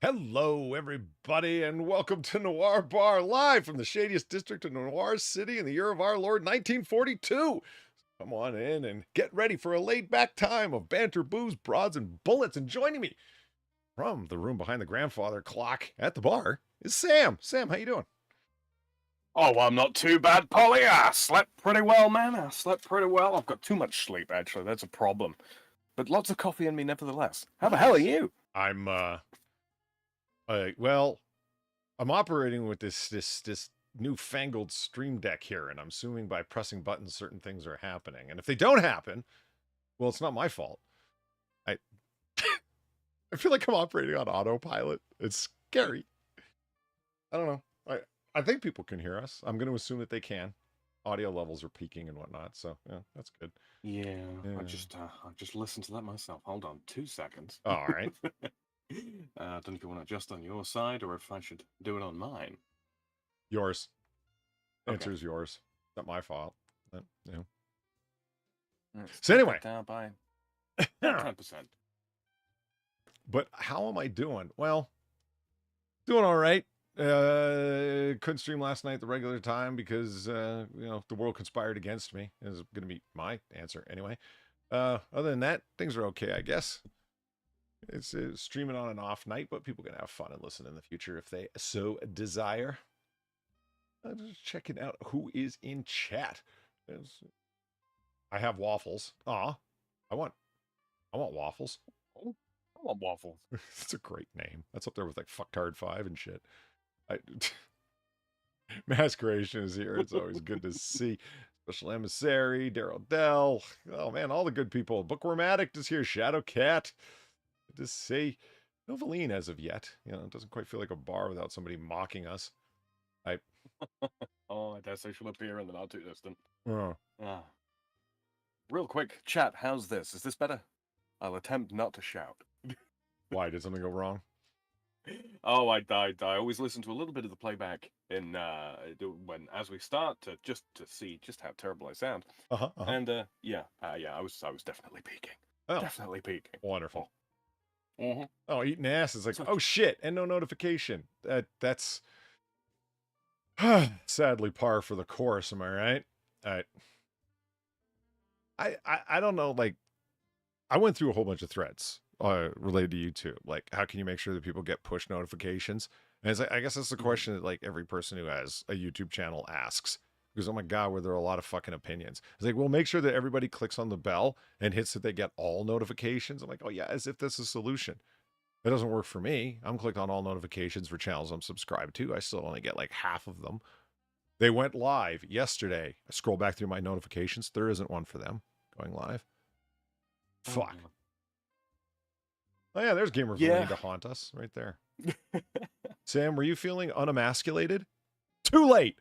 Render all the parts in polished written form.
Hello, everybody, and welcome to Noir Bar, live from the shadiest district of Noir City in the year of our Lord, 1942. Come on in and get ready for a laid-back time of banter, booze, broads, and bullets. And joining me from the room behind the grandfather clock at the bar is Sam. Sam, how you doing? Oh, well, I'm not too bad, Polly. I slept pretty well, man. I slept pretty well. I've got too much sleep, actually. That's a problem. But lots of coffee in me, nevertheless. How the hell are you? I'm, well, I'm operating with this newfangled stream deck here, and I'm assuming by pressing buttons, certain things are happening. And if they don't happen, well, it's not my fault. I I feel like I'm operating on autopilot. It's scary. I don't know. I think people can hear us. I'm going to assume that they can. Audio levels are peaking and whatnot, so yeah, that's good. Yeah, Yeah. I just listened to that myself. Hold on 2 seconds. All right. I don't know if you want to adjust on your side or if I should do it on mine. Yours. Okay. Answer is yours. Not my fault. Yeah. Let's So take anyway. that down by 10%. But how am I doing? Well, doing all right. Couldn't stream last night the regular time because the world conspired against me is going to be my answer anyway. Other than that, things are okay, I guess. It's streaming on an off night, but people can have fun and listen in the future if they so desire. Just checking out who is in chat. I have waffles. I want waffles. Oh, I want waffles. It's a great name. That's up there with like Fucktard 5 and shit. Masqueration is here. It's always good to see. Special Emissary, Daryl Dell. Oh man, all the good people. Bookworm Addict is here. Shadow Cat. Good to see. No Valine as of yet. It doesn't quite feel like a bar without somebody mocking us. Oh, I dare say she'll appear in the not too distant. Oh. Real quick, chat, how's this? Is this better? I'll attempt not to shout. Why? Did something go wrong? Oh, I always listen to a little bit of the playback in as we start to see just how terrible I sound. And I was definitely peaking. Oh, definitely peaking. Wonderful. Mm-hmm. Oh, eating ass is like, oh shit, and no notification. That's sadly par for the course. Am I right? I don't know. Like, I went through a whole bunch of threads related to YouTube. Like, how can you make sure that people get push notifications? And it's like, I guess that's the question that like every person who has a YouTube channel asks. Because, oh my God, where there are a lot of fucking opinions. It's like, well, make sure that everybody clicks on the bell and hits that they get all notifications. I'm like, oh yeah, as if that's a solution. It doesn't work for me. I'm clicked on all notifications for channels I'm subscribed to. I still only get like half of them. They went live yesterday. I scroll back through my notifications. There isn't one for them going live. Fuck. Oh yeah, there's Gamer Valine to haunt us right there. Sam, were you feeling unemasculated? Too late.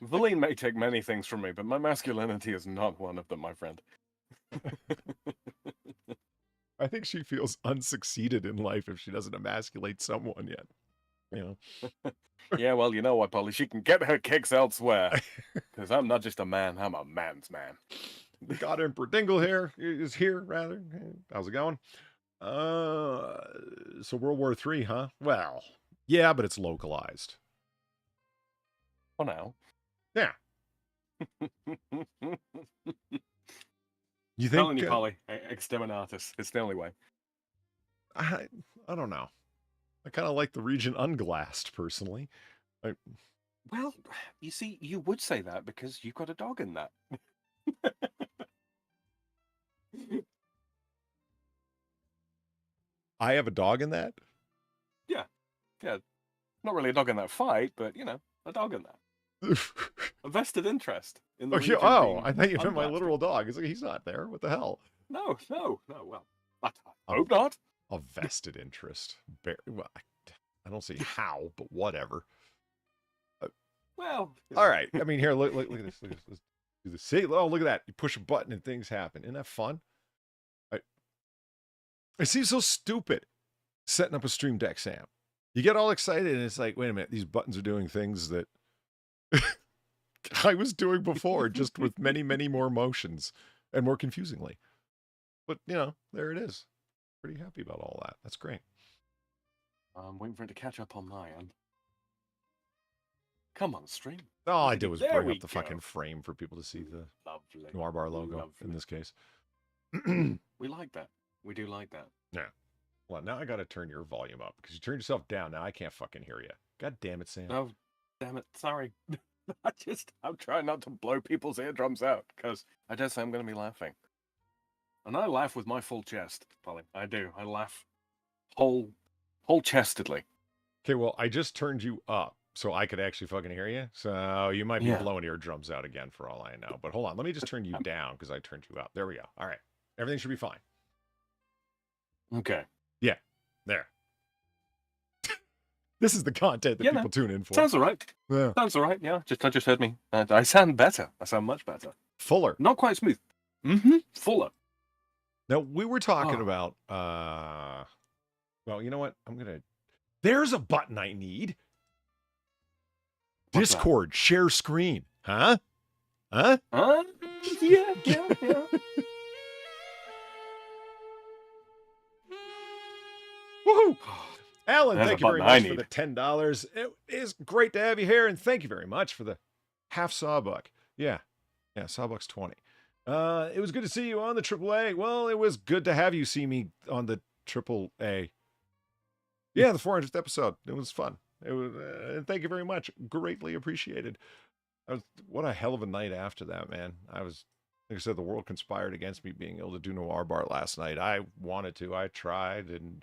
Valine may take many things from me, but my masculinity is not one of them, my friend. I think she feels unsucceeded in life if she doesn't emasculate someone yet. Yeah, well, you know what, Polly? She can get her kicks elsewhere. Because I'm not just a man, I'm a man's man. The God Emperor Dingle here is here, rather. How's it going? So World War III, huh? Well, yeah, but it's localized. For now. Yeah. You think? Telling you, Polly, exterminatus. It's the only way. I don't know. I kind of like the region unglassed, personally. Well, you see, you would say that because you've got a dog in that. I have a dog in that? Yeah. Not really a dog in that fight, but, a dog in that. A vested interest in the region. I thought you meant my literal dog. It's like, he's not there. What the hell? No. Well, I hope not. A vested interest. Well, I don't see how, but whatever. Well, all right. I mean, here, look at this. Let's do this. See, oh, look at that. You push a button and things happen. Isn't that fun? It seems so stupid setting up a stream deck, Sam. You get all excited and it's like, wait a minute, these buttons are doing things that I was doing before, just with many, many more motions and more confusingly. But, there it is. pretty happy about all that. That's great. I'm waiting for it to catch up on my end. Come on, stream. All I did was bring up the fucking frame for people to see the Lovely. Noir Bar logo Lovely. in this case. We like that. We do like that. Yeah. Well, now I got to turn your volume up because you turned yourself down. Now I can't fucking hear you. God damn it, Sam. Oh, damn it. Sorry. I'm trying not to blow people's eardrums out because I dare say I'm going to be laughing. And I laugh with my full chest, Polly. I do. I laugh whole chestedly. Okay, well, I just turned you up so I could actually fucking hear you. So you might be blowing eardrums out again for all I know. But hold on. Let me just turn you down because I turned you up. There we go. All right. Everything should be fine. Okay. Yeah. There. This is the content that people tune in for. Sounds all right. Yeah. Sounds all right. Yeah. I just heard me. I sound better. I sound much better. Fuller. Not quite smooth. Fuller. Now, we were talking about, well, you know what? There's a button I need. What's Discord, share screen. Huh? Yeah. Woohoo! Alan, There's thank a you very button I much for the $10. It is great to have you here, and thank you very much for the half sawbuck. Yeah, sawbuck's 20. It was good to see you on the AAA. Well, it was good to have you see me on the AAA. Yeah, the 400th episode. It was fun. It was. Thank you very much. Greatly appreciated. What a hell of a night after that, man. Like I said, the world conspired against me being able to do Noir Bar last night. I wanted to. I tried, and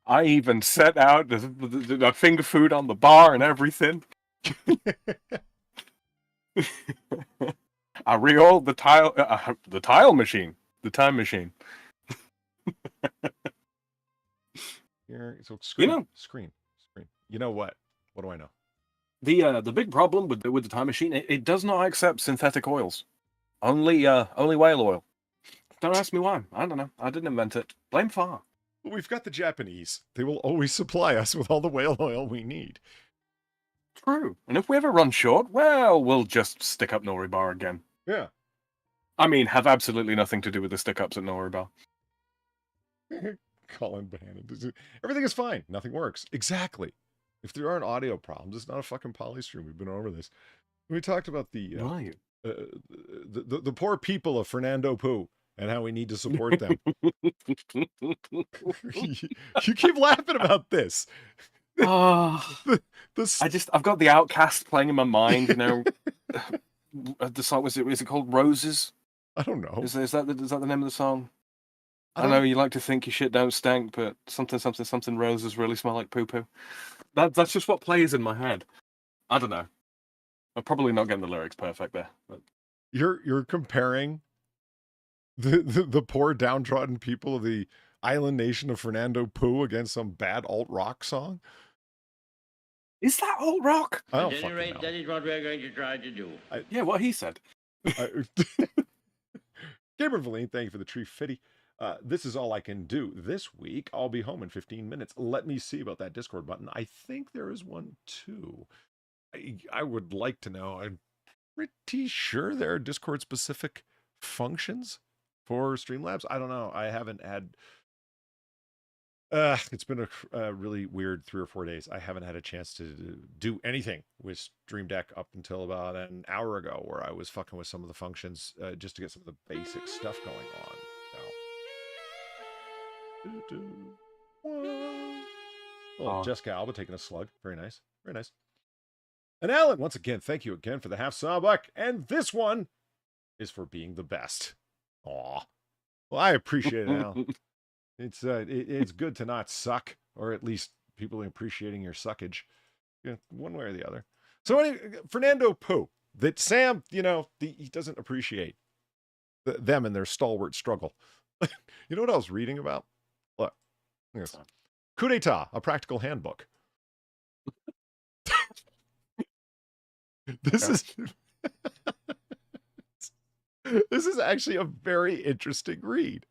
I even set out the finger food on the bar and everything. I re-oiled the time machine. Here, so screen. You know what? What do I know? The big problem with the time machine, it does not accept synthetic oils. Only whale oil. Don't ask me why. I don't know. I didn't invent it. Blame Far. Well, we've got the Japanese. They will always supply us with all the whale oil we need. True. And if we ever run short, well, we'll just stick up Noir Bar again. Yeah. I mean, have absolutely nothing to do with the stick-ups at Noir Bar. Colin Bannon. Everything is fine. Nothing works. Exactly. If there aren't audio problems, it's not a fucking polystream. We've been over this. We talked about the poor people of Fernando Poo and how we need to support them. You keep laughing about this. I've got the Outcast playing in my mind. You know, the song is it called Roses? I don't know. Is that the name of the song? I know you like to think your shit don't stank, but something roses really smell like poo poo. That's just what plays in my head. I don't know. I'm probably not getting the lyrics perfect there. But... You're comparing the poor downtrodden people of the island nation of Fernando Poo against some bad alt rock song. Is that alt rock? At any rate, that is what we're going to try to do. Yeah, what he said. Gabriel Valine, thank you for the tree fitty. This is all I can do this week. I'll be home in 15 minutes. Let me see about that Discord button. I think there is one too. I would like to know. I'm pretty sure there are Discord specific functions for Streamlabs. I don't know. I haven't had. It's been a really weird 3 or 4 days. I haven't had a chance to do anything with Stream Deck up until about an hour ago, where I was fucking with some of the functions just to get some of the basic stuff going on. Oh, Jessica Alba taking a slug. Very nice. Very nice. And Alan, once again, thank you again for the half sawbuck. And this one is for being the best. Aw. Well, I appreciate it, Al. It's good to not suck, or at least people appreciating your suckage, one way or the other. So anyway, Fernando Poo, that Sam, he doesn't appreciate them and their stalwart struggle. You know what I was reading about? Look, yes. Coup d'etat, a practical handbook. This is actually a very interesting read.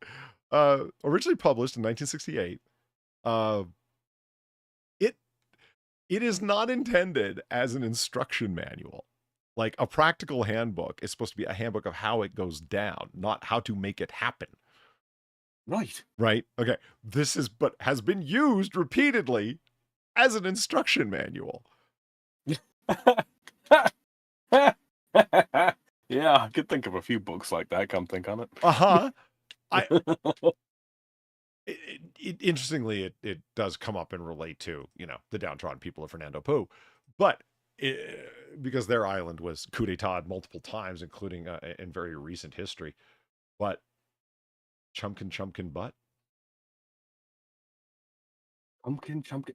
Originally published in 1968. It is not intended as an instruction manual. Like a practical handbook is supposed to be a handbook of how it goes down, not how to make it happen. Right. Right? Okay. This is, but has been used repeatedly as an instruction manual. Yeah, I could think of a few books like that, come think on it. Interestingly, it does come up and relate to, the downtrodden people of Fernando Po. But because their island was coup d'etat multiple times, including in very recent history. But Chumkin butt? Chumkin.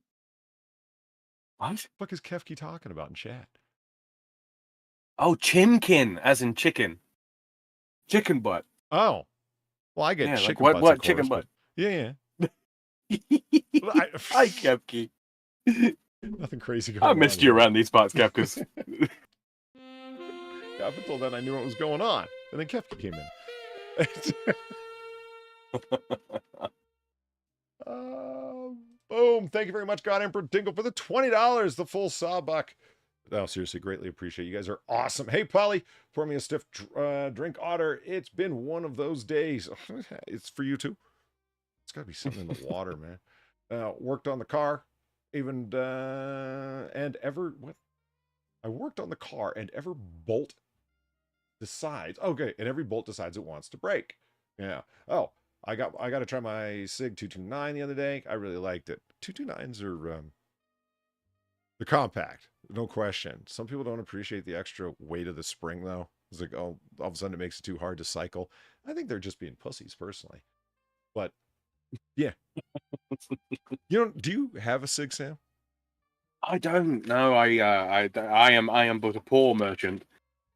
What? The fuck is Kefki talking about in chat? Oh, chimkin, as in chicken. Chicken butt. Oh. Well, I get chicken like butts, what of course, chicken butt? Yeah. Hi, Kefki. Nothing crazy going on. I missed you around these parts, Kefkas. Up until then, I knew what was going on. And then Kefki came in. Boom. Thank you very much, God Emperor Dingle, for the $20, the full sawbuck. Oh, seriously, greatly appreciate it. You guys are awesome. Hey, Polly, pour me a stiff drink, Otter. It's been one of those days. It's for you, too. It's got to be something in the water, man. Worked on the car. I worked on the car, and every bolt decides. Okay, and every bolt decides it wants to break. Yeah. Oh, I got to try my Sig 229 the other day. I really liked it. 229s are they're compact, no question. Some people don't appreciate the extra weight of the spring, though. It's like, oh, all of a sudden it makes it too hard to cycle. I think they're just being pussies, personally. But yeah. Do you have a Sig, Sam? I don't know. I am but a poor merchant,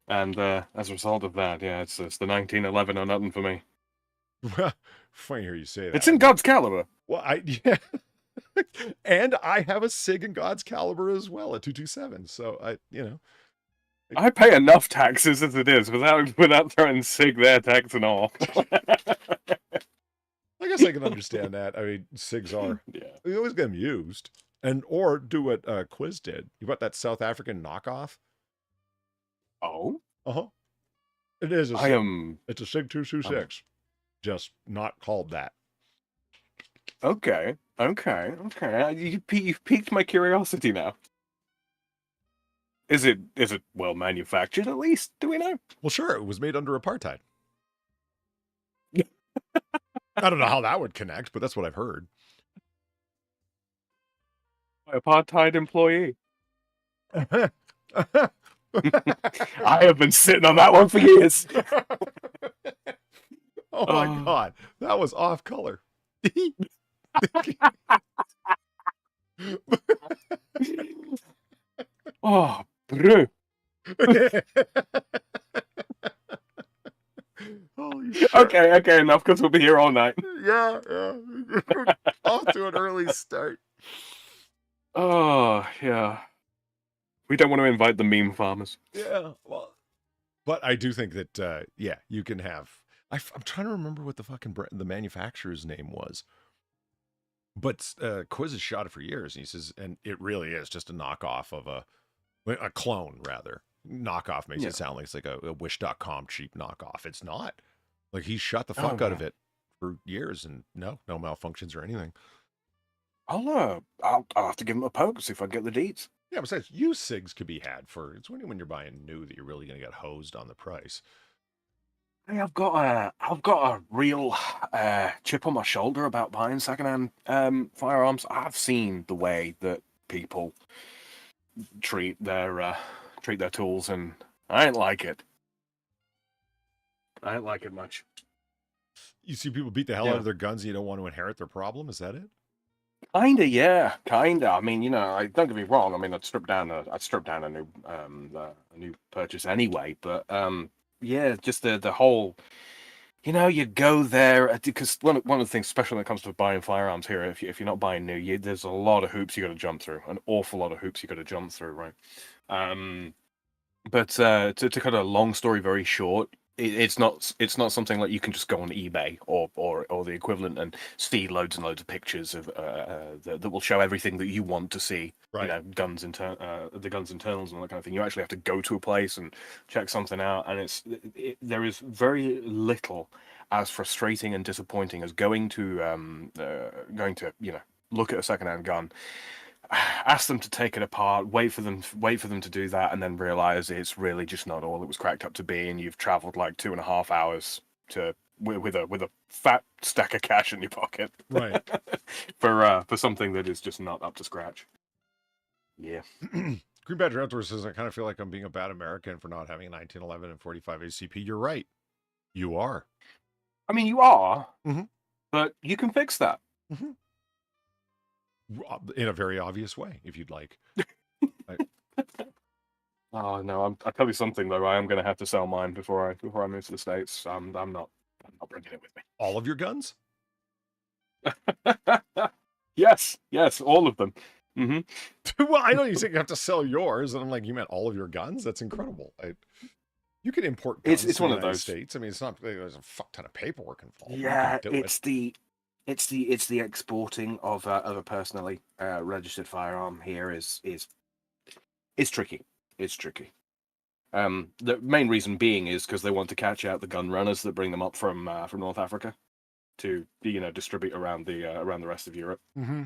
and as a result of that, yeah, it's the 1911 or nothing for me. Funny to hear you say that. It's in God's caliber. Well, yeah. And I have a Sig in God's caliber as well at 227. So I pay enough taxes as it is without throwing Sig there, tax and all. I guess I can understand that. I mean, SIGs are. Yeah. We always get them used. Or do what Quiz did. You bought that South African knockoff? Oh? Uh-huh. It is. It's a SIG 226. Just not called that. Okay. You've piqued my curiosity now. Is it well manufactured at least? Do we know? Well, sure. It was made under apartheid. I don't know how that would connect, but that's what I've heard. Apartheid employee. I have been sitting on that one for years. Oh my God. That was off color. Oh, bro. Okay, enough, because we'll be here all night. Yeah. Off to an early start. Oh, yeah. We don't want to invite the meme farmers. Yeah, well, but I do think that, you can have... I'm trying to remember what the fucking the manufacturer's name was. But Quiz has shot it for years, and he says, and it really is just a knockoff of a clone, rather. Knockoff makes it sound like it's like a Wish.com cheap knockoff. It's not. Like, he shot the fuck out of it for years, and no malfunctions or anything. I'll have to give him a poke, see if I get the deets. Yeah, besides, used SIGs could be had for... It's when you're buying new that you're really going to get hosed on the price. Hey, I've got a real chip on my shoulder about buying secondhand firearms. I've seen the way that people treat their tools, and I ain't like it. I ain't like it much. You see people beat the hell out of their guns, and you don't want to inherit their problem. Is that it? Kinda, yeah, kinda. I mean, don't get me wrong. I mean, I'd strip down a new purchase anyway, but yeah, just the whole, you go there because one of the things, especially when it comes to buying firearms here, if you're not buying new, there's a lot of hoops you got to jump through, an awful lot of hoops you got to jump through, right? But to cut a long story very short, it's not something like you can just go on eBay or the equivalent and see loads and loads of pictures of that will show everything that you want to see. Right. You know, the guns internals and all that kind of thing. You actually have to go to a place and check something out, and there is very little as frustrating and disappointing as going to look at a secondhand gun, ask them to take it apart, wait for them to do that, and then realize it's really just not all it was cracked up to be, and you've traveled like 2.5 hours with a fat stack of cash in your pocket, right? for something that is just not up to scratch. Yeah. Green Badger Outdoors says, I kind of feel like I'm being a bad American for not having a 1911 and 45 ACP. You're right. You are. I mean, you are, mm-hmm. but you can fix that. Mm-hmm. In a very obvious way, if you'd like. Oh no! I'll tell you something though. I am going to have to sell mine before I move to the States. I'm not bringing it with me. All of your guns? Yes, all of them. Mm-hmm. Well, I know you think you have to sell yours, and I'm like, you meant all of your guns? That's incredible. You could import guns it's to one the of United those States. I mean, there's a fuck ton of paperwork involved. Yeah, it's the exporting of a personally registered firearm here is tricky. It's tricky. The main reason being is because they want to catch out the gun runners that bring them up from North Africa to distribute around the rest of Europe. Mm-hmm.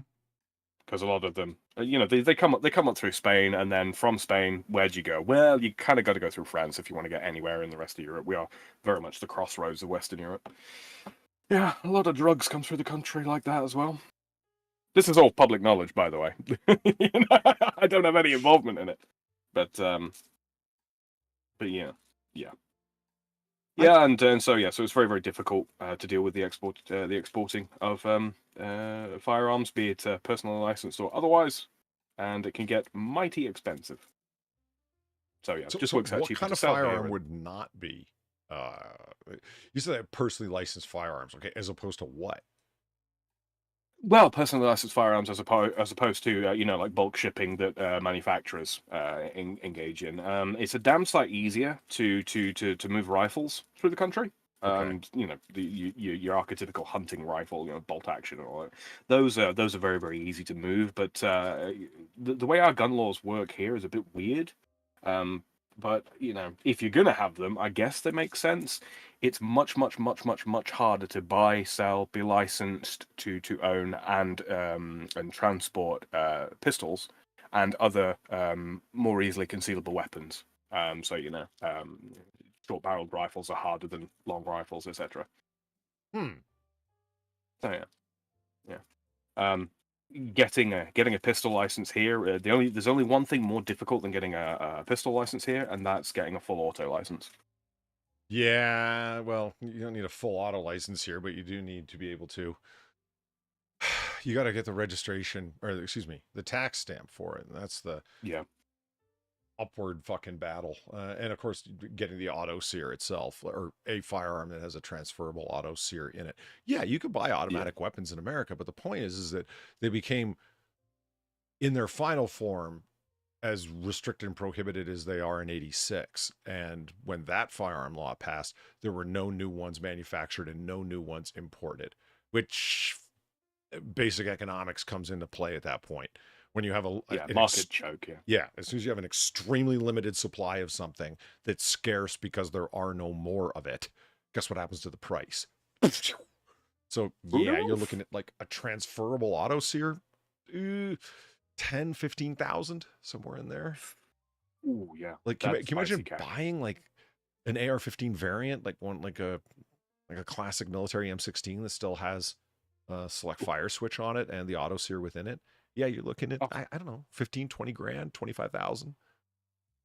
Because a lot of them, they come up through Spain, and then from Spain, where'd you go? Well, you kind of got to go through France if you want to get anywhere in the rest of Europe. We are very much the crossroads of Western Europe. Yeah, a lot of drugs come through the country like that as well. This is all public knowledge, by the way. I don't have any involvement in it, but yeah. Yeah, and so it's very, very difficult to deal with the exporting of firearms, be it personal licensed or otherwise, and it can get mighty expensive. So yeah, just works out cheaper. What kind of firearm would not be? You said that personally licensed firearms, okay, as opposed to what? Well, personally licensed firearms as opposed to like bulk shipping that manufacturers engage in. It's a damn sight easier to move rifles through the country. Okay. Your archetypical hunting rifle, bolt action and all that. Those are very, very easy to move. But the way our gun laws work here is a bit weird. But if you're gonna have them, I guess they make sense. It's much harder to buy, sell, be licensed to own and transport pistols and other more easily concealable weapons. Short-barreled rifles are harder than long rifles, etc. So yeah. Getting a pistol license here. There's only one thing more difficult than getting a pistol license here, and that's getting a full auto license. Yeah, well, you don't need a full auto license here, but you do need to be able to. You got to get the registration, or excuse me, the tax stamp for it. And that's the upward fucking battle. And of course, getting the auto sear itself, or a firearm that has a transferable auto sear in it. Yeah, you could buy automatic weapons in America, but the point is that they became, in their final form, as restricted and prohibited as they are in 86. And when that firearm law passed, there were no new ones manufactured and no new ones imported, which basic economics comes into play at that point. When you have a market choke, as soon as you have an extremely limited supply of something that's scarce because there are no more of it, guess what happens to the price? So you're looking at like a transferable auto sear, 10,000-15,000, somewhere in there. Ooh, yeah. Like, can you imagine buying like an AR-15 variant, like a classic military M16 that still has a select fire switch on it and the auto sear within it? Yeah, you're looking at I don't know, 15, 20 grand, 25,000. I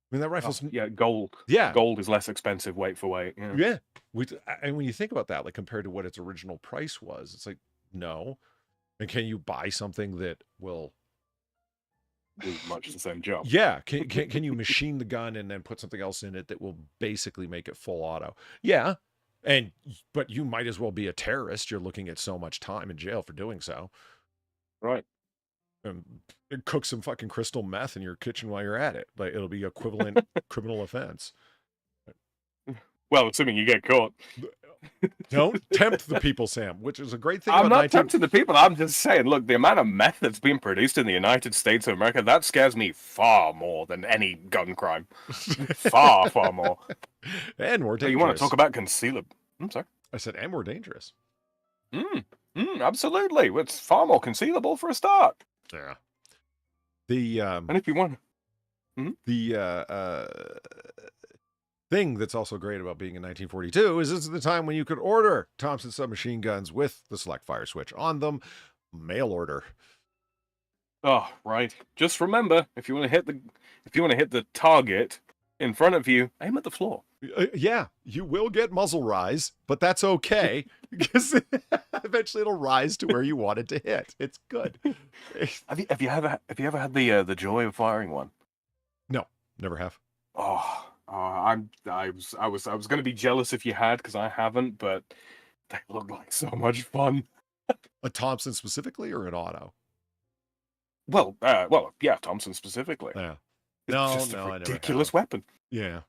mean, that rifle's gold. Yeah, gold is less expensive weight for weight. Yeah, and when you think about that, like compared to what its original price was, it's like no. And can you buy something that will do much the same job? Yeah, can you machine the gun and then put something else in it that will basically make it full auto? Yeah, but you might as well be a terrorist. You're looking at so much time in jail for doing so. Right. Cook some fucking crystal meth in your kitchen while you're at it. Like, it'll be equivalent criminal offense. Well, assuming you get caught. Don't tempt the people, Sam, which is a great thing I'm about not tempting the people. I'm just saying, look, the amount of meth that's being produced in the United States of America, that scares me far more than any gun crime. Far, far more. And more dangerous. You want to talk about concealable? I'm sorry. I said, and more dangerous. Absolutely. It's far more concealable for a start. Yeah. And if you want... The thing that's also great about being in 1942 is this is the time when you could order Thompson submachine guns with the select fire switch on them. Mail order. Oh, right. Just remember, if you want to hit the target in front of you, aim at the floor. Yeah, you will get muzzle rise, but that's okay because eventually it'll rise to where you want it to hit. It's good. Have you ever had the joy of firing one? No, never have. I was going to be jealous if you had, because I haven't, but they look like so much fun. A Thompson specifically, or an auto? Well, yeah, Thompson specifically. Yeah. It's just a ridiculous weapon. Yeah.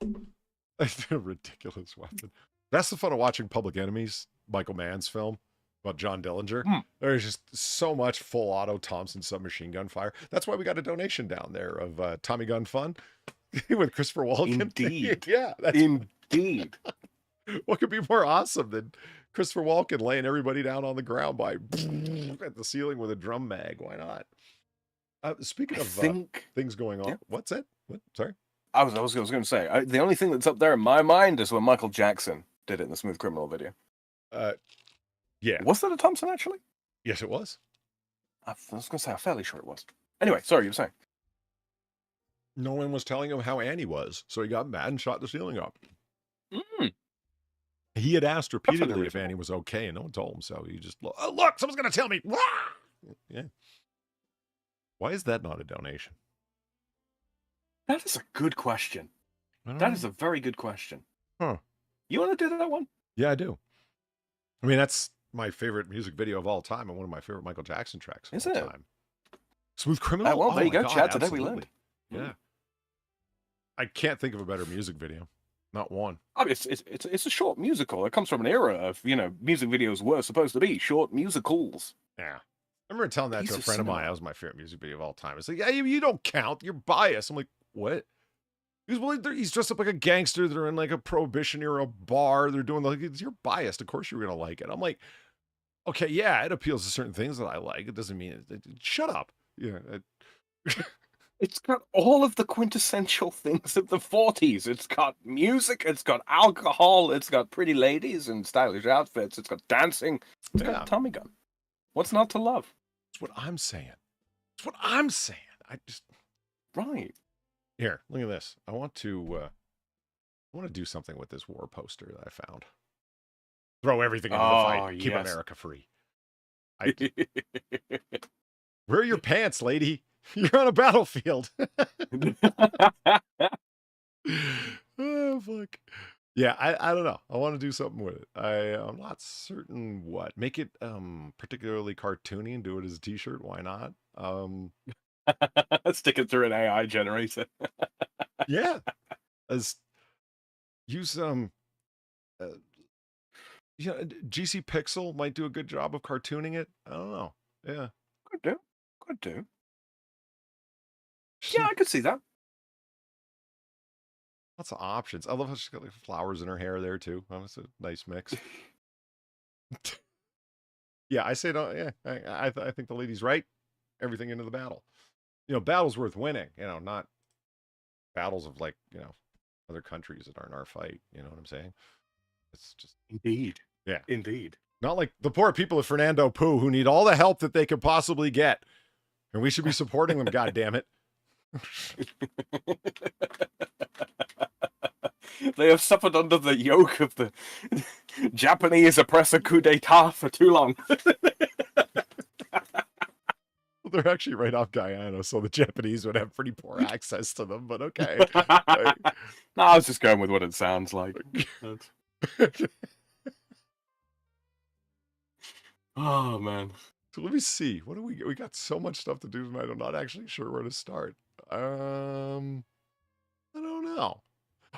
A ridiculous weapon. That's the fun of watching Public Enemies, Michael Mann's film about John Dillinger. There's just so much full auto Thompson submachine gun fire. That's why we got a donation down there of Tommy Gun Fun with Christopher Walken. Indeed. Yeah. Indeed. What could be more awesome than Christopher Walken laying everybody down on the ground by at the ceiling with a drum mag? Why not? Speaking of things going on, what's it? What? Sorry? I was going to say, the only thing that's up there in my mind is when Michael Jackson did it in the Smooth Criminal video. Yeah. Was that a Thompson, actually? Yes, it was. I was going to say, I'm fairly sure it was. Anyway, sorry, you were saying. No one was telling him how Annie was, so he got mad and shot the ceiling up. He had asked repeatedly if Annie was okay, and no one told him so. He just, look, someone's going to tell me. Yeah. Why is that not a donation? That is a good question. That is a very good question. Huh. You want to do that one? Yeah, I do. I mean, that's my favorite music video of all time and one of my favorite Michael Jackson tracks of all time. Smooth Criminal? Well, there you go, God, Chad. Today we learned. Yeah. I can't think of a better music video. Not one. I mean, it's a short musical. It comes from an era of, music videos were supposed to be short musicals. Yeah. I remember telling that to a friend of mine. That was my favorite music video of all time. It's like, yeah, you don't count. You're biased. I'm like, what? He's dressed up like a gangster. They're in like a prohibition era bar. They're doing you're biased. Of course you're going to like it. I'm like, okay, yeah, it appeals to certain things that I like. It doesn't mean shut up. Yeah. It's got all of the quintessential things of the 40s. It's got music. It's got alcohol. It's got pretty ladies in stylish outfits. It's got dancing. It's got a Tommy gun. What's not to love? That's what I'm saying. That's what I'm saying. Right. Here, look at this. I want to do something with this war poster that I found. Throw everything into the fight. Keep America free. Where are your pants, lady? You're on a battlefield. Oh, fuck. Yeah, I don't know. I want to do something with it. I'm not certain what. Make it particularly cartoony and do it as a t-shirt. Why not? Stick it through an AI generator. Yeah. Use GC Pixel might do a good job of cartooning it. I don't know. Yeah. Could do. Yeah, I could see that. Lots of options. I love how she's got like flowers in her hair there too. That's a nice mix. Yeah, I say no. Yeah, I think the lady's right. Everything into the battle. Battles worth winning. Not battles of other countries that aren't our fight. You know what I'm saying? It's just indeed. Yeah, indeed. Not like the poor people of Fernando Poo who need all the help that they could possibly get, and we should be supporting them. God damn it. They have suffered under the yoke of the Japanese oppressor coup d'etat for too long. They're actually right off Guyana, so the Japanese would have pretty poor access to them, but okay. No, I was just going with what it sounds like. Oh, man. So let me see. What do we got so much stuff to do tonight. I'm not actually sure where to start. I don't know.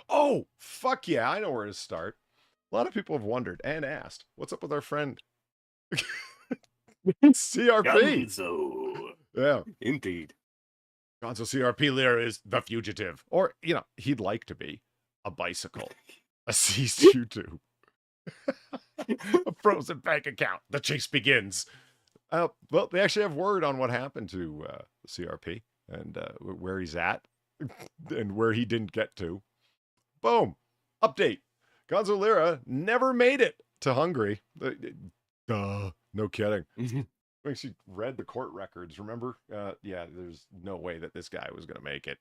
Oh, fuck yeah, I know where to start. A lot of people have wondered and asked, what's up with our friend CRP? Gonzo. Yeah. Indeed. Gonzo CRP Lear is the fugitive. Or, he'd like to be. A bicycle. A seized YouTube. A frozen bank account. The chase begins. Well, they actually have word on what happened to CRP and where he's at and where he didn't get to. Boom. Update. Gonzo Lira never made it to Hungary. Duh. No kidding. I actually read the court records. Remember? Yeah, there's no way that this guy was going to make it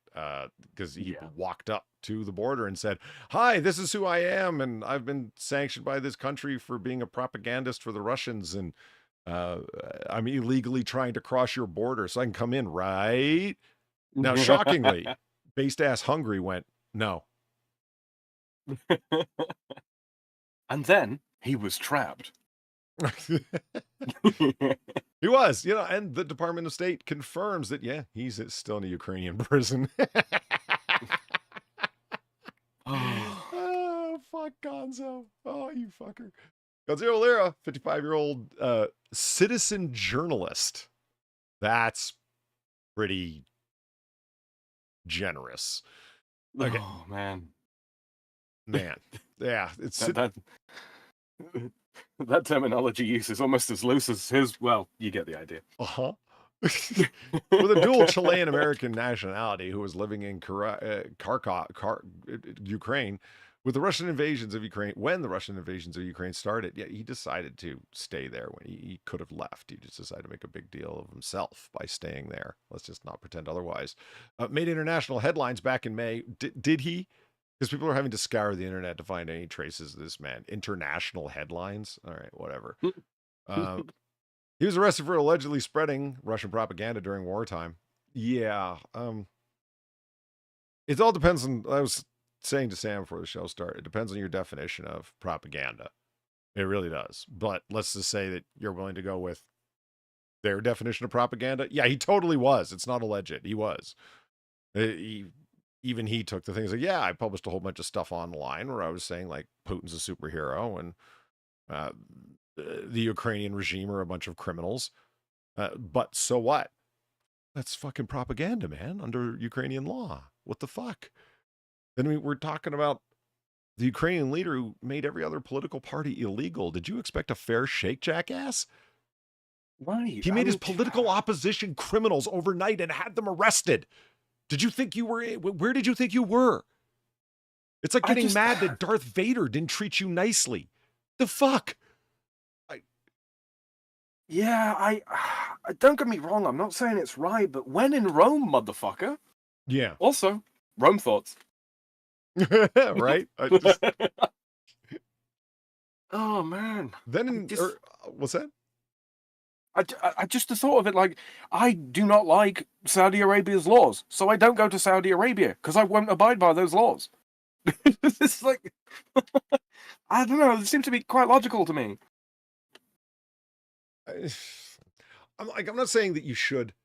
because he walked up to the border and said, "Hi, this is who I am, and I've been sanctioned by this country for being a propagandist for the Russians, and I'm illegally trying to cross your border so I can come in, right?" Now, shockingly, based-ass Hungary went, "No." And then he was trapped. He was, and the Department of State confirms that, he's still in a Ukrainian prison. Oh, fuck Gonzo. Oh, you fucker. Gonzo Lira, 55-year-old citizen journalist. That's pretty generous. Okay. Oh, man. Yeah, it's that terminology use is almost as loose as his. Well, you get the idea. With a dual Chilean-American nationality who was living in Ukraine, with the Russian invasions of Ukraine, when the Russian invasions of Ukraine started, he decided to stay there when he could have left. He just decided to make a big deal of himself by staying there. Let's just not pretend otherwise. Made international headlines back in May. Did he? Because people are having to scour the internet to find any traces of this man. International headlines? All right, whatever. He was arrested for allegedly spreading Russian propaganda during wartime. Yeah. It all depends on, I was saying to Sam before the show started, it depends on your definition of propaganda. It really does. But let's just say that you're willing to go with their definition of propaganda. Yeah, he totally was. It's not alleged. He was. Even he took the things like, I published a whole bunch of stuff online where I was saying like Putin's a superhero and the Ukrainian regime are a bunch of criminals. But so what? That's fucking propaganda, man, under Ukrainian law. What the fuck? Then we're talking about the Ukrainian leader who made every other political party illegal. Did you expect a fair shake, jackass? Right. He made his political opposition criminals overnight and had them arrested. Did you think you were? Where did you think you were? It's like getting mad that Darth Vader didn't treat you nicely. The fuck? I don't get me wrong. I'm not saying it's right, but when in Rome, motherfucker. Yeah. Also, Rome thoughts. Right? Oh man. Then what's that? I just the thought of it, like, I do not like Saudi Arabia's laws, so I don't go to Saudi Arabia because I won't abide by those laws. It's like, I don't know. It seems to be quite logical to me. I'm not saying that you should.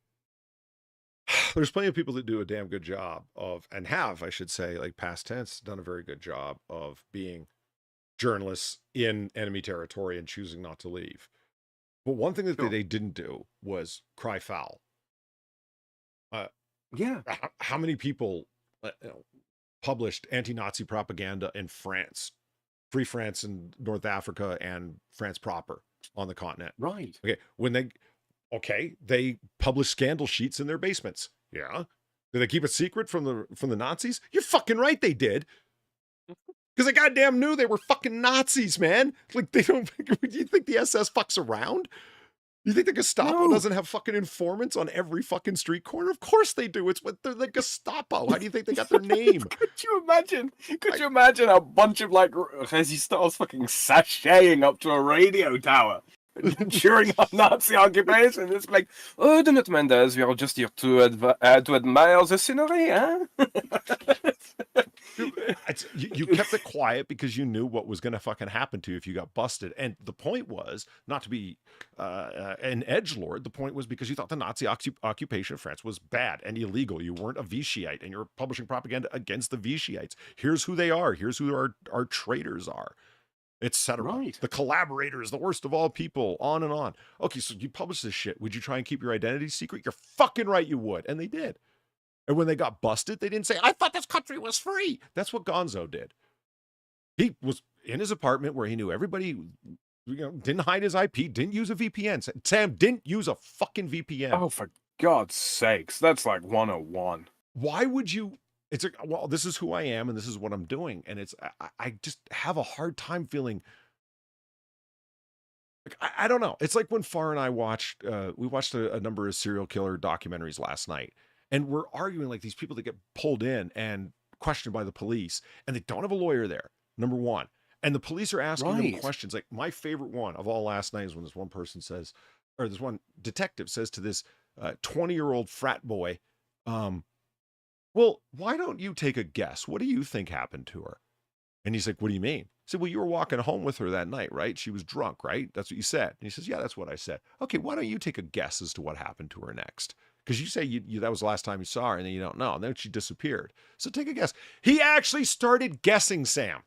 There's plenty of people that do a damn good job of, and have, I should say, like past tense, done a very good job of being journalists in enemy territory and choosing not to leave. But one thing that they didn't do was cry foul. How many people published anti-Nazi propaganda in France, Free France in North Africa and France proper on the continent? Right. Okay, they published scandal sheets in their basements. Yeah. Did they keep it secret from the Nazis? You're fucking right they did. Because they goddamn knew they were fucking Nazis, man. Like, they don't. Do you think the SS fucks around? You think the Gestapo doesn't have fucking informants on every fucking street corner? Of course they do. It's what they're the Gestapo. How do you think they got their name? Could you imagine? Could you imagine a bunch of like resistance fucking sashaying up to a radio tower? during our Nazi occupation. It's like, oh, do not mind us. We are just here to admire the scenery, huh? You kept it quiet because you knew what was going to fucking happen to you if you got busted. And the point was not to be an edgelord. The point was because you thought the Nazi occupation of France was bad and illegal. You weren't a Vichyite and you're publishing propaganda against the Vichyites. Here's who they are. Here's who our traitors are, etc. Right. The collaborators, the worst of all people, on and on. Okay, so you publish this shit. Would you try and keep your identity secret? You're fucking right you would. And they did. And when they got busted, they didn't say, I thought this country was free. That's what Gonzo did. He was in his apartment where he knew everybody, didn't hide his IP, didn't use a VPN. Sam didn't use a fucking VPN. Oh, for God's sakes. That's like 101. Why would you? It's like, well, this is who I am and this is what I'm doing. And I just have a hard time feeling like, I don't know. It's like when Far and I watched, we watched a number of serial killer documentaries last night. And we're arguing like these people that get pulled in and questioned by the police and they don't have a lawyer there, number one. And the police are asking them questions. Like my favorite one of all last night is when this one person says, or this one detective says to this 20-year-old frat boy, well, why don't you take a guess? What do you think happened to her? And he's like, what do you mean? He said, well, you were walking home with her that night, right? She was drunk, right? That's what you said. And he says, yeah, that's what I said. Okay, why don't you take a guess as to what happened to her next? Because you say that was the last time you saw her and then you don't know. And then she disappeared. So take a guess. He actually started guessing, Sam.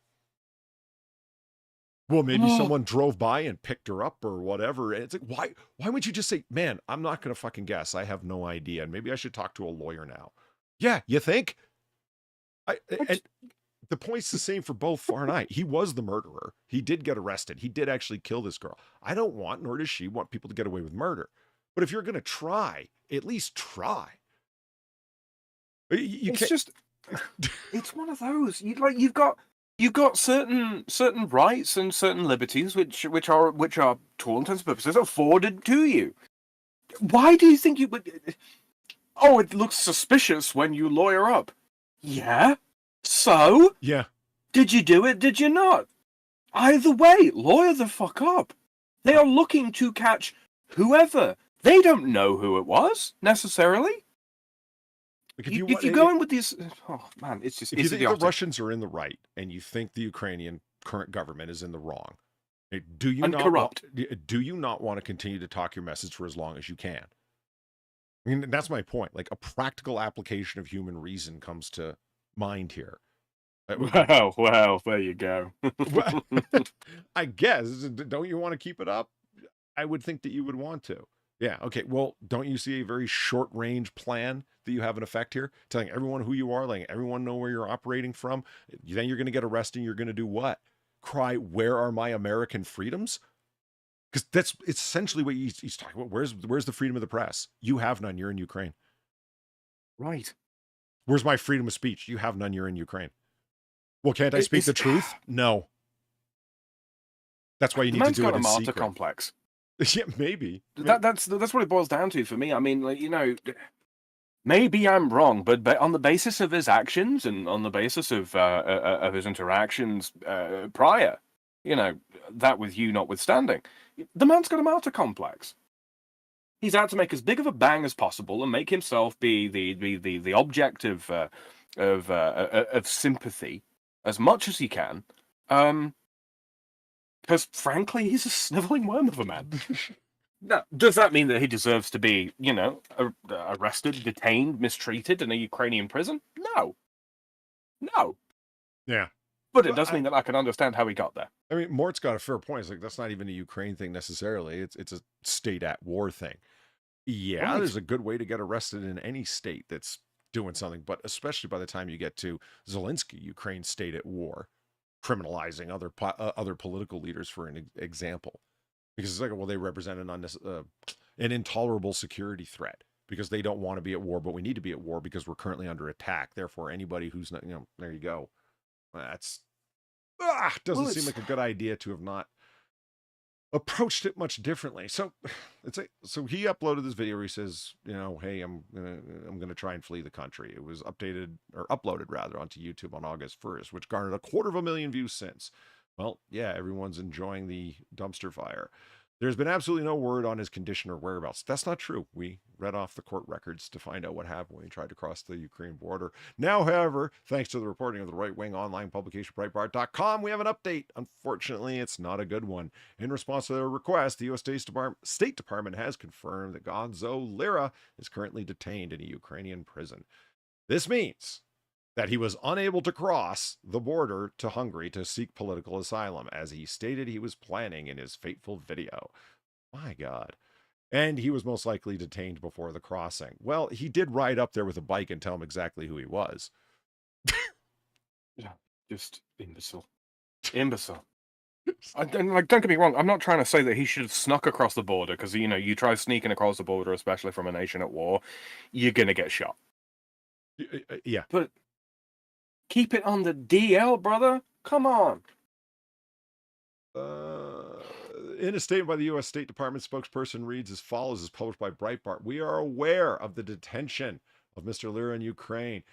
Well, maybe someone drove by and picked her up or whatever. And it's like, why would you just say, man, I'm not going to fucking guess. I have no idea. And maybe I should talk to a lawyer now. Yeah, you think? And the point's the same for both Far and I. He was the murderer. He did get arrested. He did actually kill this girl. I don't want, nor does she want people to get away with murder. But if you're going to try, at least try. It's just, it's one of those. You've got certain rights and certain liberties which are to all intents and purposes afforded to you. Why do you think you would? Oh, it looks suspicious when you lawyer up. Yeah. So? Yeah. Did you do it? Did you not? Either way, lawyer the fuck up. They are looking to catch whoever. They don't know who it was, necessarily. Like if you go in with these... Oh, man, it's just... If you think the Russians are in the right, and you think the Ukrainian current government is in the wrong, do you not want to continue to talk your message for as long as you can? I mean, that's my point. Like, a practical application of human reason comes to mind here. Well, there you go. I guess. Don't you want to keep it up? I would think that you would want to. Yeah, okay. Well, don't you see a very short-range plan that you have in effect here? Telling everyone who you are, letting everyone know where you're operating from. Then you're going to get arrested and you're going to do what? Cry, where are my American freedoms? Because that's essentially what he's talking about. Where's the freedom of the press? You have none. You're in Ukraine. Right. Where's my freedom of speech? You have none. You're in Ukraine. Well, can't I speak the truth? No. That's why you need to do it in secret. The man's got a martyr complex. Yeah, maybe. That's what it boils down to for me. I mean, like, maybe I'm wrong, but on the basis of his actions and on the basis of his interactions prior, that with you notwithstanding, the man's got a martyr complex. He's out to make as big of a bang as possible and make himself be the object of sympathy as much as he can. Because, frankly, he's a sniveling worm of a man. Now, does that mean that he deserves to be, arrested, detained, mistreated in a Ukrainian prison? No. Yeah. But it does mean that I can understand how he got there. I mean, Mort's got a fair point. It's like, that's not even a Ukraine thing necessarily. It's a state at war thing. Yeah, There's a good way to get arrested in any state that's doing something, but especially by the time you get to Zelensky, Ukraine state at war, criminalizing other political leaders, for an example, because it's like, well, they represent an intolerable security threat because they don't want to be at war, but we need to be at war because we're currently under attack. Therefore, anybody who's not, there you go. That's doesn't seem like a good idea to have not approached it much differently. So so he uploaded this video where he says, hey, I'm gonna try and flee the country. It was uploaded rather onto YouTube on August 1st, which garnered 250,000 views since. Well, yeah, everyone's enjoying the dumpster fire. There's been absolutely no word on his condition or whereabouts. That's not true. We read off the court records to find out what happened when he tried to cross the Ukraine border. Now, however, thanks to the reporting of the right-wing online publication Breitbart.com, we have an update. Unfortunately, it's not a good one. In response to their request, the U.S. State Department has confirmed that Gonzo Lira is currently detained in a Ukrainian prison. This means that he was unable to cross the border to Hungary to seek political asylum, as he stated he was planning in his fateful video. My God. And he was most likely detained before the crossing. Well, he did ride up there with a bike and tell him exactly who he was. Yeah, just imbecile. Imbecile. Don't get me wrong, I'm not trying to say that he should have snuck across the border, because, you try sneaking across the border, especially from a nation at war, you're going to get shot. Yeah. But keep it on the DL, brother. Come on. In a statement by the U.S. State Department spokesperson reads as follows, as published by Breitbart: "We are aware of the detention of Mr. Lira in Ukraine.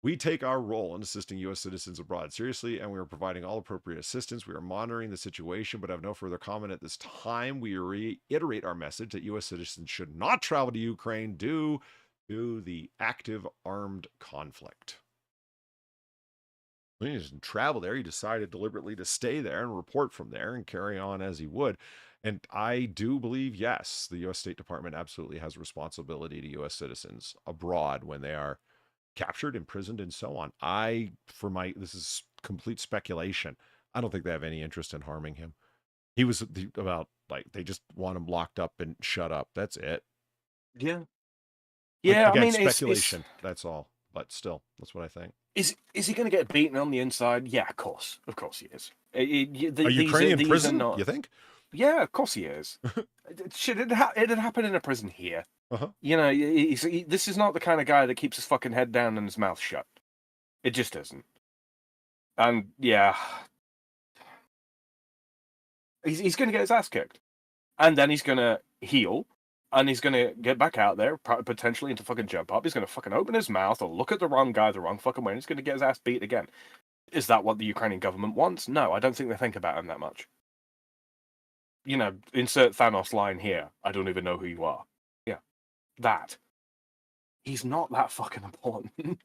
We take our role in assisting U.S. citizens abroad seriously, and we are providing all appropriate assistance. We are monitoring the situation, but have no further comment at this time. We reiterate our message that U.S. citizens should not travel to Ukraine due to the active armed conflict." He didn't travel there. He decided deliberately to stay there and report from there and carry on as he would. And I do believe, yes, the U.S. State Department absolutely has responsibility to U.S. citizens abroad when they are captured, imprisoned, and so on. This is complete speculation. I don't think they have any interest in harming him. He was they just want him locked up and shut up. That's it. Yeah. Yeah, Again, I mean, speculation. That's all. But still, that's what I think. Is he going to get beaten on the inside? Yeah, of course he is. A Ukrainian prison, you think? Yeah, of course he is. Shit, it'd happen in a prison here. Uh-huh. This is not the kind of guy that keeps his fucking head down and his mouth shut. It just isn't. And yeah, he's going to get his ass kicked, and then he's going to heal. And he's going to get back out there, potentially into fucking jump up. He's going to fucking open his mouth or look at the wrong guy the wrong fucking way, and he's going to get his ass beat again. Is that what the Ukrainian government wants? No, I don't think they think about him that much. Insert Thanos line here. I don't even know who you are. Yeah. That. He's not that fucking important.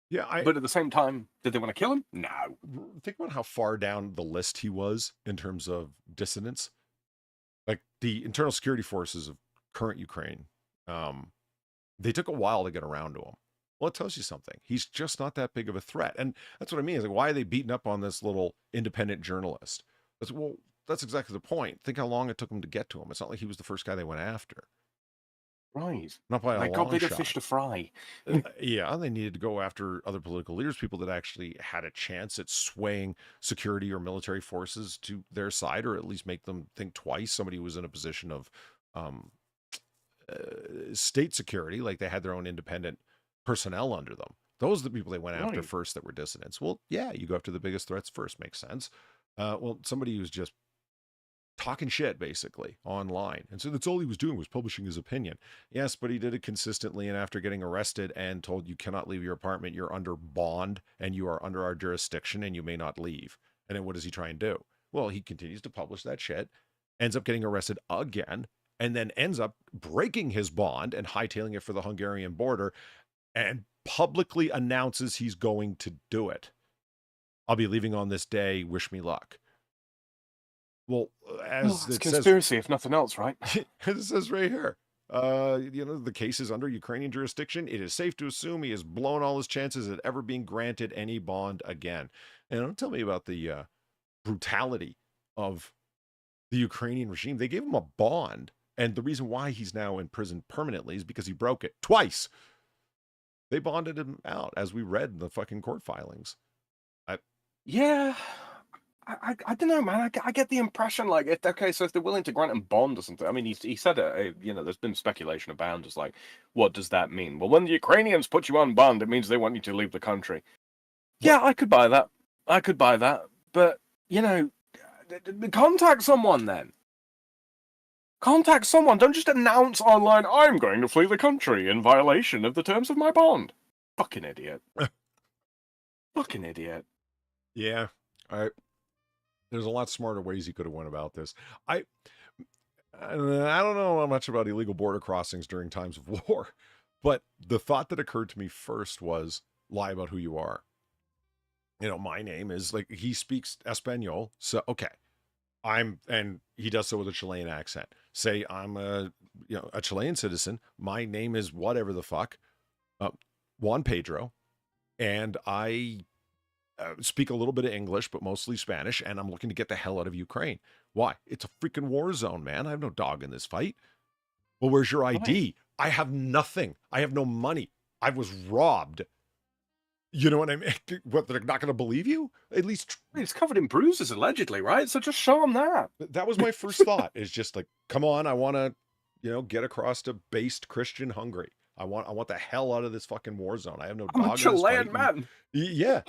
Yeah, but at the same time, did they want to kill him? No. Think about how far down the list he was in terms of dissidents. Like, the internal security forces of current Ukraine, they took a while to get around to him. Well, it tells you something. He's just not that big of a threat. And that's what I mean. Is like, why are they beating up on this little independent journalist? That's exactly the point. Think how long it took them to get to him. It's not like he was the first guy they went after. Right. Not by a long shot. Got bigger fish to fry. Yeah, they needed to go after other political leaders, people that actually had a chance at swaying security or military forces to their side, or at least make them think twice. Somebody who was in a position of state security, like they had their own independent personnel under them. Those are the people they went after first that were dissidents. Well, yeah, you go after the biggest threats first. Makes sense. Well, somebody who's just talking shit, basically, online. And so that's all he was doing, was publishing his opinion. Yes, but he did it consistently, and after getting arrested and told you cannot leave your apartment, you're under bond, and you are under our jurisdiction, and you may not leave. And then what does he try and do? Well, he continues to publish that shit, ends up getting arrested again, and then ends up breaking his bond and hightailing it for the Hungarian border, and publicly announces he's going to do it. I'll be leaving on this day. Wish me luck. Well, as it's conspiracy, if nothing else, right? It says right here, the case is under Ukrainian jurisdiction. It is safe to assume he has blown all his chances at ever being granted any bond again. And don't tell me about the brutality of the Ukrainian regime. They gave him a bond, and the reason why he's now in prison permanently is because he broke it twice. They bonded him out, as we read in the fucking court filings. Yeah. I don't know, man. I get the impression, like, so if they're willing to grant him bond or something, I mean, he said it, there's been speculation abound, just like, what does that mean? Well, when the Ukrainians put you on bond, it means they want you to leave the country. What? Yeah, I could buy that. But, contact someone then. Contact someone. Don't just announce online, I'm going to flee the country in violation of the terms of my bond. Fucking idiot. Fucking idiot. Yeah, there's a lot smarter ways he could have went about this. I don't know much about illegal border crossings during times of war, but the thought that occurred to me first was lie about who you are. My name is like, he speaks Espanol, so okay. And he does so with a Chilean accent. Say I'm a Chilean citizen. My name is whatever the fuck, Juan Pedro, and I speak a little bit of English, but mostly Spanish, and I'm looking to get the hell out of Ukraine. Why? It's a freaking war zone, man. I have no dog in this fight. Well, where's your ID? I have nothing. I have no money. I was robbed. You know what I mean? What, they're not going to believe you? At least He's covered in bruises, allegedly, right? So just show him that. that was my first thought. Is just like, come on, I want to, get across to based Christian Hungary. I want the hell out of this fucking war zone. I have no I'm dog a Chilean in this fight. man. Yeah.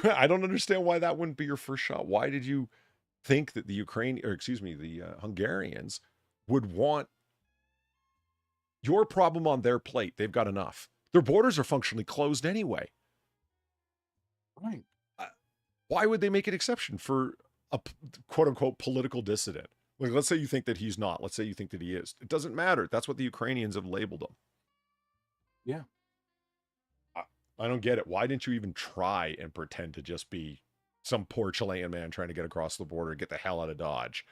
I don't understand why that wouldn't be your first shot. Why did you think that the Hungarians would want your problem on their plate? They've got enough. Their borders are functionally closed anyway. Right. Why would they make an exception for a quote unquote political dissident? Like, let's say you think that he's not. Let's say you think that he is. It doesn't matter. That's what the Ukrainians have labeled him. Yeah. I don't get it. Why didn't you even try and pretend to just be some poor Chilean man trying to get across the border and get the hell out of Dodge?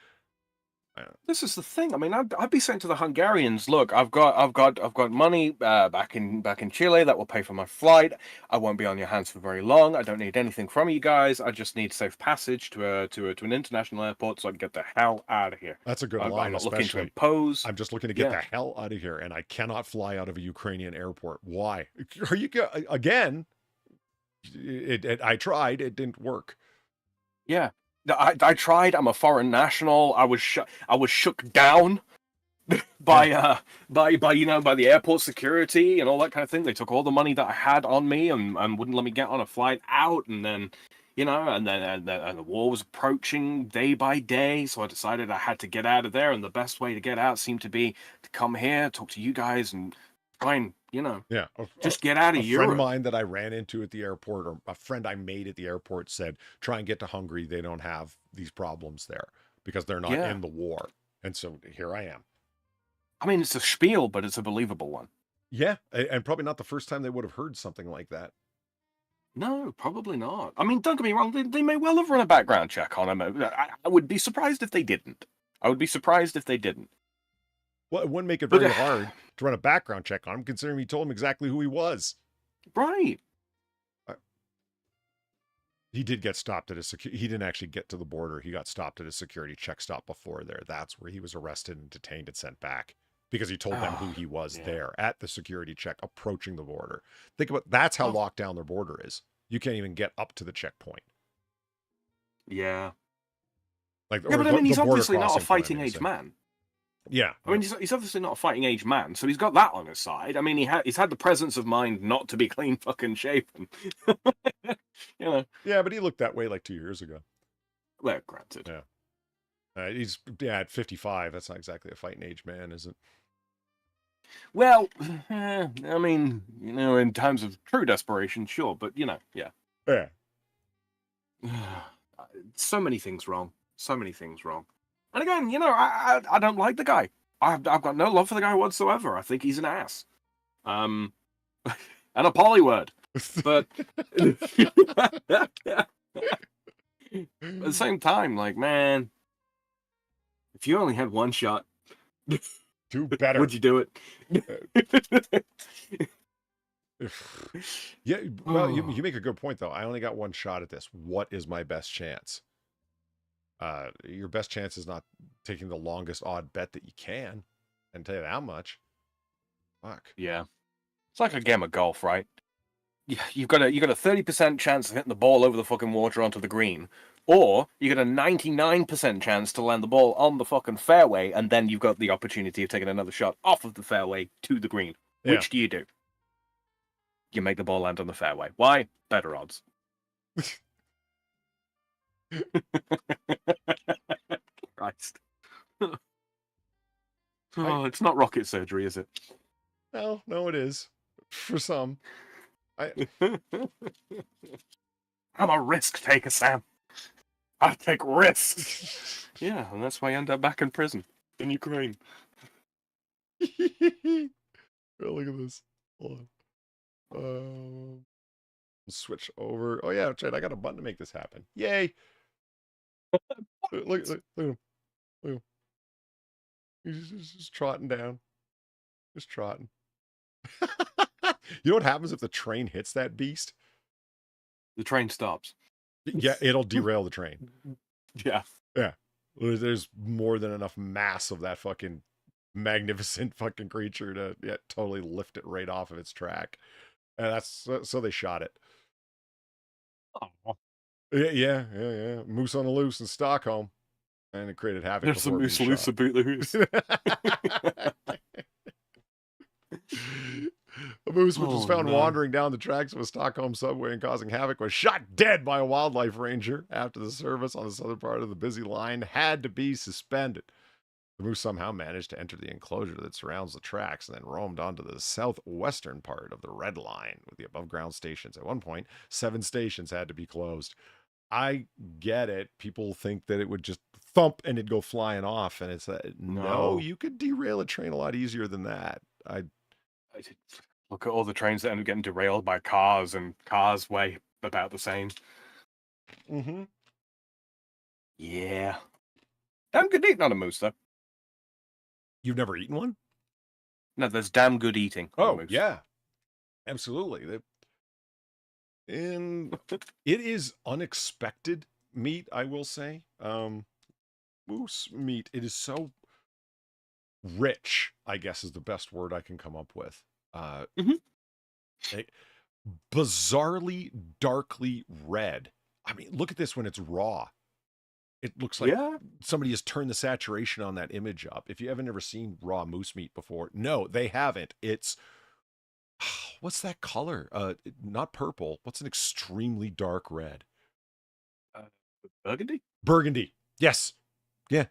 This is the thing. I mean, I'd be saying to the Hungarians, look, I've got money back in Chile that will pay for my flight. I won't be on your hands for very long. I don't need anything from you guys. I just need safe passage to an international airport so I can get the hell out of here. That's a good line. I'm not especially looking to impose. I'm just looking to get the hell out of here, and I cannot fly out of a Ukrainian airport. Why? Are you again? I tried. It didn't work. Yeah. I tried. I'm a foreign national. I was shook down by the airport security and all that kind of thing. They took all the money that I had on me and wouldn't let me get on a flight out. And then, and the war was approaching day by day. So I decided I had to get out of there. And the best way to get out seemed to be to come here, talk to you guys, and try and just get out of Europe. A friend of mine that I ran into at the airport, or a friend I made at the airport, said, try and get to Hungary. They don't have these problems there because they're not in the war. And so here I am. I mean, it's a spiel, but it's a believable one. Yeah, and probably not the first time they would have heard something like that. No, probably not. I mean, don't get me wrong, they may well have run a background check on him. I would be surprised if they didn't. Well, it wouldn't make it very hard to run a background check on him, considering he told him exactly who he was. Right. He did get stopped at a security. He didn't actually get to the border. He got stopped at a security check stop before there. That's where he was arrested and detained and sent back because he told them who he was there at the security check approaching the border. Think about that's how locked down their border is. You can't even get up to the checkpoint. Yeah. But I mean, he's obviously not a fighting age man. Yeah. I mean, he's obviously not a fighting age man, so he's got that on his side. I mean, he's had the presence of mind not to be clean fucking shaven. Yeah, but he looked that way like 2 years ago. Well, granted. Yeah. He's at 55. That's not exactly a fighting age man, is it? Well, I mean, in times of true desperation, sure, but yeah. Yeah. So many things wrong. And again, I don't like the guy. I've got no love for the guy whatsoever. I think he's an ass. And a polyword. But at the same time, like, man, if you only had one shot, do better. Would you do it? Yeah, well, you make a good point, though. I only got one shot at this. What is my best chance? Your best chance is not taking the longest odd bet that you can, and tell you that much. Fuck. Yeah, it's like a game of golf, right? You've got a 30% chance of hitting the ball over the fucking water onto the green, or you got a 99% chance to land the ball on the fucking fairway, and then you've got the opportunity of taking another shot off of the fairway to the green. Yeah. Which do you do? You make the ball land on the fairway. Why? Better odds. Christ. It's not rocket surgery, is it? No, it is. For some. I'm a risk taker, Sam. I take risks. Yeah, and that's why I end up back in prison. in Ukraine. Oh, look at this. Hold on. Switch over. Oh yeah, I got a button to make this happen. Yay! Look at him. Look at him. He's just trotting down. Just trotting. You know what happens if the train hits that beast? The train stops. Yeah, it'll derail the train. Yeah. Yeah. There's more than enough mass of that fucking magnificent fucking creature to totally lift it right off of its track. And that's so they shot it. Oh. Yeah. Moose on the loose in Stockholm. And it created havoc. There's some moose loose about the hoose. A moose, which was found wandering down the tracks of a Stockholm subway and causing havoc, was shot dead by a wildlife ranger after the service on the southern part of the busy line had to be suspended. The moose somehow managed to enter the enclosure that surrounds the tracks and then roamed onto the southwestern part of the Red Line with the above-ground stations. At one point, 7 stations had to be closed. I get it. People think that it would just thump and it'd go flying off, and it's no, you could derail a train a lot easier than that. I look at all the trains that end up getting derailed by cars, and cars weigh about the same. Mm-hmm. Yeah. Damn good eating on a moose, though. You've never eaten one? No, there's damn good eating on a moose. Yeah. Absolutely. And it is unexpected meat, I will say. Moose meat, it is so rich, I guess is the best word I can come up with. Bizarrely, darkly red. I mean, look at this when it's raw. It looks like somebody has turned the saturation on that image up. If you haven't ever seen raw moose meat before, no, they haven't. It's, what's that color? Not purple. What's an extremely dark red? Burgundy? Burgundy. Yes. Yeah.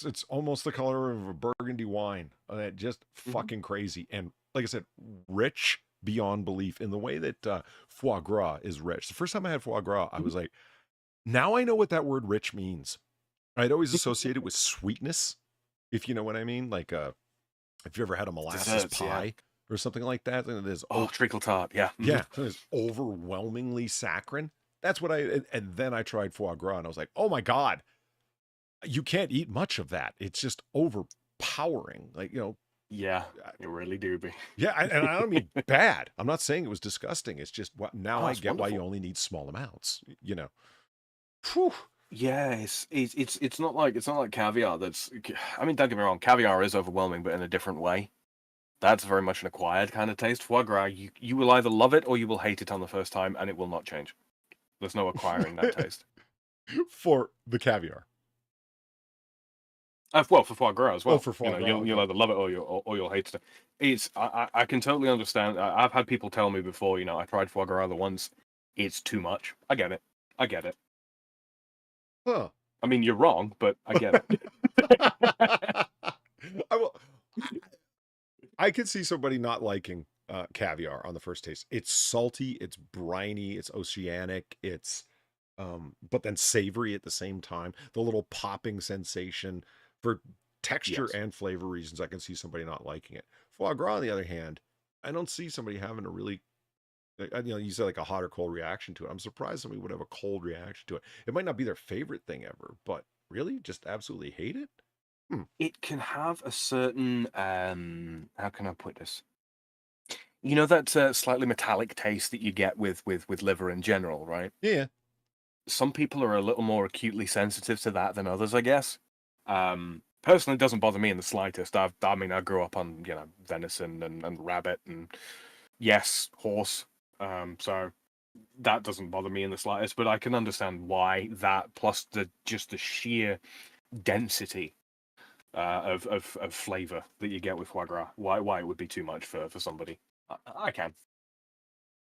It's almost the color of a burgundy wine. Just fucking crazy. And like I said, rich beyond belief in the way that foie gras is rich. The first time I had foie gras, I was like, now I know what that word rich means. I'd always associate it with sweetness, if you know what I mean. Like, if you ever had a molasses pie or something like that, and it is treacle tart, yeah. Yeah, it's overwhelmingly saccharine. That's what and then I tried foie gras, and I was like, oh my God, you can't eat much of that. It's just overpowering. Like, Yeah, it really do be. Yeah, and I don't mean bad. I'm not saying it was disgusting. It's just now I get wonderful. why you only need small amounts. Whew. Yeah, it's not like caviar. I mean, don't get me wrong, caviar is overwhelming, but in a different way. That's very much an acquired kind of taste. Foie gras, you will either love it or you will hate it on the first time, and it will not change. There's no acquiring that taste. For the caviar. Well, for foie gras as well. Oh, for foie gras. You'll either love it or you'll hate it. I can totally understand. I've had people tell me before, I tried foie gras the once. It's too much. I get it. Huh. I mean, you're wrong, but I get it. I could see somebody not liking caviar on the first taste. It's salty, it's briny, it's oceanic, it's but then savory at the same time. The little popping sensation for texture and flavor reasons, I can see somebody not liking it. Foie gras, on the other hand, I don't see somebody having a really, you said like a hot or cold reaction to it. I'm surprised somebody would have a cold reaction to it. It might not be their favorite thing ever, but really just absolutely hate it? It can have a certain, how can I put this? That slightly metallic taste that you get with liver in general, right? Yeah. Some people are a little more acutely sensitive to that than others, I guess. Personally, it doesn't bother me in the slightest. I grew up on, venison and rabbit and, yes, horse. So that doesn't bother me in the slightest, but I can understand why that, plus the sheer density of flavor that you get with foie gras, why it would be too much for somebody. I can.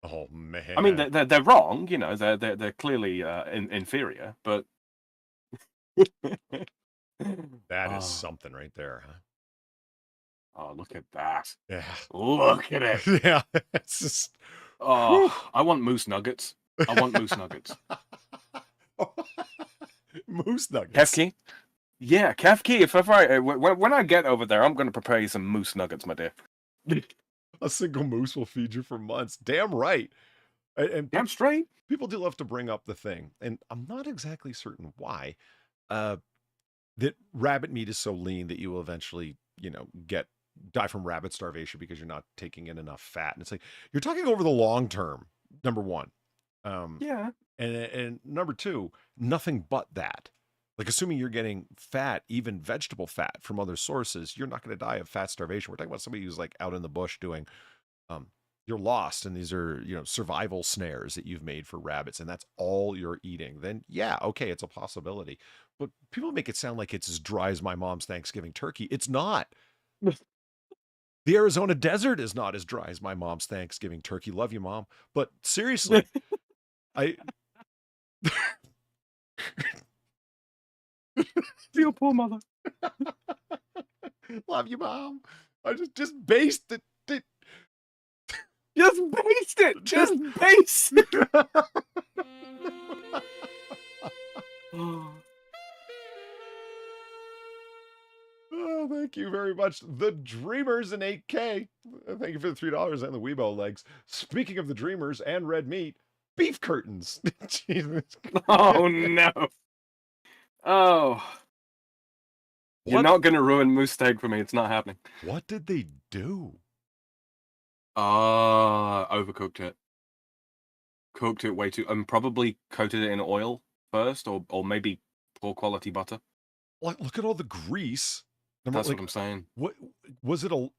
Oh man. I mean, they're wrong. They're clearly inferior, but that is something right there, huh? Oh, look at that! Yeah, look at it. Yeah, it's just. I want moose nuggets. Moose nuggets. Hefty. Yeah, Kefki, if ever when I get over there, I'm going to prepare you some moose nuggets, my dear. A single moose will feed you for months. Damn right. And Damn straight. people do love to bring up the thing, and I'm not exactly certain why, that rabbit meat is so lean that you will eventually, die from rabbit starvation because you're not taking in enough fat. And it's like, you're talking over the long term, number one. Yeah. And number two, nothing but that. Like, assuming you're getting fat, even vegetable fat from other sources, you're not going to die of fat starvation. We're talking about somebody who's like out in the bush doing, you're lost, and these are, survival snares that you've made for rabbits, and that's all you're eating. Then, yeah, okay, it's a possibility. But people make it sound like it's as dry as my mom's Thanksgiving turkey. It's not. The Arizona desert is not as dry as my mom's Thanksgiving turkey. Love you, Mom. But seriously, I. Your poor mother. Love you, Mom. I just based it. Just baste it. Just baste it. Oh, thank you very much. The Dreamers in 8K. Thank you for the $3 and the Weibo legs. Speaking of the Dreamers and red meat, beef curtains. Jesus. Oh, no. Oh. What? You're not going to ruin moose steak for me. It's not happening. What did they do? Overcooked it. Cooked it way too... probably coated it in oil first, or maybe poor quality butter. Look at all the grease. That's what I'm saying. What was it? I was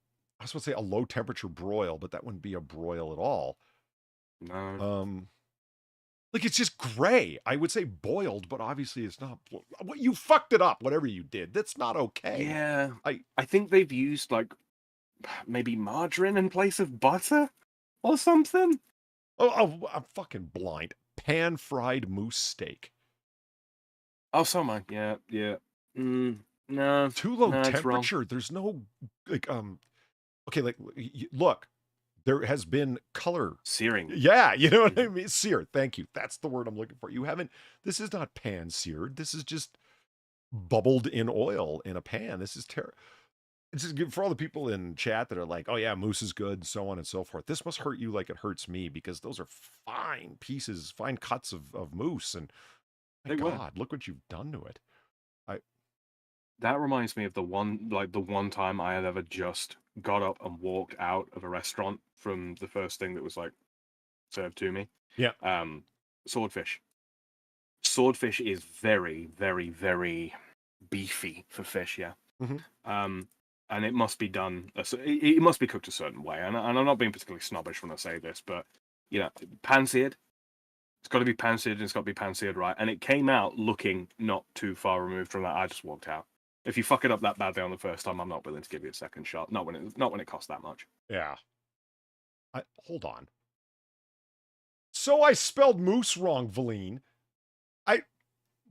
supposed to say a low temperature broil, but that wouldn't be a broil at all. No. Like, it's just gray. I would say boiled, but obviously it's not. You fucked it up. Whatever you did, that's not okay. Yeah. I think they've used like maybe margarine in place of butter or something. Oh, I'm fucking blind. Pan fried moose steak. Oh, so am I. Yeah. No. Too low no, temperature. There's no okay, like, look, there has been color searing. Yeah, you know what I mean? Sear. Thank you. That's the word I'm looking for. This is not pan seared. This is just bubbled in oil in a pan. This is terrible. It's just good for all the people in chat that are like, oh yeah, moose is good, and so on and so forth. This must hurt you like it hurts me, because those are fine pieces, fine cuts of moose. And my God, look what you've done to it. That reminds me of the one time I had ever just got up and walked out of a restaurant from the first thing that was like served to me. Yeah. Swordfish. Swordfish is very, very, very beefy for fish, yeah. Mm-hmm. And it must be done. It must be cooked a certain way. And I'm not being particularly snobbish when I say this, but pan-seared. It's got to be pan-seared, and it's got to be pan-seared right. And it came out looking not too far removed from that. I just walked out. If you fuck it up that badly on the first time, I'm not willing to give you a second shot. Not when it costs that much. Yeah. Hold on. So I spelled moose wrong, Valine. I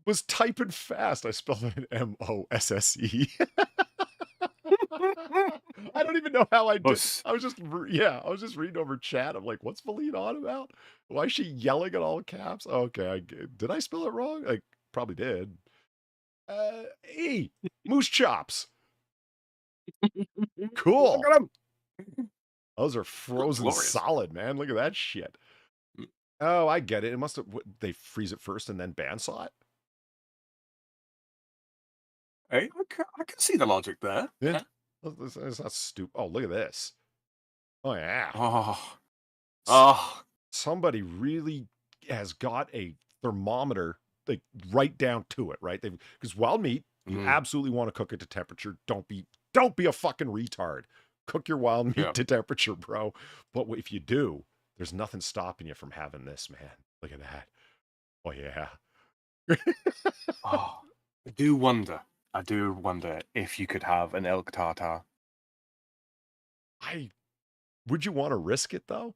was typing fast. I spelled it M-O-S-S-E. I don't even know how I did. I was just reading over chat. I'm like, what's Valine on about? Why is she yelling in all caps? Okay, did I spell it wrong? I probably did. Hey, moose chops. Cool. Look at them. Those are frozen solid, man. Look at that shit. Oh, I get it. It must have. They freeze it first and then bandsaw it. Hey, I can see the logic there. Yeah, it's not stupid. Oh, look at this. Oh yeah. Oh. Somebody really has got a thermometer, like, right down to it, right? Because wild meat, you absolutely want to cook it to temperature. Don't be a fucking retard. Cook your wild meat to temperature, bro. But if you do, there's nothing stopping you from having this, man. Look at that. Oh yeah. I do wonder if you could have an elk tartare. Would you want to risk it though?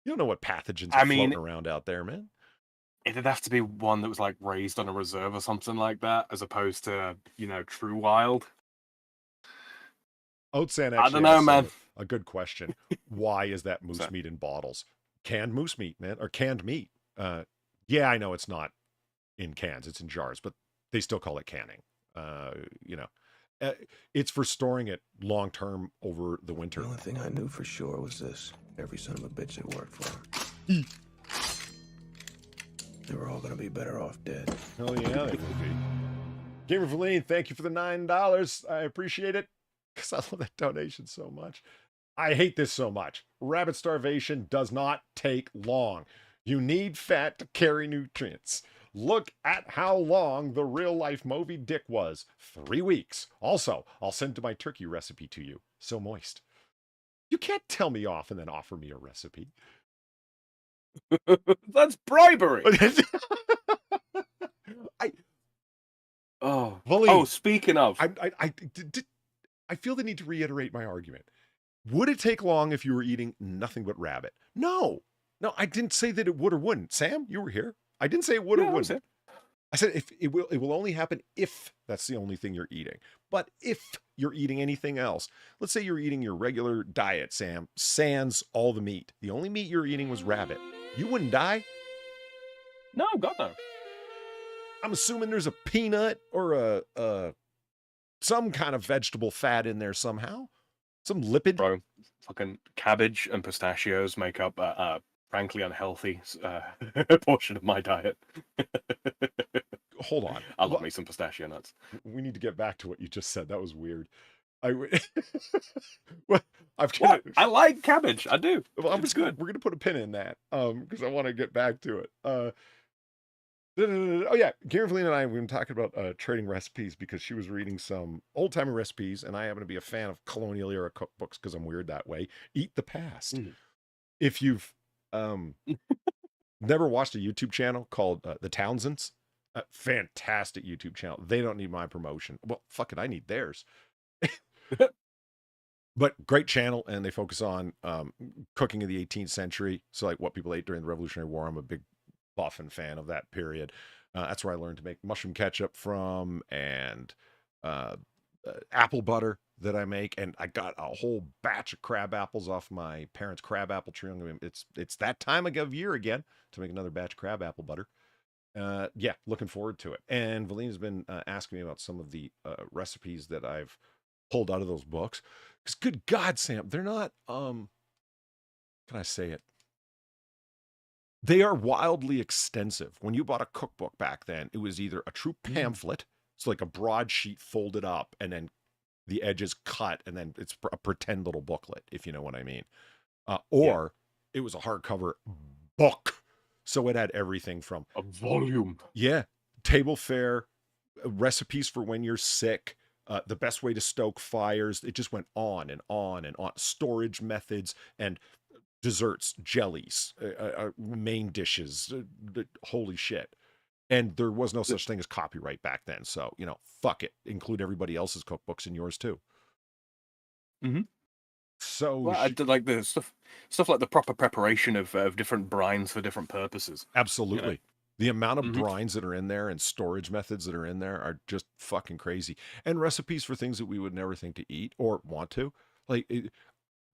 You don't know what pathogens are floating around out there, man. It'd have to be one that was like raised on a reserve or something like that, as opposed to, true wild. Oatsan actually, I don't know, man. A good question. Why is that moose meat in bottles? Canned moose meat, man, or canned meat. Yeah, I know it's not in cans; it's in jars, but they still call it canning. You know, it's for storing it long term over the winter. The only thing I knew for sure was this: every son of a bitch that worked for him, they were all gonna be better off dead. Hell yeah, they will be. Gamer Feline, thank you for the $9. I appreciate it because I love that donation so much. I hate this so much. Rabbit starvation does not take long. You need fat to carry nutrients. Look at how long the real life Moby Dick was. 3 weeks. Also, I'll send my turkey recipe to you. So moist. You can't tell me off and then offer me a recipe. That's bribery. Speaking of, I feel the need to reiterate my argument. Would it take long if you were eating nothing but rabbit? No, I didn't say that it would or wouldn't. Sam, you were here. I didn't say it would or wouldn't. I said if it will only happen if that's the only thing you're eating. But if you're eating anything else, let's say you're eating your regular diet, Sam, sans all the meat. The only meat you're eating was rabbit. You wouldn't die? No, God no. I'm assuming there's a peanut or a some kind of vegetable fat in there somehow. Some lipid. Bro, fucking cabbage and pistachios make up frankly unhealthy portion of my diet. Hold on. I love me some pistachio nuts. We need to get back to what you just said. That was weird. I like cabbage. I do. Well, it's good. We're gonna put a pin in that because I want to get back to it. Oh yeah, Gary Feline and I we've been talking about trading recipes because she was reading some old timey recipes, and I happen to be a fan of colonial era cookbooks because I'm weird that way. Eat the Past. If you've never watched a YouTube channel called The Townsends, fantastic YouTube channel. They don't need my promotion. Well, fuck it, I need theirs. But great channel, and they focus on cooking of the 18th century. So like what people ate during the Revolutionary War. I'm a big buff and fan of that period. That's where I learned to make mushroom ketchup from, and apple butter that I make. And I got a whole batch of crab apples off my parents' crab apple tree. It's that time of year again to make another batch of crab apple butter. Yeah, looking forward to it. And Valina's been asking me about some of the recipes that I've pulled out of those books. Because good God, Sam, they're not, can I say it? They are wildly extensive. When you bought a cookbook back then, it was either a true pamphlet, so like a broad sheet folded up, and then the edges cut, and then it's a pretend little booklet, if you know what I mean. Or it was a hardcover book. So it had everything from a volume. Yeah. Table fare, recipes for when you're sick, the best way to stoke fires. It just went on and on and on. Storage methods and desserts, jellies, main dishes. Holy shit. And there was no such thing as copyright back then. So, fuck it. Include everybody else's cookbooks in yours too. Mm-hmm. So I did like the stuff like the proper preparation of different brines for different purposes. Absolutely. The amount of brines that are in there and storage methods that are in there are just fucking crazy. And recipes for things that we would never think to eat or want to. Like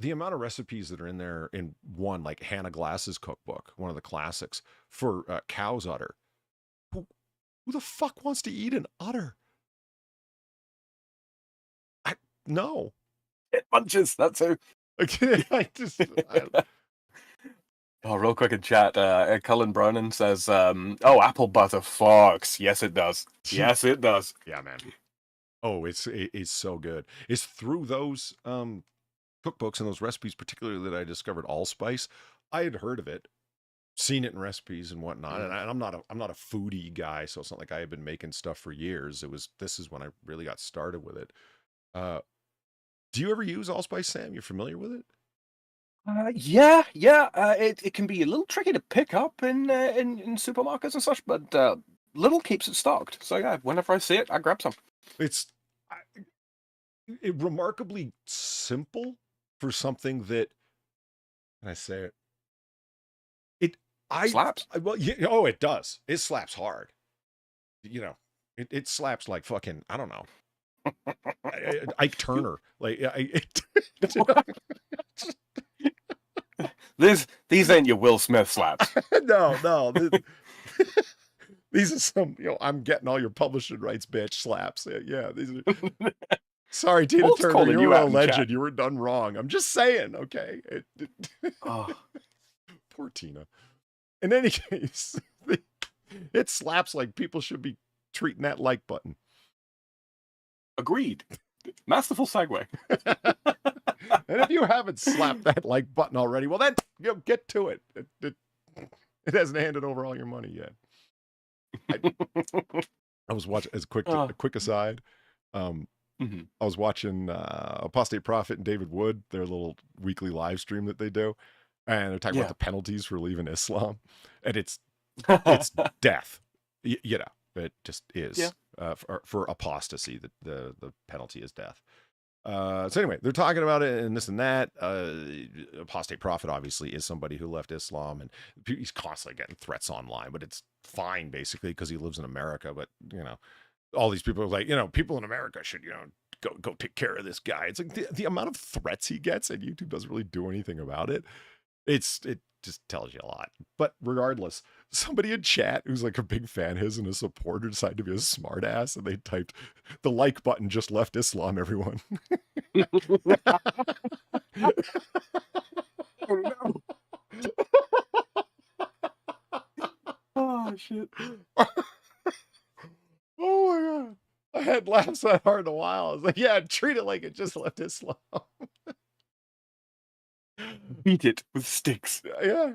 the amount of recipes that are in there in one, like Hannah Glass's cookbook, one of the classics, for cow's udder. Who the fuck wants to eat an udder? No. It punches, that's who. Oh, real quick in chat, Cullen Bronan says, apple butter fucks. Yes, it does. Yes, it does. Yeah, man. Oh, it's so good. It's through those cookbooks and those recipes, particularly that I discovered allspice. I had heard of it, seen it in recipes and whatnot, and I'm not a foodie guy, so it's not like I had been making stuff for years. This is when I really got started with it. Do you ever use allspice, Sam? You're familiar with it? Yeah. It can be a little tricky to pick up in supermarkets and such, but Little keeps it stocked. So yeah, whenever I see it, I grab some. It's remarkably simple for something that, can I say it? Slaps. Well, yeah, oh, it does. It slaps hard. It slaps like fucking, I don't know. Ike Turner, like these ain't your Will Smith slaps. No. These are some, I'm getting all your publishing rights, bitch slaps. Yeah, these are. Sorry, Tina Walt's Turner, calling you you were a out in chat. legend. You were done wrong. I'm just saying, okay? Oh. Poor Tina. In any case, it slaps like people should be treating that like button. Agreed. Masterful segue. And if you haven't slapped that like button already, well then, get to it. It hasn't handed over all your money yet. I was watching, as a quick aside, I was watching Apostate Prophet and David Wood, their little weekly live stream that they do, and they're talking about the penalties for leaving Islam, and it's death. It just is. Yeah. For apostasy, the penalty is death. So anyway, they're talking about it and this and that. Apostate Prophet obviously is somebody who left Islam, and he's constantly getting threats online, but it's fine basically because he lives in America. But all these people are like, people in America should, go take care of this guy. It's like the amount of threats he gets, and YouTube doesn't really do anything about it. It just tells you a lot. But regardless, somebody in chat who's like a big fan of his and a supporter decided to be a smart ass, and they typed, "The like button just left Islam, everyone." Oh no. Oh shit. Oh my god. I hadn't laughed that hard in a while. I was like, yeah, treat it like it just left Islam. Beat it with sticks. Yeah.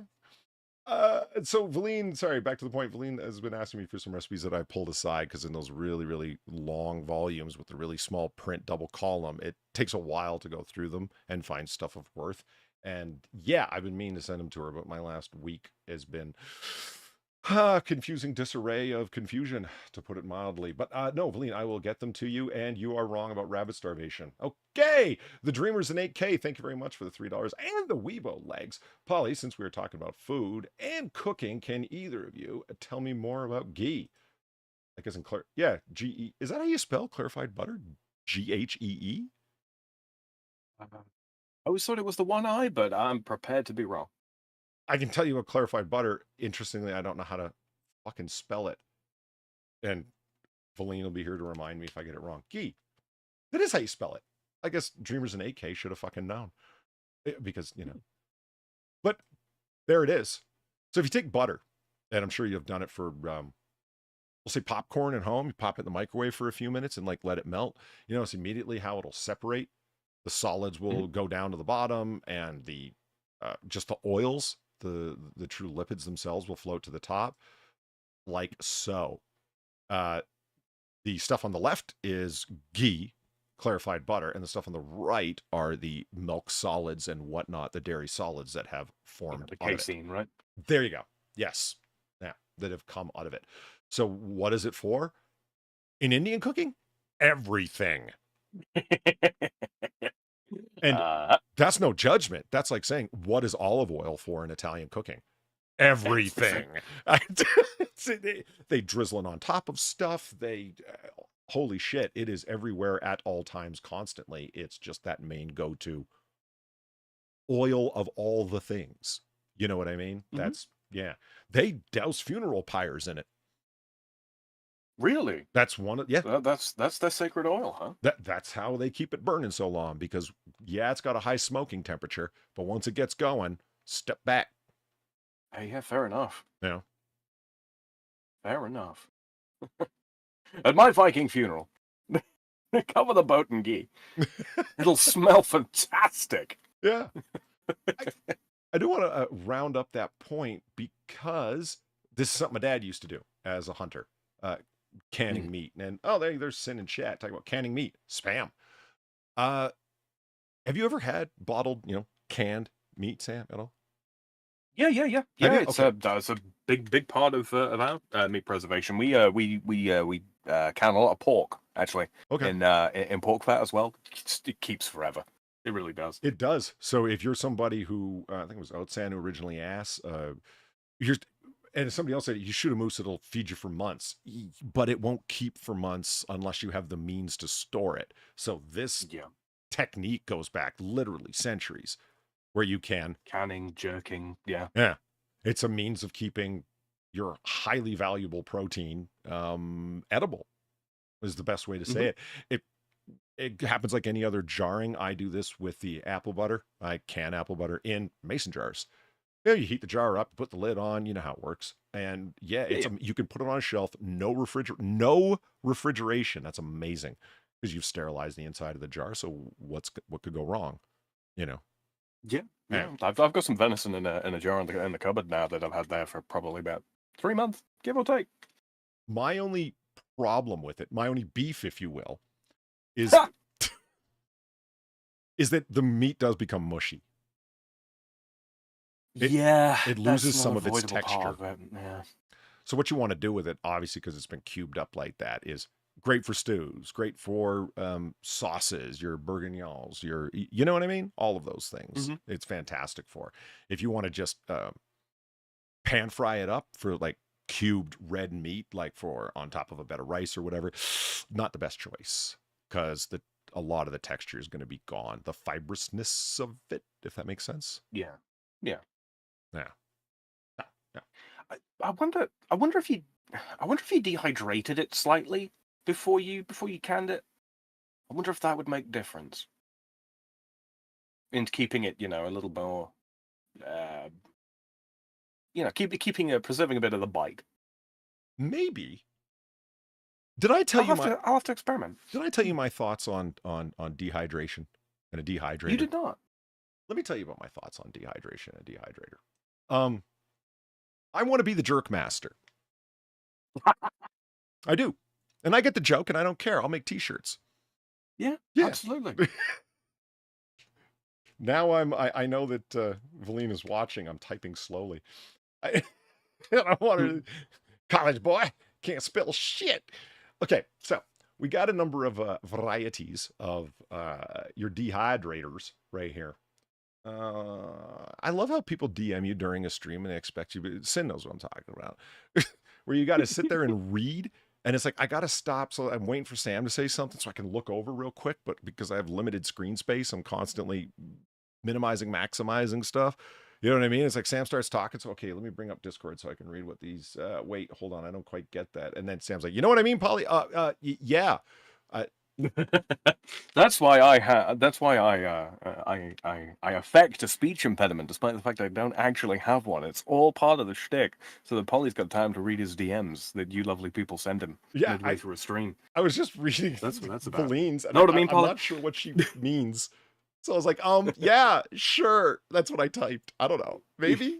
So Valine, sorry, back to the point. Valine has been asking me for some recipes that I pulled aside because in those really, really long volumes with the really small print double column, it takes a while to go through them and find stuff of worth. And yeah, I've been meaning to send them to her, but my last week has been confusing disarray of confusion, to put it mildly. But no, Valine, I will get them to you, and you are wrong about rabbit starvation. Okay, the Dreamers in 8K, thank you very much for the $3 and the Weibo legs. Polly, since we were talking about food and cooking, can either of you tell me more about ghee? I guess G-E. Is that how you spell clarified butter? Ghee? I always thought it was the one I, but I'm prepared to be wrong. I can tell you about clarified butter. Interestingly, I don't know how to fucking spell it. And Valine will be here to remind me if I get it wrong. Ghee. That is how you spell it. I guess Dreamers in 8K should have fucking known. Because, But there it is. So if you take butter, and I'm sure you've done it for, we'll say popcorn at home, you pop it in the microwave for a few minutes and let it melt. It's immediately how it'll separate. The solids will go down to the bottom, and the just the oils, the true lipids themselves will float to the top, like so. The stuff on the left is ghee, clarified butter, and the stuff on the right are the milk solids and whatnot, the dairy solids that have formed the casein, right? There you go. Yes. Yeah, that have come out of it. So what is it for? In Indian cooking? Everything. And that's no judgment. That's like saying, what is olive oil for in Italian cooking? Everything. They drizzle it on top of stuff. Holy shit, it is everywhere at all times, constantly. It's just that main go-to oil of all the things. You know what I mean? That's, yeah. They douse funeral pyres in it. Really? That's one of, yeah. That's their sacred oil, huh? That's how they keep it burning so long, because yeah, it's got a high smoking temperature, but once it gets going, step back. Hey, yeah, fair enough. Yeah. Fair enough. At my Viking funeral, cover the boat in ghee. It'll smell fantastic. Yeah. I do want to round up that point, because this is something my dad used to do as a hunter. Canning meat. And there's Sin in chat talking about canning meat. Spam. Have you ever had bottled, canned meat, Sam, at all? Yeah. It's a big part of our meat preservation. We can a lot of pork, actually. Okay. In pork fat as well. It keeps forever. It really does. It does. So if you're somebody who, I think it was Outsan who originally asked, and somebody else said, you shoot a moose, it'll feed you for months, but it won't keep for months unless you have the means to store it. So this technique goes back literally centuries, where you can canning, jerking. Yeah. It's a means of keeping your highly valuable protein edible is the best way to say it. It happens like any other jarring. I do this with the apple butter. I can apple butter in mason jars. You heat the jar up, put the lid on, you know how it works. And you can put it on a shelf, no refrigeration. That's amazing because you've sterilized the inside of the jar. So what could go wrong? Yeah. I've got some venison in a jar in the cupboard now that I've had there for probably about 3 months, give or take. My only problem with it, my only beef, if you will, is that the meat does become mushy. It loses some of its texture. So what you want to do with it, obviously, because it's been cubed up like that, is great for stews, great for sauces, your bourguignons, you know what I mean? All of those things. It's fantastic for. If you want to just pan fry it up for like cubed red meat, like for on top of a bed of rice or whatever, not the best choice because a lot of the texture is going to be gone. The fibrousness of it, if that makes sense. Yeah. I wonder if you dehydrated it slightly before you canned it. I wonder if that would make a difference in keeping it, a little more, preserving a bit of the bite. Maybe. Did I tell you I'll have to experiment. Did I tell you my thoughts on dehydration and a dehydrator? You did not. Let me tell you about my thoughts on dehydration and a dehydrator. I want to be the jerk master. I do. And I get the joke and I don't care. I'll make t-shirts. Yeah. Absolutely. Now I know that Valina's watching. I'm typing slowly. I want to college boy can't spell shit. Okay, so we got a number of varieties of your dehydrators right here. I love how people DM you during a stream and they expect you, but Sin knows what I'm talking about, where you got to sit there and read. And it's like, I got to stop. So I'm waiting for Sam to say something so I can look over real quick. But because I have limited screen space, I'm constantly minimizing, maximizing stuff. You know what I mean? It's like Sam starts talking. So, okay, let me bring up Discord so I can read what these, wait, hold on. I don't quite get that. And then Sam's like, you know what I mean, Polly? Yeah. That's why I affect a speech impediment, despite the fact I don't actually have one. It's all part of the shtick, so that Polly's got time to read his DMs that you lovely people send him midway through a stream. I was just reading that's what that's about. Pauline's. Know what I mean, Polly? I'm not sure what she means. So I was like, yeah, sure. That's what I typed. I don't know. Maybe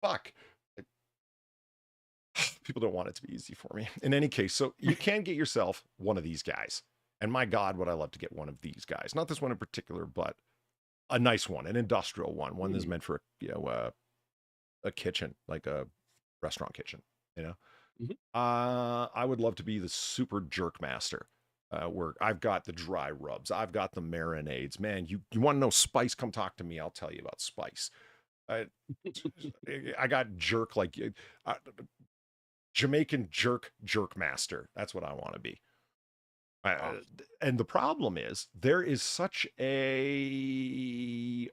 fuck. People don't want it to be easy for me. In any case, so you can get yourself one of these guys. And my God, would I love to get one of these guys. Not this one in particular, but a nice one, an industrial one that's meant for, a kitchen, like a restaurant kitchen, I would love to be the super jerk master, where I've got the dry rubs. I've got the marinades. Man, you want to know spice? Come talk to me. I'll tell you about spice. I got jerk Jamaican jerk master. That's what I want to be. And the problem is there is such a,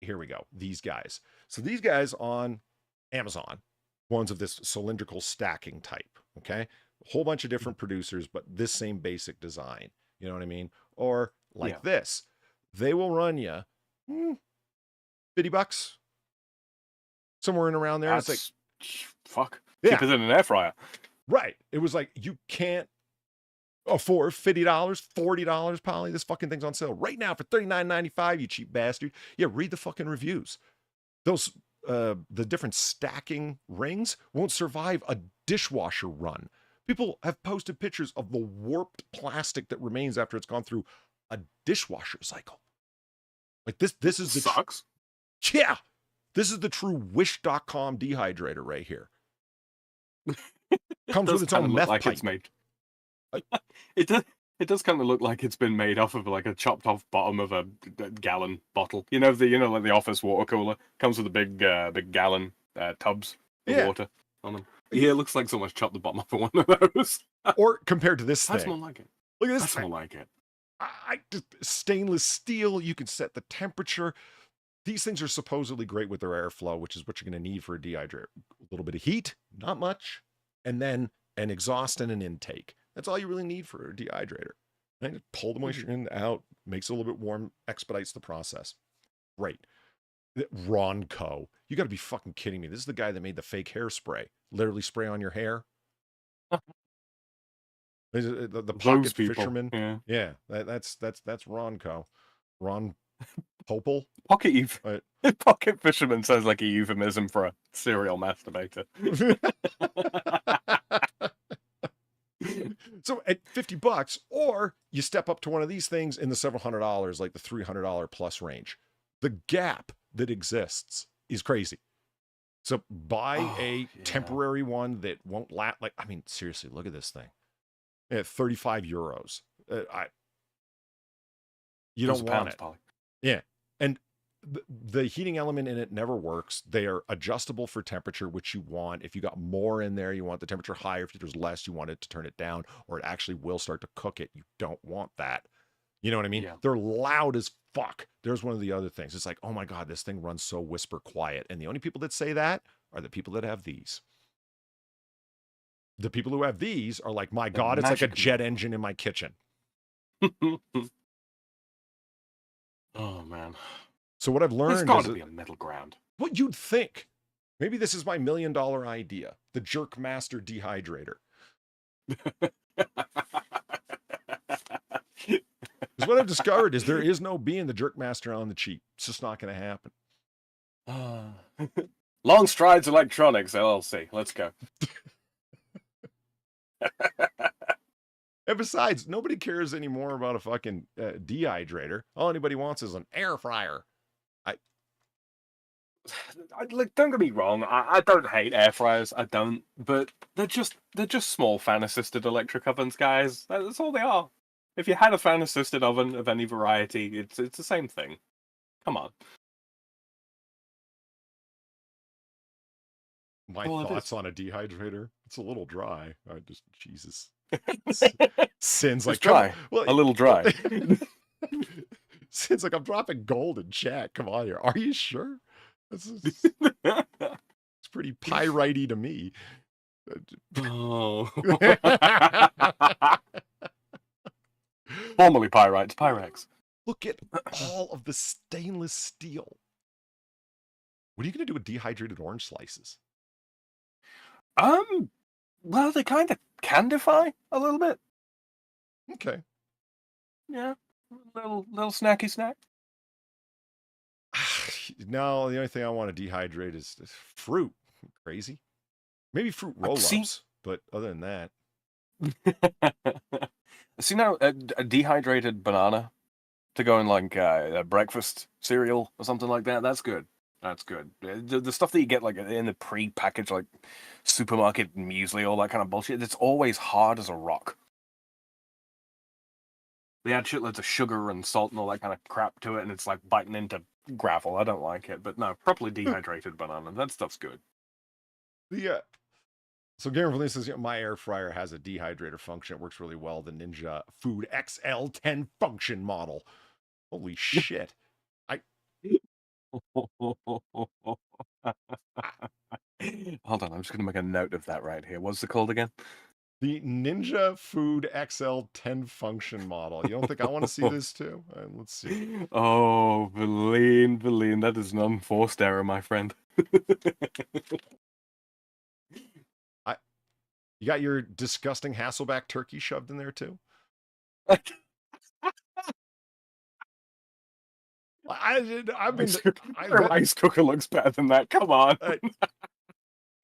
here we go. These guys. So these guys on Amazon, ones of this cylindrical stacking type. Okay. A whole bunch of different producers, but this same basic design. You know what I mean? Or like this, they will run you $50 somewhere in around there. That's, it's like, fuck. Cheaper than an air fryer. Right. It was like, you can't afford $50, $40, Polly. This fucking thing's on sale right now for $39.95, you cheap bastard. Yeah, read the fucking reviews. Those, the different stacking rings won't survive a dishwasher run. People have posted pictures of the warped plastic that remains after it's gone through a dishwasher cycle. Like this is the... Sucks. Yeah. This is the true Wish.com dehydrator right here. Comes with its own meth pipe. It's made. It does kind of look like it's been made off of like a chopped off bottom of a gallon bottle. Like the office water cooler comes with a big gallon tubs of water on them. Yeah, it looks like someone's chopped the bottom off of one of those. Or compared to this thing. That's more like it. Look at this That's thing. more like it. Stainless steel. You can set the temperature. These things are supposedly great with their airflow, which is what you're going to need for a dehydrator. A little bit of heat, not much, and then an exhaust and an intake. That's all you really need for a dehydrator. Right? Pull the moisture in, out, makes it a little bit warm, expedites the process. Great. Ronco. You got to be fucking kidding me. This is the guy that made the fake hairspray. Literally spray on your hair. The pocket fisherman. Yeah, that's Ronco. Ron Popel. Pocket fisherman sounds like a euphemism for a serial masturbator. So at $50, or you step up to one of these things in the several $100s, like the $300 plus range. The gap that exists is crazy. So buy a temporary one that won't last. Like, I mean, seriously, look at this thing. At 35 euros. You don't want it. Polly. Yeah. And the heating element in it never works. They are adjustable for temperature, which you want. If you got more in there, you want the temperature higher. If there's less, you want it to turn it down, or it actually will start to cook it. You don't want that. You know what I mean? Yeah. They're loud as fuck. There's one of the other things. It's like, oh my God, this thing runs so whisper quiet. And the only people that say that are the people that have these. The people who have these are like, my God, it's like a jet engine in my kitchen. Oh, man. So what I've learned is... There's got to be a middle ground. What you'd think. Maybe this is my $1 million idea. The Jerkmaster dehydrator. Because what I've discovered is there is no being the Jerkmaster on the cheap. It's just not going to happen. Long Strides Electronics, LLC. Let's go. And besides, nobody cares anymore about a fucking dehydrator. All anybody wants is an air fryer. Like, don't get me wrong. I don't hate air fryers. I don't, but they're just small fan assisted electric ovens, guys. That's all they are. If you had a fan assisted oven of any variety, it's the same thing. Come on. My thoughts on a dehydrator. It's a little dry. I just, Jesus. Sin's like, dry. Well, a little dry. Sin's like, I'm dropping gold in chat. Come on here. Are you sure? It's pretty pyrite-y to me. Oh. Formerly pyrites, Pyrex. Look at all of the stainless steel. What are you going to do with dehydrated orange slices? Well, they kind of candify a little bit. Okay. Yeah, little snacky snack. No, the only thing I want to dehydrate is fruit. Crazy. Maybe fruit roll-ups, but other than that. See now, a dehydrated banana to go in like a breakfast cereal or something like that. That's good. That's good. The stuff that you get like in the pre-packaged like supermarket muesli, all that kind of bullshit, it's always hard as a rock. They add shitloads of sugar and salt and all that kind of crap to it, and it's like biting into gravel. I don't like it, but no, properly dehydrated banana, that stuff's good. So Garen Lee says, my air fryer has a dehydrator function. It works really well. The Ninja Food XL10 function model. Holy shit. Hold on, I'm just going to make a note of that right here. What's it called again? The Ninja Food XL10 function model. You don't think I want to see this too? Let's see. Oh, Valine, that is an unforced error, my friend. You got your disgusting Hasselback turkey shoved in there too? Rice cooker looks better than that. Come on.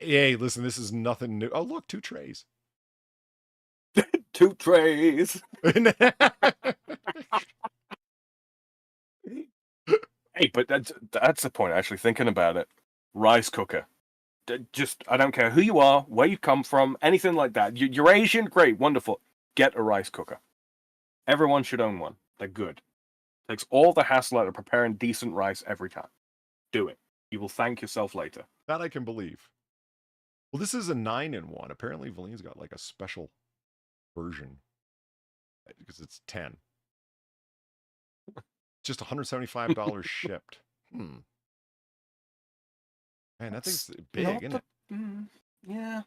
Hey, listen, this is nothing new. Oh, look, 2 trays. 2 trays. Hey, but that's the point, actually, thinking about it. Rice cooker. Just, I don't care who you are, where you come from, anything like that. You're Asian? Great, wonderful. Get a rice cooker. Everyone should own one. They're good. Takes all the hassle out of preparing decent rice every time. Do it. You will thank yourself later. That I can believe. Well, this is a 9-in-1. Apparently, Valine's got like a special version because it's 10. Just $175 shipped. Man, that thing's big, isn't it? Yeah.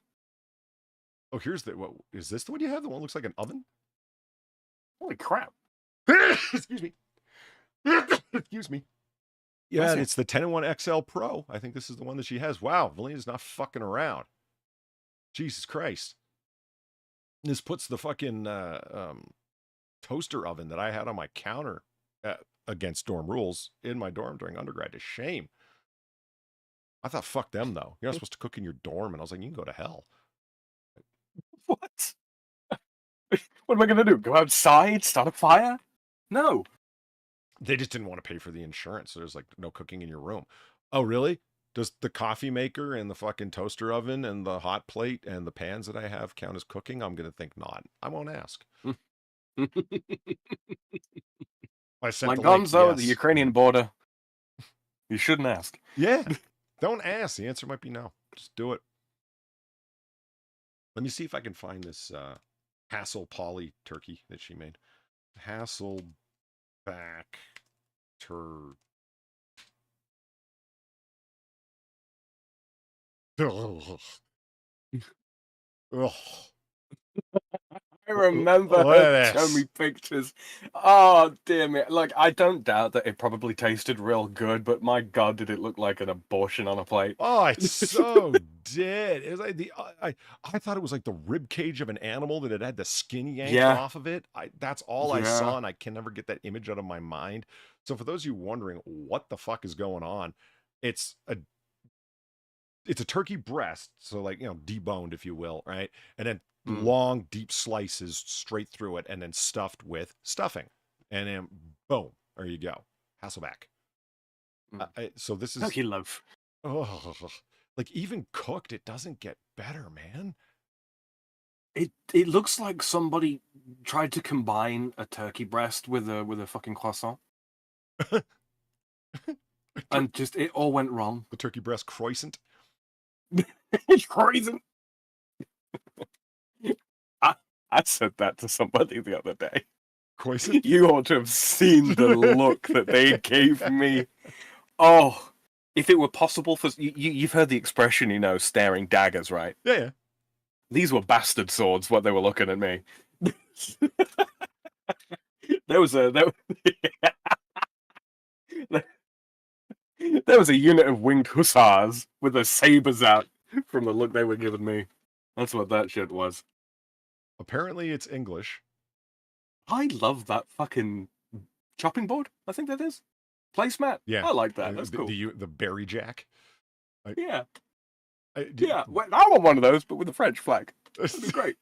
Oh, here's the. What is this? The one you have? The one that looks like an oven? Holy crap! Excuse me. Excuse me. Yeah, it's the 10-in-1 XL Pro. I think this is the one that she has. Wow, Valina's not fucking around. Jesus Christ. This puts the fucking toaster oven that I had on my counter against dorm rules in my dorm during undergrad to shame. I thought, fuck them, though. You're not supposed to cook in your dorm. And I was like, you can go to hell. What? What am I going to do? Go outside? Start a fire? No. They just didn't want to pay for the insurance. So there's like no cooking in your room. Oh, really? Does the coffee maker and the fucking toaster oven and the hot plate and the pans that I have count as cooking? I'm going to think not. I won't ask. I sent like the link, Gonzo yes. at the Ukrainian border. You shouldn't ask. Yeah. Don't ask. The answer might be no. Just do it. Let me see if I can find this Hassel Polly turkey that she made. Hasselback turkey. Oh. I remember her showing me pictures. Oh, dear me. Like, I don't doubt that it probably tasted real good, but my God, did it look like an abortion on a plate. Oh, it so did. It was like I thought it was like the rib cage of an animal that it had the skin yanked off of it. That's all I saw, and I can never get that image out of my mind. So for those of you wondering what the fuck is going on, it's a turkey breast, so like, deboned, if you will, right? And then long, deep slices straight through it, and then stuffed with stuffing. And then, boom, there you go. Hasselback. So this is... Turkey loaf. Oh, like even cooked, it doesn't get better, man. It looks like somebody tried to combine a turkey breast with a fucking croissant. And just, it all went wrong. The turkey breast croissant. It's croissant. I said that to somebody the other day. Croissant? You ought to have seen the look that they gave me. Oh, if it were possible for... You've heard the expression, staring daggers, right? Yeah. These were bastard swords, what they were looking at me. There was a unit of winged hussars with their sabers out from the look they were giving me. That's what that shit was. Apparently it's English. I love that fucking chopping board. I think that is. Placemat. Yeah. I like that. That's cool. The berry jack. Yeah. I want one of those, but with a French flag. That'd be great.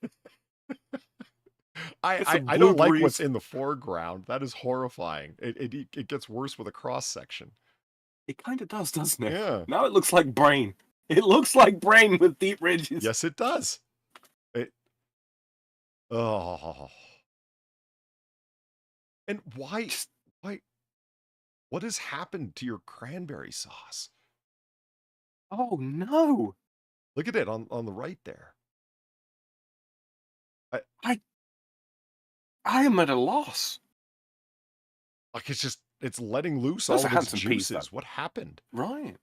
I don't like what's in the foreground. That is horrifying. It gets worse with a cross section. It kind of does, doesn't it? Yeah. Now it looks like brain. It looks like brain with deep ridges. Yes, it does. Oh. And why? What has happened to your cranberry sauce? Oh no! Look at it on the right there. I am at a loss. Like it's letting loose all of its juices. What happened? Right.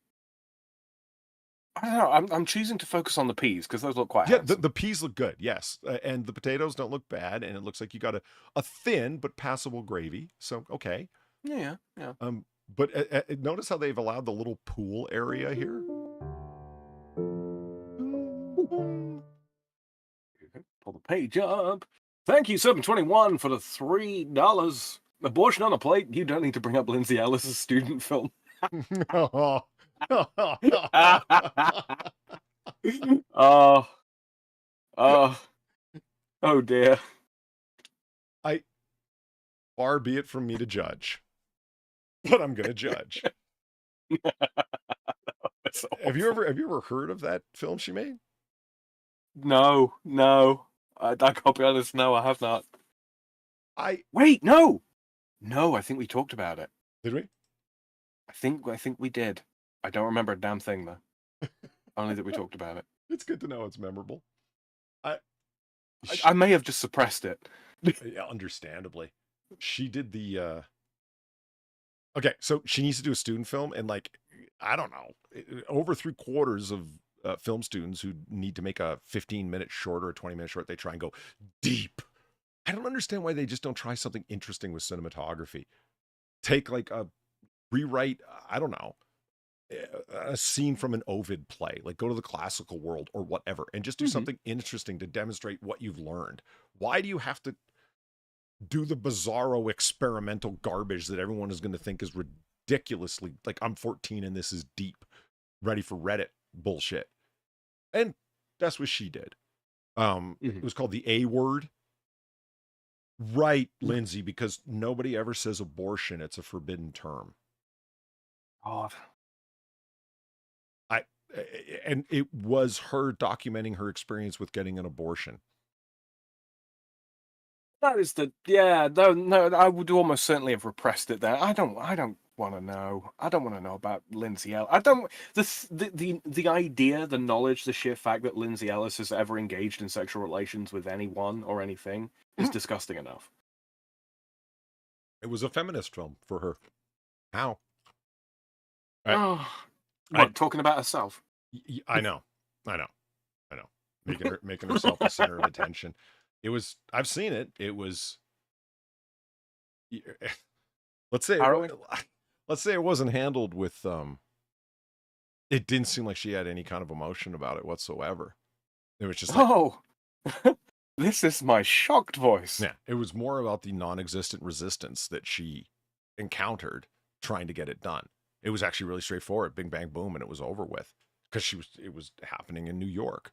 I don't know. I'm choosing to focus on the peas because those look quite handsome. The peas look good, yes. And the potatoes don't look bad, and it looks like you got a thin but passable gravy. So, okay. Yeah. But notice how they've allowed the little pool area here? Pull the page up. Thank you, 721, for the $3. Abortion on a plate. You don't need to bring up Lindsay Ellis's student film. Oh dear. Far be it from me to judge, but I'm gonna judge. Have you ever heard of that film she made? No. I can't be honest. No, I have not. Wait, no. I think we talked about it. Did we? I think we did. I don't remember a damn thing though. Only that we talked about it. It's good to know it's memorable. I may have just suppressed it. Yeah, understandably. She did the Okay, so she needs to do a student film, and like, I don't know, over 3/4 of film students who need to make a 15-minute short or a 20-minute short, they try and go deep. I don't understand why they just don't try something interesting with cinematography. Take like a rewrite, I don't know, a scene from an Ovid play, like go to the classical world or whatever, and just do something interesting to demonstrate what you've learned. Why do you have to do the bizarro experimental garbage that everyone is going to think is ridiculously like I'm 14 and this is deep, ready for Reddit bullshit? And that's what she did. It was called the A word. Right, Lindsay, because nobody ever says abortion. It's a forbidden term. God. And it was her documenting her experience with getting an abortion. That is no, I would almost certainly have repressed it there. I don't want to know. I don't want to know about Lindsay Ellis. I don't the idea, the knowledge, the sheer fact that Lindsay Ellis has ever engaged in sexual relations with anyone or anything is disgusting enough. It was a feminist film for her. How? Talking about herself? I know. Making herself the center of attention. It was. I've seen it. It was. Let's say it wasn't handled with. It didn't seem like she had any kind of emotion about it whatsoever. It was just. This is my shocked voice. Yeah, it was more about the non-existent resistance that she encountered trying to get it done. It was actually really straightforward. Bing, bang, boom, and it was over with. Because it was happening in New York.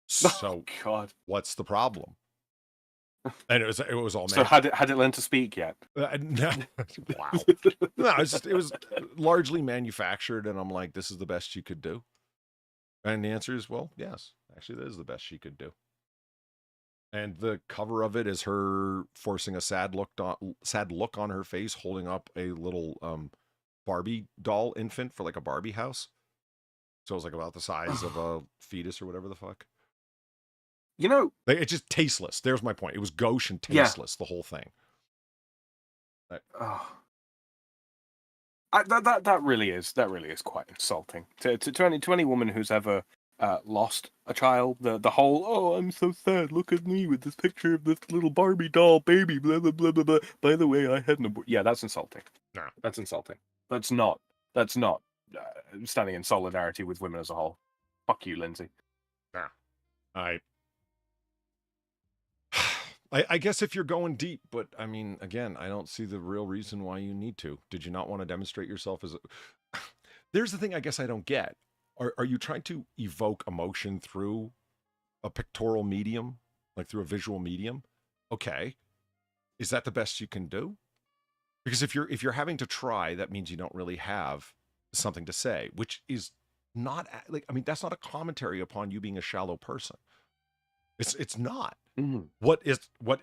So, God, what's the problem? And it was all. So had it learned to speak yet? No. Wow. No, it was largely manufactured, and I'm like, this is the best you could do. And the answer is, well, yes, actually, that is the best she could do. And the cover of it is her forcing a sad look on her face, holding up a little Barbie doll infant for like a Barbie house. So it was like about the size of a fetus or whatever the fuck. You know, it's just tasteless. There's my point. It was gauche and tasteless, the whole thing. That really is quite insulting to any woman who's ever lost a child. The whole, oh, I'm so sad. Look at me with this picture of this little Barbie doll baby. Blah blah blah blah blah. By the way, I had an abortion. Yeah, that's insulting. No, that's insulting. That's not standing in solidarity with women as a whole. Fuck you, Lindsay. Nah. I guess if you're going deep, but I mean, again, I don't see the real reason why you need to. Did you not want to demonstrate yourself as a... There's the thing I guess I don't get. Are you trying to evoke emotion through a pictorial medium, like through a visual medium? Okay. Is that the best you can do? Because if you're having to try, that means you don't really have something to say, which is not like, I mean, that's not a commentary upon you being a shallow person. It's not. Mm-hmm. What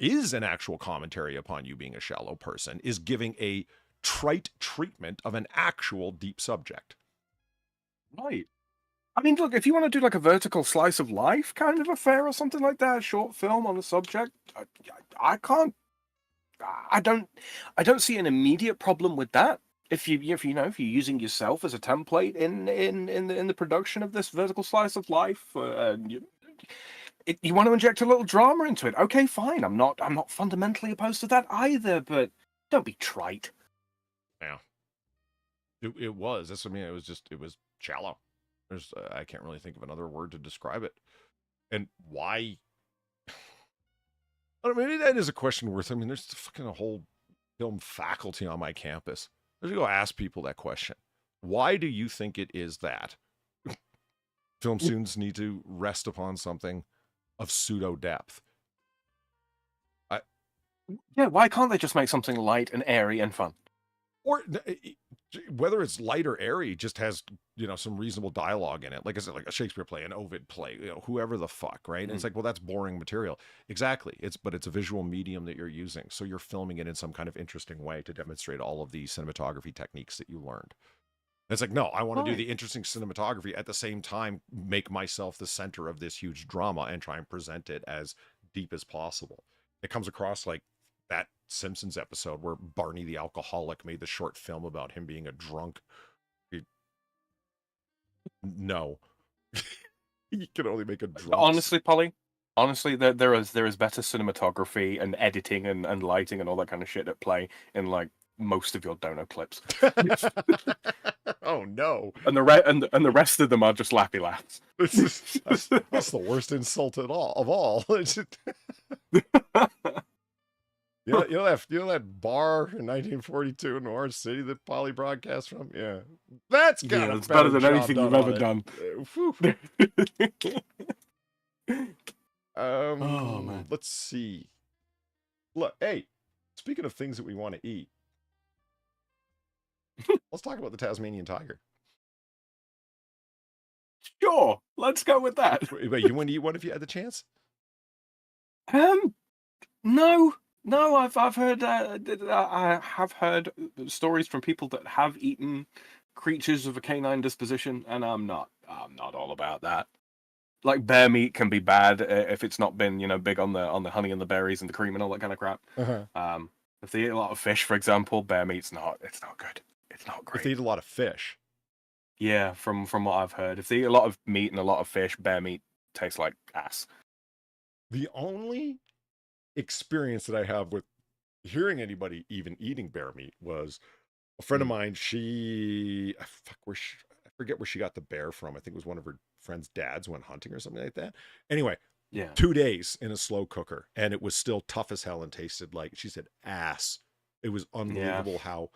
is an actual commentary upon you being a shallow person is giving a trite treatment of an actual deep subject. Right. I mean, look, if you want to do like a vertical slice of life kind of affair or something like that, a short film on a subject, I don't see an immediate problem with that. If you're using yourself as a template in the production of this vertical slice of life, you want to inject a little drama into it. Okay, fine. I'm not fundamentally opposed to that either, but don't be trite. Yeah. It was. That's what I mean. It was shallow. I can't really think of another word to describe it. And why? I don't know, maybe that is a question worth. I mean, there's fucking a whole film faculty on my campus. I should go ask people that question. Why do you think it is that film students need to rest upon something of pseudo depth? Why can't they just make something light and airy and fun? Or whether it's light or airy, just has, some reasonable dialogue in it. Like I said, like a Shakespeare play, an Ovid play, whoever the fuck, right? And it's like, well, that's boring material. Exactly. But it's a visual medium that you're using. So you're filming it in some kind of interesting way to demonstrate all of the cinematography techniques that you learned. And it's like, no, I want to do the interesting cinematography at the same time, make myself the center of this huge drama and try and present it as deep as possible. It comes across like that Simpsons episode where Barney the alcoholic made the short film about him being a drunk. No. You can only make a drunk. Honestly, Polly, there is better cinematography and editing and lighting and all that kind of shit at play in like most of your dono clips. Oh no! And the rest of them are just lappy laughs. That's the worst insult of all. You know that bar in 1942 in Orange City that Polly broadcast from? Yeah, that's got it's better than anything you've ever done. Oh man, let's see. Look, hey, speaking of things that we want to eat, let's talk about the Tasmanian tiger. Sure, let's go with that. Wait, you want to eat one if you had the chance? No, I've heard I have heard stories from people that have eaten creatures of a canine disposition, and I'm not all about that. Like bear meat can be bad if it's not been big on the honey and the berries and the cream and all that kind of crap. If they eat a lot of fish, for example, bear meat's not good. It's not great. If they eat a lot of fish. Yeah, from what I've heard, if they eat a lot of meat and a lot of fish, bear meat tastes like ass. The only experience that I have with hearing anybody even eating bear meat was a friend of mine. I forget where she got the bear from. I think it was one of her friend's dads went hunting or something like that. Anyway, 2 days in a slow cooker, and it was still tough as hell and tasted like, she said, ass. It was unbelievable how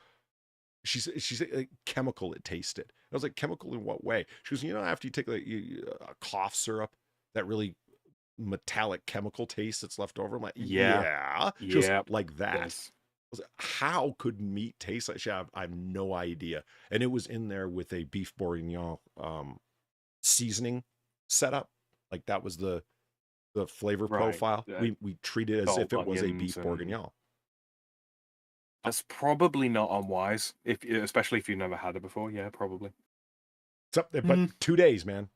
she said like, chemical it tasted. I was like, chemical in what way? She goes, after you take like a cough syrup, that really metallic chemical taste that's left over. I'm like, yeah. Just like that. Yes. I was like, how could meat taste like shit? I have no idea. And it was in there with a beef bourguignon seasoning setup. Like that was the flavor profile. We treated it as if it was a beef bourguignon. That's probably not unwise, especially if you've never had it before. Yeah, probably. But 2 days, man.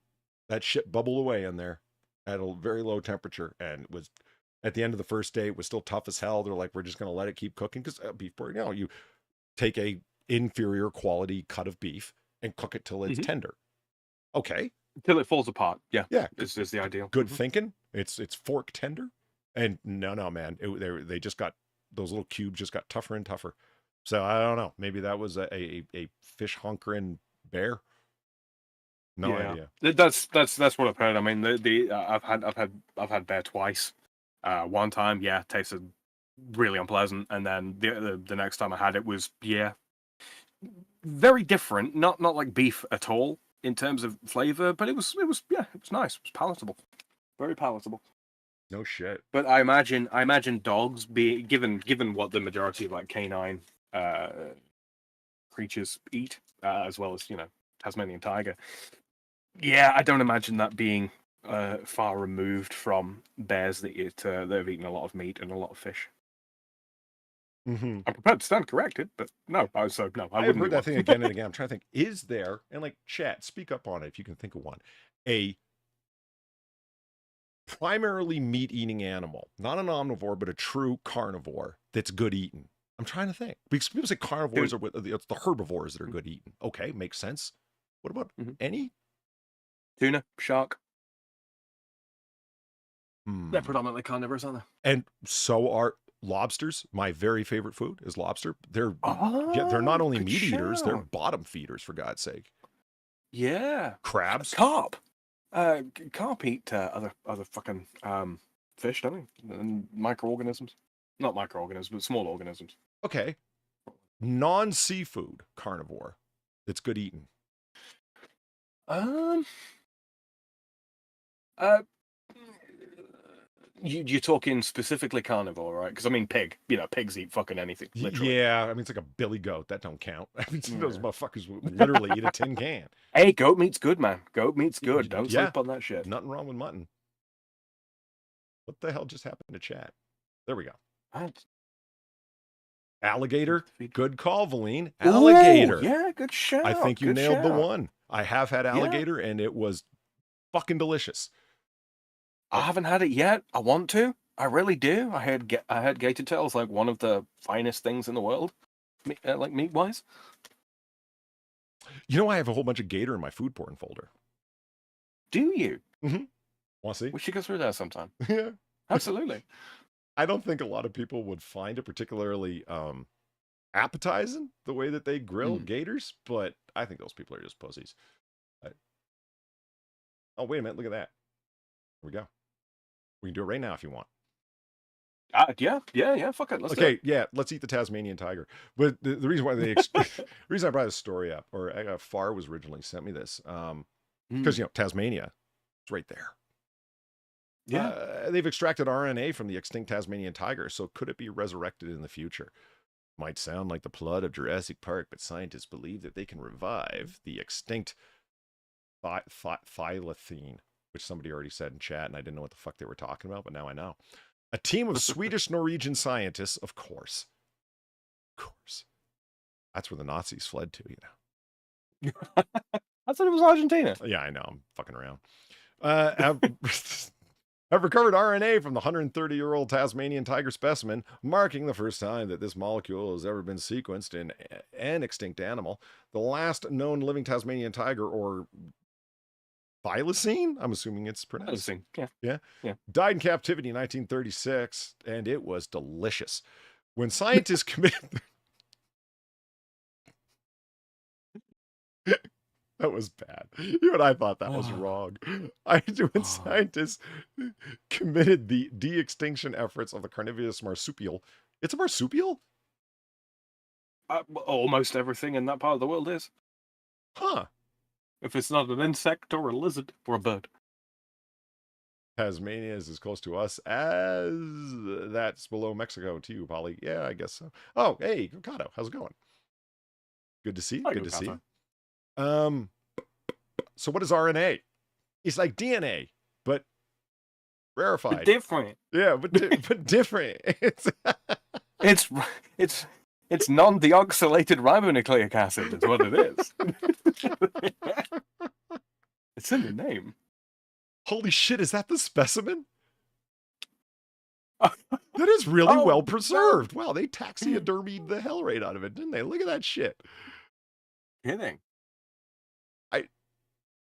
That shit bubbled away in there at a very low temperature, and it was at the end of the first day, it was still tough as hell. They're like, we're just going to let it keep cooking because beef bourguignon, you take a inferior quality cut of beef and cook it till it's tender. Okay. Till it falls apart. Yeah. Is the ideal. Good thinking. It's fork tender. And no, man. They just got, those little cubes just got tougher and tougher. So I don't know. Maybe that was a fish hunkering bear. No idea. That's what I've heard. I mean, I've had bear twice. One time, tasted really unpleasant, and then the next time I had it was very different. Not like beef at all in terms of flavor, but it was nice. It was palatable, very palatable. No shit. But I imagine dogs be given what the majority of like canine creatures eat, as well as Tasmanian tiger. Yeah, I don't imagine that being far removed from bears that have eaten a lot of meat and a lot of fish. I'm prepared to stand corrected, but no. I wouldn't heard that thing again and again. I'm trying to think, is there, and like chat, speak up on it if you can think of one, a primarily meat-eating animal, not an omnivore, but a true carnivore that's good eating. I'm trying to think. Because people say carnivores it's the herbivores that are good eating. Okay, makes sense. What about any? Tuna, shark. They're predominantly carnivores, aren't they? And so are lobsters. My very favorite food is lobster. They're not only meat eaters, they're bottom feeders, for God's sake. Yeah. Crabs. Carp. Carp eat other fucking fish, don't they? And microorganisms. Not microorganisms, but small organisms. Okay. Non-seafood carnivore that's good eating. You're talking specifically carnivore, right? Because I mean, pig. Pigs eat fucking anything. Literally. Yeah, I mean it's like a billy goat. That don't count. I mean, those motherfuckers literally eat a tin can. Hey, goat meat's good, man. Goat meat's good. Don't sleep on that shit. Nothing wrong with mutton. What the hell just happened to chat? There we go. What? Alligator. Good call, Valine. Alligator. Ooh, yeah, good shout. I think you nailed the one. I have had alligator, and it was fucking delicious. I haven't had it yet. I want to. I really do. I heard gator tails like one of the finest things in the world, like meat wise. You know, I have a whole bunch of gator in my food porn folder. Do you? Mm-hmm. Want to see? We should go through that sometime. Yeah, absolutely. I don't think a lot of people would find it particularly appetizing the way that they grill gators, but I think those people are just pussies. Oh, wait a minute! Look at that. Here we go. We can do it right now if you want. Yeah. Fuck it. Let's do it. Yeah. Let's eat the Tasmanian tiger. But the reason why the reason I brought this story up, or Far was originally sent me this, because Tasmania, it's right there. Yeah. They've extracted RNA from the extinct Tasmanian tiger, so could it be resurrected in the future? Might sound like the plot of Jurassic Park, but scientists believe that they can revive the extinct flouting, which somebody already said in chat, and I didn't know what the fuck they were talking about, but now I know. A team of Swedish-Norwegian scientists, of course. That's where the Nazis fled to, I thought it was Argentina. Yeah, I know. I'm fucking around. Have recovered RNA from the 130-year-old Tasmanian tiger specimen, marking the first time that this molecule has ever been sequenced in an extinct animal. The last known living Tasmanian tiger, or thylacine, I'm assuming it's pronounced. Yeah. Died in captivity in 1936, and it was delicious. When scientists committed... That was bad. Even I thought that was wrong. When scientists committed the de-extinction efforts of the carnivorous marsupial. It's a marsupial? Almost everything in that part of the world is. Huh. If it's not an insect or a lizard or a bird. Tasmania is as close to us as that's below Mexico to you, Polly. Yeah, I guess so. Oh, hey, Gokato, how's it going? Good to see you. Good to see you. So what is RNA? It's like DNA, but rarefied. But different. Yeah, but different. It's non-deoxylated ribonucleic acid is what it is. It's in the name. Holy shit, is that the specimen? That is really well preserved. Wow, they taxidermied the hell right out of it, didn't they? Look at that shit. Kidding.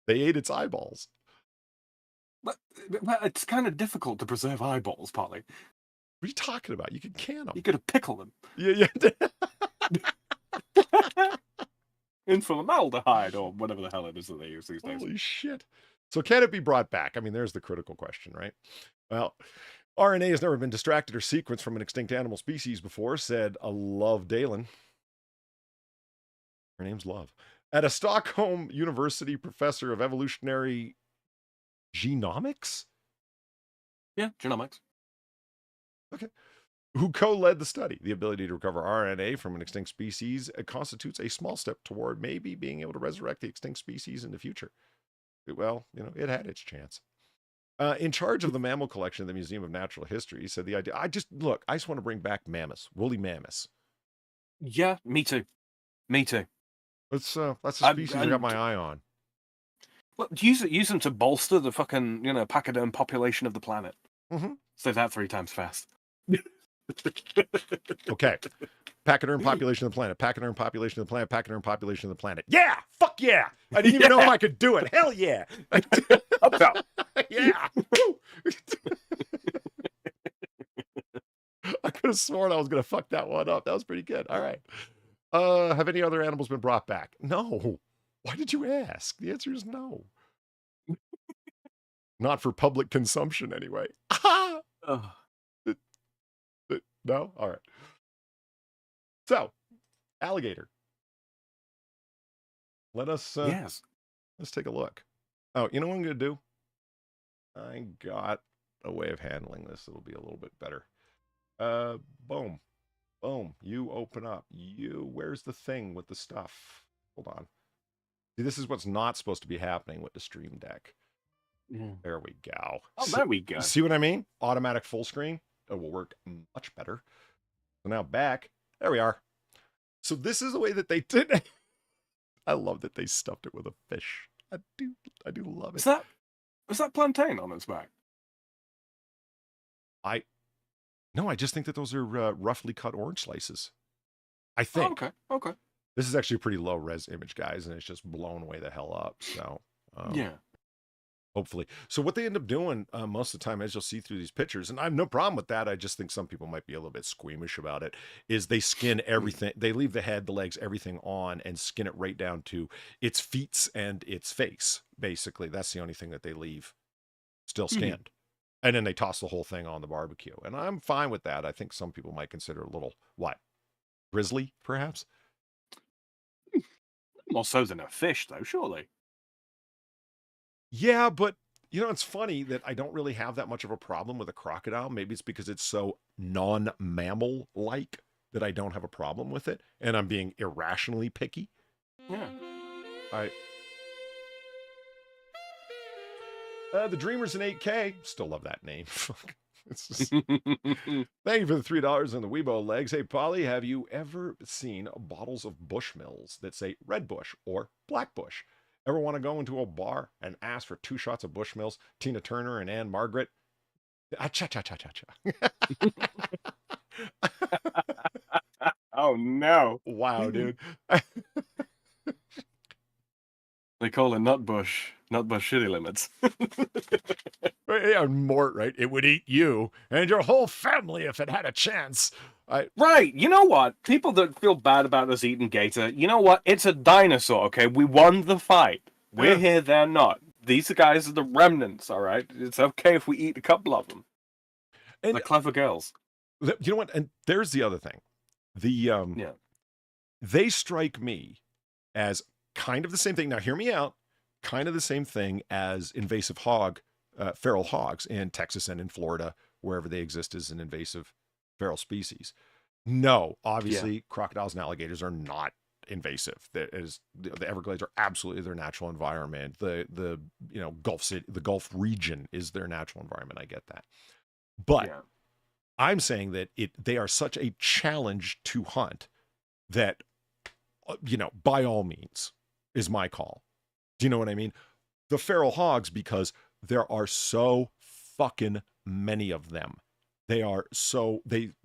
They ate its eyeballs. But it's kind of difficult to preserve eyeballs, Polly. What are you talking about? You can can them. You gotta pickle them. Yeah. In formaldehyde or whatever the hell it is that they use these days. Holy shit. So can it be brought back? I mean, there's the critical question, right? Well, RNA has never been distracted or sequenced from an extinct animal species before, said Love Dalen. Her name's Love. At a Stockholm University professor of evolutionary genomics? Yeah, genomics. Okay. Who co-led the study. The ability to recover RNA from an extinct species constitutes a small step toward maybe being able to resurrect the extinct species in the future. Well, it had its chance. In charge of the mammal collection of the Museum of Natural History, said the idea, I just want to bring back mammoths, woolly mammoths. Yeah, me too. That's the species I got my eye on. Well, use them to bolster the fucking, pachyderm population of the planet. Mm-hmm. Say that 3 times fast. Okay. Pachyderm population of the planet. Pachyderm population of the planet. Pachyderm population of the planet. Yeah! Fuck yeah! I didn't even know if I could do it. Hell yeah! Up top. Yeah! I could have sworn I was going to fuck that one up. That was pretty good. All right. Have any other animals been brought back? No. Why did you ask? The answer is no. Not for public consumption, anyway. No? All right. So, alligator. Let's take a look. Oh, you know what I'm going to do? I got a way of handling this. It'll be a little bit better. Boom. You open up. Where's the thing with the stuff? Hold on. See, this is what's not supposed to be happening with the Stream Deck. There we go. Oh, there we go. See what I mean? Automatic full screen. It will work much better. So now back. There we are. So this is the way that they did it. I love that they stuffed it with a fish. I do love it. Was that plantain on its back? No, I just think that those are roughly cut orange slices. I Oh, think. okay. This is actually a pretty low res image, guys, and it's just blown way the hell up. So, Yeah. hopefully. So what they end up doing most of the time, as you'll see through these pictures, and I have no problem with that. I just think some people might be a little bit squeamish about it, is they skin everything. They leave the head, the legs, everything on and skin it right down to its feet and its face. Basically, that's the only thing that they leave still skinned. And then they toss the whole thing on the barbecue. And I'm fine with that. I think some people might consider a little, what, grisly, perhaps? More so than a fish, though, surely. Yeah, but you know, it's funny that I don't really have that much of a problem with a crocodile. Maybe it's because it's so non-mammal like that I don't have a problem with it, and I'm being irrationally picky. Yeah. The Dreamers in 8K. Still love that name. It's just... Thank you for the $3 and the Weibo legs. Hey, Polly, have you ever seen bottles of Bushmills that say Red Bush or Black Bush? Ever want to go into a bar and ask for 2 shots of Bushmills, Tina Turner and Anne Margaret? Cha-cha-cha-cha-cha. Oh, no. Wow, dude. They call it Nutbush Shitty Limits. Yeah, Mort, right? It would eat you and your whole family if it had a chance. Right. You know what? People that feel bad about us eating gator, you know what? It's a dinosaur, okay? We won the fight. We're here, they're not. These guys are the remnants, all right? It's okay if we eat a couple of them. And they're clever girls. You know what? And there's the other thing. They strike me as kind of the same thing. Now, hear me out. Kind of the same thing as invasive feral hogs in Texas and in Florida, wherever they exist as an invasive feral species. No, obviously, crocodiles and alligators are not invasive. The Everglades are absolutely their natural environment. The Gulf region is their natural environment. I get that, but I'm saying that they are such a challenge to hunt that by all means is my call. Do you know what I mean? The feral hogs, because there are so fucking many of them. They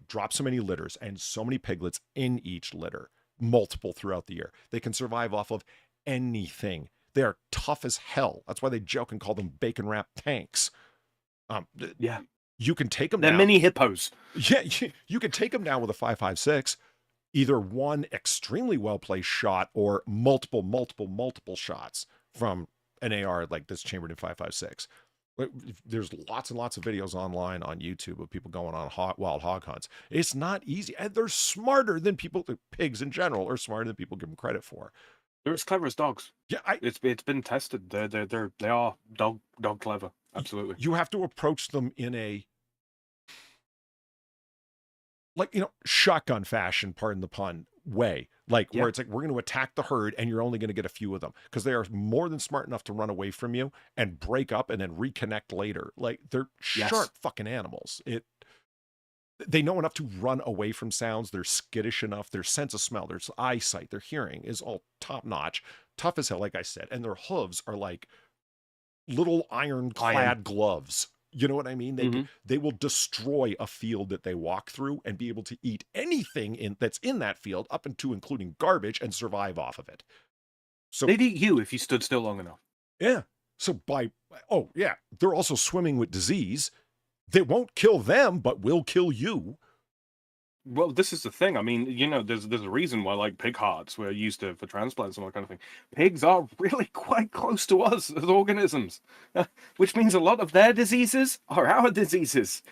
drop so many litters and so many piglets in each litter, multiple throughout the year. They can survive off of anything. They are tough as hell. That's why they joke and call them bacon wrapped tanks. You can take them down. They're mini hippos. Yeah, you can take them down with a 5.56. Either one extremely well-placed shot or multiple shots from an AR like this chambered in 5.56. There's lots and lots of videos online on YouTube of people going on wild hog hunts. It's not easy, and they're smarter than pigs in general are smarter than people give them credit for. They're as clever as dogs. Yeah, it's been tested. They are dog clever. Absolutely. You have to approach them in a shotgun fashion, pardon the pun, way. Where it's like, we're going to attack the herd and you're only going to get a few of them because they are more than smart enough to run away from you and break up and then reconnect later. They're sharp fucking animals. They know enough to run away from sounds. They're skittish enough. Their sense of smell, their eyesight, their hearing is all top notch, tough as hell, like I said. And their hooves are like little iron-clad gloves. You know what I mean? They will destroy a field that they walk through and be able to eat anything that's in that field, up into including garbage, and survive off of it. So they'd eat you if you stood still long enough. Yeah. So they're also swimming with disease. They won't kill them, but will kill you. Well, this is the thing. I mean, there's a reason why pig hearts were used for transplants and all that kind of thing. Pigs are really quite close to us as organisms, which means a lot of their diseases are our diseases.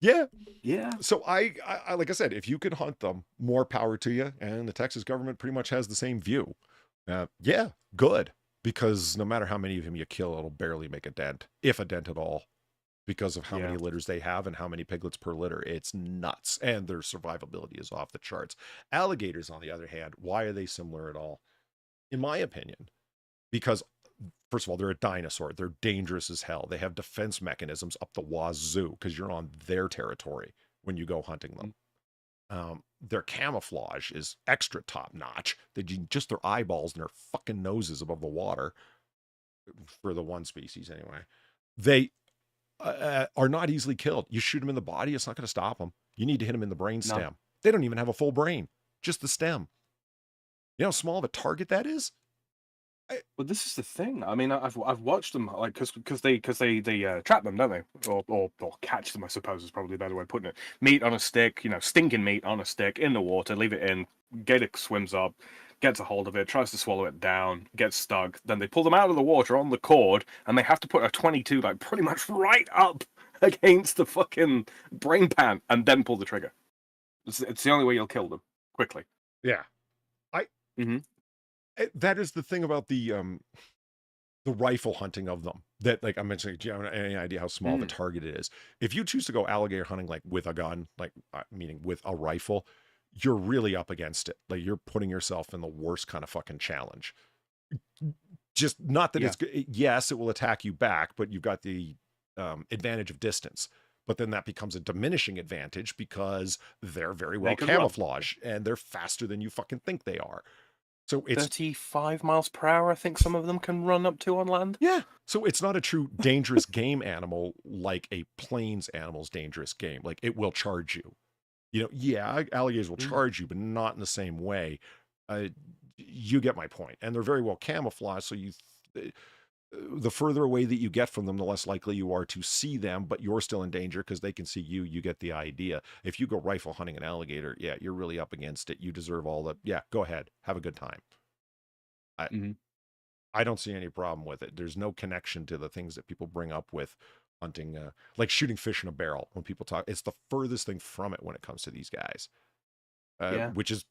Yeah. Yeah. So I like I said, if you can hunt them, more power to you. And the Texas government pretty much has the same view. Good. Because no matter how many of them you kill, it'll barely make a dent, if a dent at all. Because of how many litters they have and how many piglets per litter. It's nuts. And their survivability is off the charts. Alligators, on the other hand, why are they similar at all? In my opinion, because, first of all, they're a dinosaur. They're dangerous as hell. They have defense mechanisms up the wazoo because you're on their territory when you go hunting them. Their camouflage is extra top-notch. Just their eyeballs and their fucking noses above the water, for the one species anyway. are not easily killed. You shoot them in the body, it's not going to stop them. You need to hit them in the brain No. stem. They don't even have a full brain, just the stem. You know how small of a target that is? Well, this is the thing. I mean, I've watched them like because they trap them, don't they? Or catch them, I suppose is probably a better way of putting it. Meat on a stick, stinking meat on a stick in the water. Leave it in. Gator swims up, gets a hold of it, tries to swallow it down, gets stuck. Then they pull them out of the water on the cord, and they have to put a 22 like pretty much right up against the fucking brain pan, and then pull the trigger. It's the only way you'll kill them quickly. Yeah, that is the thing about the rifle hunting of them. That, like I mentioned, do you have any idea how small the target it is? If you choose to go alligator hunting like with a gun, like meaning with a rifle, you're really up against it. Like you're putting yourself in the worst kind of fucking challenge. Just not that it's good. Yes, it will attack you back, but you've got the advantage of distance. But then that becomes a diminishing advantage because they're very well camouflaged and they're faster than you fucking think they are. So it's 35 miles per hour, I think some of them can run up to on land. Yeah. So it's not a true dangerous game animal like a plains animal's dangerous game. Like it will charge you. Alligators will charge you, but not in the same way. You get my point. And they're very well camouflaged, so the further away that you get from them, the less likely you are to see them, but you're still in danger because they can see you. You get the idea. If you go rifle hunting an alligator, you're really up against it. You deserve all the, go ahead. Have a good time. I don't see any problem with it. There's no connection to the things that people bring up with hunting, like shooting fish in a barrel. When people talk, it's the furthest thing from it when it comes to these guys. Which is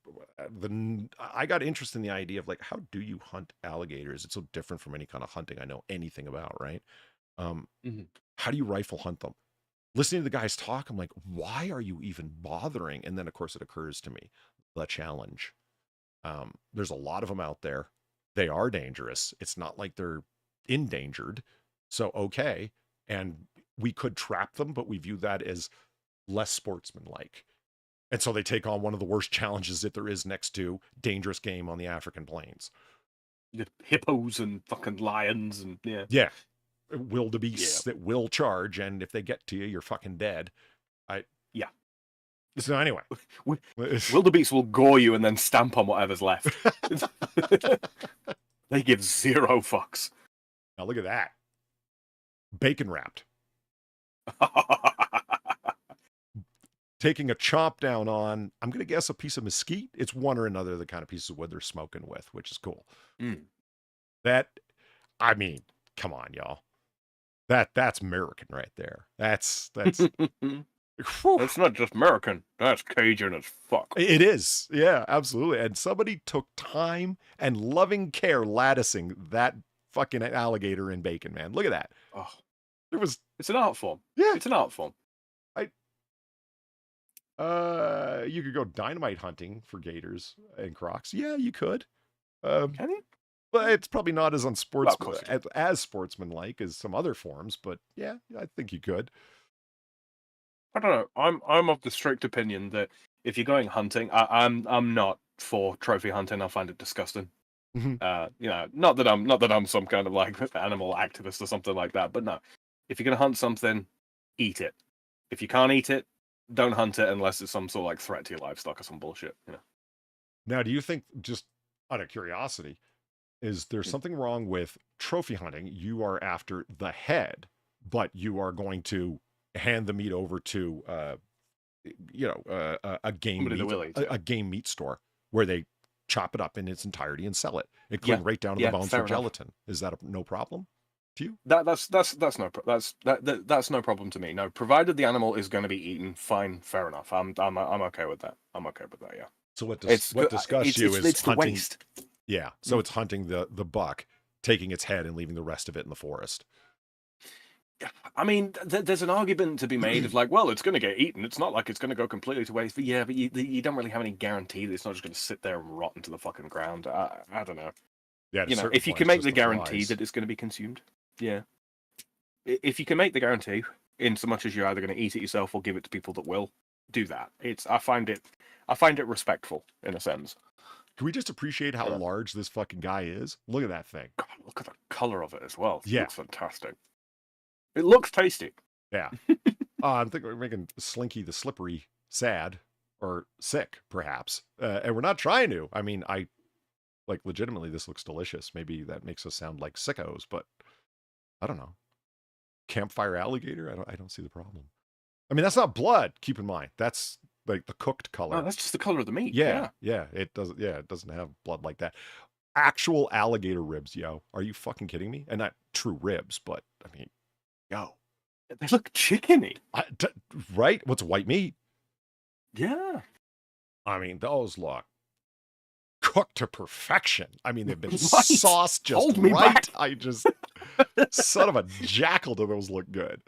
I got interested in the idea of like, how do you hunt alligators? It's so different from any kind of hunting I know anything about, right? How do you rifle hunt them? Listening to the guys talk, I'm like, why are you even bothering? And then of course it occurs to me, the challenge. There's a lot of them out there. They are dangerous. It's not like they're endangered. So, okay. And we could trap them, but we view that as less sportsmanlike. And so they take on one of the worst challenges that there is next to dangerous game on the African plains. Hippos and fucking lions and wildebeests that will charge, and if they get to you, you're fucking dead. So anyway, wildebeests will gore you and then stamp on whatever's left. They give zero fucks. Now look at that, bacon wrapped. Taking a chomp down on, I'm going to guess, a piece of mesquite. It's one or another of the kind of pieces of wood they're smoking with, which is cool. That, I mean, come on, y'all. That's American right there. That's That's not just American. That's Cajun as fuck. It is. Yeah, absolutely. And somebody took time and loving care latticing that fucking alligator in bacon, man. Look at that. Oh, it's an art form. Yeah. It's an art form. You could go dynamite hunting for gators and crocs. Yeah, you could. Can you? But it's probably not as as sportsmanlike as some other forms. But yeah, I think you could. I don't know. I'm of the strict opinion that if you're going hunting, I'm not for trophy hunting. I find it disgusting. Not that I'm some kind of like animal activist or something like that. But no, if you're gonna hunt something, eat it. If you can't eat it, don't hunt it unless it's some sort of like threat to your livestock or some bullshit. Now, do you think, just out of curiosity, is there something wrong with trophy hunting? You are after the head, but you are going to hand the meat over to a game meat store where they chop it up in its entirety and sell it, including right down to the bones for gelatin. Is that no problem to you? That's no problem to me. No, provided the animal is going to be eaten, fine, fair enough. I'm okay with that. Yeah. So what disgusts you is it's hunting. The waste. Yeah. So it's hunting the buck, taking its head and leaving the rest of it in the forest. I mean, there's an argument to be made of like, well, it's going to get eaten. It's not like it's going to go completely to waste. But yeah, but you don't really have any guarantee that it's not just going to sit there and rot into the fucking ground. I don't know. Yeah, if you can make the guarantee that it's going to be consumed, if you can make the guarantee, in so much as you're either going to eat it yourself or give it to people that will, do that. I find it respectful in a sense. Can we just appreciate how large this fucking guy is? Look at that thing. God, look at the color of it as well. It Yeah, looks fantastic. It looks tasty. Yeah. I'm thinking we're making Slinky the Slippery sad or sick, perhaps. And we're not trying to. I mean, legitimately, this looks delicious. Maybe that makes us sound like sickos, but I don't know. Campfire alligator? I don't see the problem. I mean, that's not blood, keep in mind. That's like the cooked color. No, that's just the color of the meat. Yeah. It doesn't have blood like that. Actual alligator ribs, yo. Are you fucking kidding me? And not true ribs, but I mean, yo. They look chickeny. Right? What's white meat? Yeah. I mean, those look cooked to perfection. I mean, they've been Right. sauced just Hold me right. back. I just, son of a jackal, do those look good.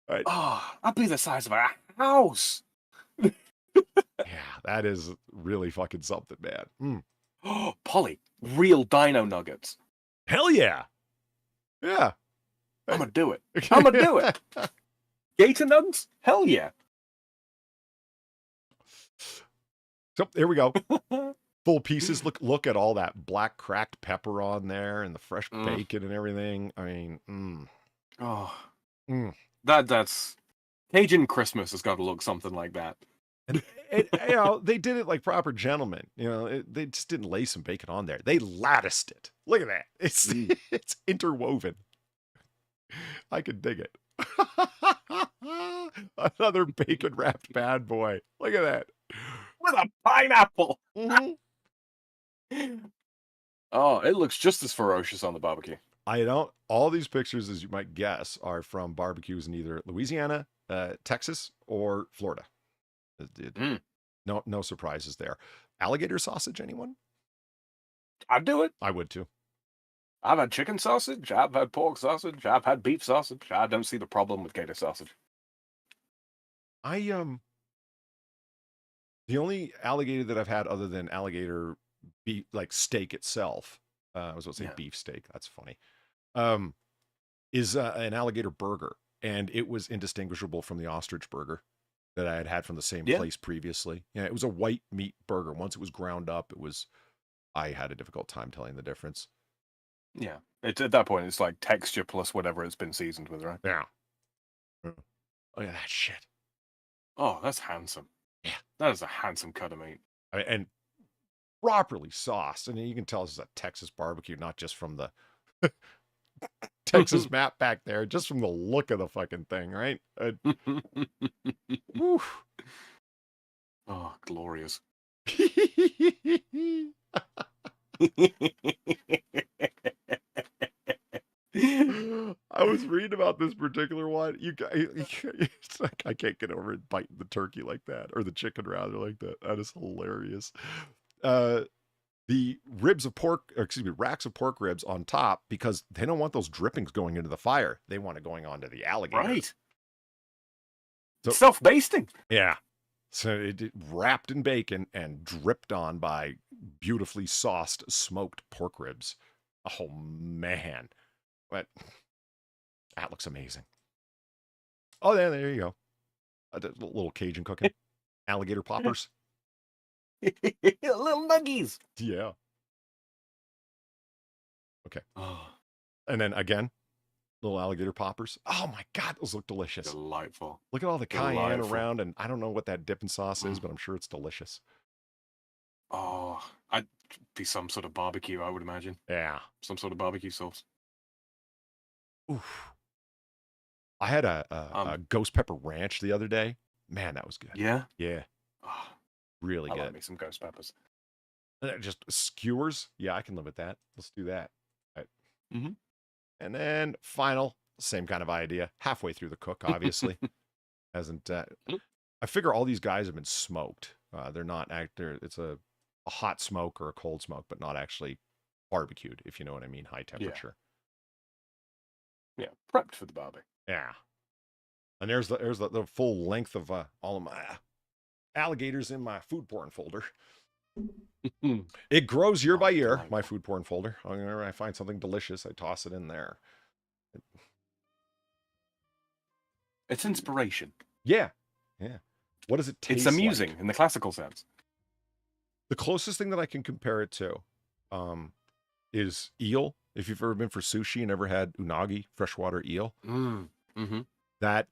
Right. Oh, that'd be the size of a house. Yeah, that is really fucking something, man. Oh, Polly, real dino nuggets. Hell yeah. Yeah. I'm gonna do it. I'm gonna do it. Gator nugs? Hell yeah. So here we go. Full pieces. Look at all that black cracked pepper on there and the fresh bacon and everything. I mean, That's Cajun Christmas has got to look something like that. And they did it like proper gentlemen. They just didn't lay some bacon on there. They latticed it. Look at that. It's interwoven. I can dig it. Another bacon wrapped bad boy. Look at that. With a pineapple. Mm-hmm. Oh, it looks just as ferocious on the barbecue. All these pictures, as you might guess, are from barbecues in either Louisiana, Texas, or Florida. No surprises there. Alligator sausage, anyone? I'd do it. I would too. I've had chicken sausage. I've had pork sausage. I've had beef sausage. I don't see the problem with gator sausage. The only alligator that I've had other than alligator beef, like steak itself, I was going to say beef steak. That's funny. Is an alligator burger, and it was indistinguishable from the ostrich burger that I had from the same place previously. Yeah, it was a white meat burger. Once it was ground up, I had a difficult time telling the difference. Yeah, at that point, it's like texture plus whatever it's been seasoned with, right? Yeah. Look at that shit. Oh, that's handsome. Yeah. That is a handsome cut of meat. And properly sauced. And you can tell this is a Texas barbecue, not just from the Texas map back there, just from the look of the fucking thing, right? Oh, glorious. I was reading about this particular one. It's like, I can't get over it biting the turkey like that, or the chicken rather like that. That is hilarious. The ribs of pork, racks of pork ribs on top, because they don't want those drippings going into the fire. They want it going onto the alligator. Right. So, self-basting. Yeah. So it wrapped in bacon and dripped on by beautifully sauced smoked pork ribs. Oh, man. But that looks amazing. Oh, there you go. A little Cajun cooking. Alligator poppers. Little nuggies. Yeah. Okay. Oh, And then again, little alligator poppers. Oh my God, those look delicious. delightful. Look at all the cayenne Delightful. around, and I don't know what that dipping sauce is, but I'm sure it's delicious. Oh, I'd be some sort of barbecue, I would imagine. Yeah. Some sort of barbecue sauce. Oof. I had a ghost pepper ranch the other day. Man, that was good. Yeah? Yeah. Oh, Really I good. love me some ghost peppers. Just skewers. Yeah, I can live with that. Let's do that. Right. Mm-hmm. And then final, same kind of idea. Halfway through the cook, obviously. Hasn't. I figure all these guys have been smoked. They're not it's a hot smoke or a cold smoke, but not actually barbecued, if you know what I mean. High temperature. Yeah, prepped for the barbie. Yeah. And there's the full length of all of my alligators in my food porn folder. It grows year by year, my food porn folder. Whenever I find something delicious, I toss it in there. It's inspiration. Yeah. Yeah. What does it taste It's amusing like? in the classical sense. The closest thing that I can compare it to is eel. If you've ever been for sushi and ever had unagi, freshwater eel, Mm-hmm. that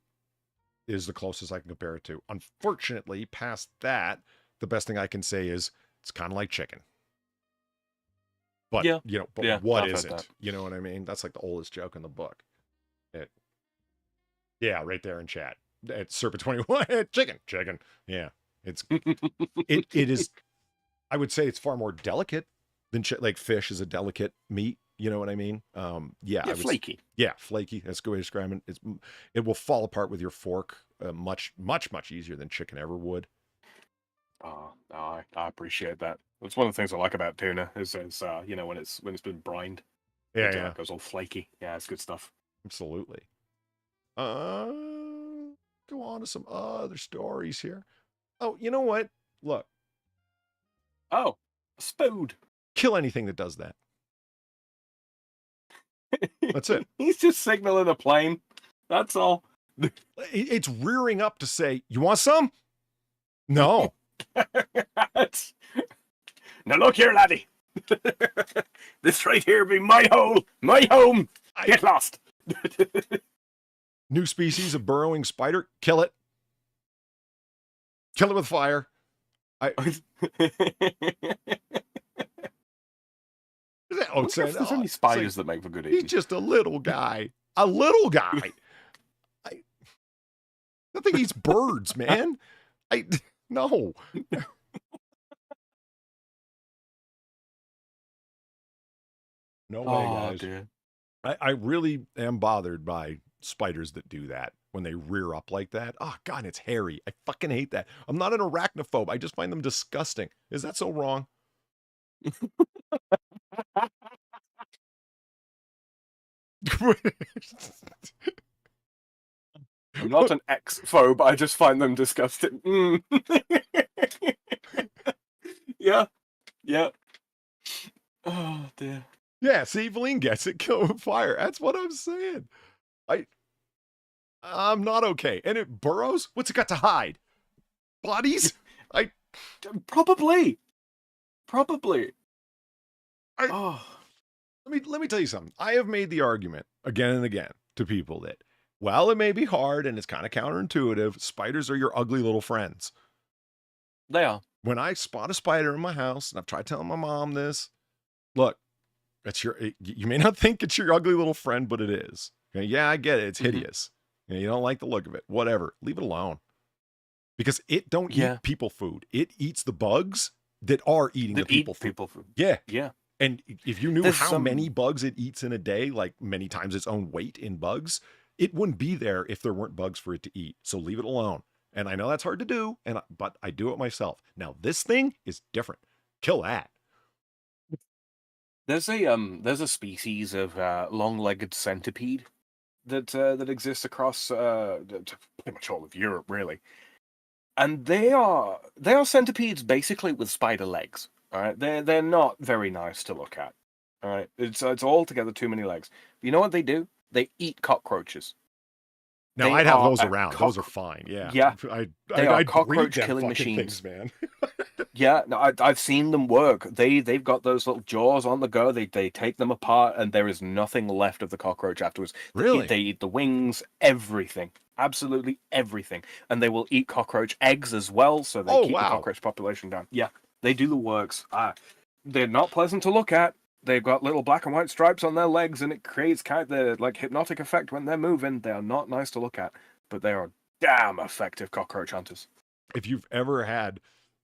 is the closest I can compare it to. Unfortunately, past that, the best thing I can say is it's kind of like chicken. But, Yeah. you know, but Yeah, what I've heard isn't? that. You know what I mean? That's like the oldest joke in the book. Yeah, right there in chat. It's Serpent 21. Chicken. Yeah. It is, I would say it's far more delicate than like fish is a delicate meat. You know what I mean? Yeah, Yeah, flaky. Yeah, flaky. That's a good way to describe it. It will fall apart with your fork much easier than chicken ever would. Oh, I appreciate that. That's one of the things I like about tuna is you know, when it's been brined, it goes all flaky. Yeah, it's good stuff. Absolutely. Go on to some other stories here. Oh, you know what? Look. Oh, spood. Kill anything that does that. That's it. He's just signaling a plane. That's all. It's rearing up to say, "You want some?" No. Now look here, laddie. This right here be my hole, my home. Get lost. New species of burrowing spider. Kill it. Kill it with fire. There's only spiders that make for good eating. He's just a little guy. A little guy. I think he's birds, man. No. No way, guys. Dear. I really am bothered by spiders that do that when they rear up like that. Oh, God, it's hairy. I fucking hate that. I'm not an arachnophobe. I just find them disgusting. Is that so wrong? I'm not an ex-phobe. I just find them disgusting. Yeah. Oh, dear. Yeah, see, Eveline gets it. Kill with fire. That's what I'm saying. I'm not okay. And it burrows? What's it got to hide? Bodies? Probably. Let me tell you something. I have made the argument again and again to people that, while it may be hard and it's kind of counterintuitive, spiders are your ugly little friends. They are. When I spot a spider in my house, and I've tried telling my mom this, look, you may not think it's your ugly little friend, but it is. Okay, yeah, I get it. It's hideous. You don't like the look of it. Whatever. Leave it alone. Because it don't eat people food. It eats the bugs that are eating the people food. Yeah. Yeah. And if you knew how many bugs it eats in a day, like many times its own weight in bugs, it wouldn't be there if there weren't bugs for it to eat. So leave it alone. And I know that's hard to do, but I do it myself. Now, this thing is different. Kill that. There's a species of long-legged centipede that exists across pretty much all of Europe, really. And they are centipedes basically with spider legs. All right, they're not very nice to look at. All right, it's altogether too many legs. But you know what they do? They eat cockroaches. Now, I'd have those around. Those are fine. Yeah. Yeah. They are cockroach killing things, machines, man. Yeah, no, I've seen them work. They've got those little jaws on the go. They take them apart, and there is nothing left of the cockroach afterwards. Really? They eat the wings, everything, absolutely everything, and they will eat cockroach eggs as well. So they keep the cockroach population down. Yeah, they do the works. They're not pleasant to look at. They've got little black and white stripes on their legs, and it creates kind of the like hypnotic effect when they're moving. They are not nice to look at, but they are damn effective cockroach hunters. If you've ever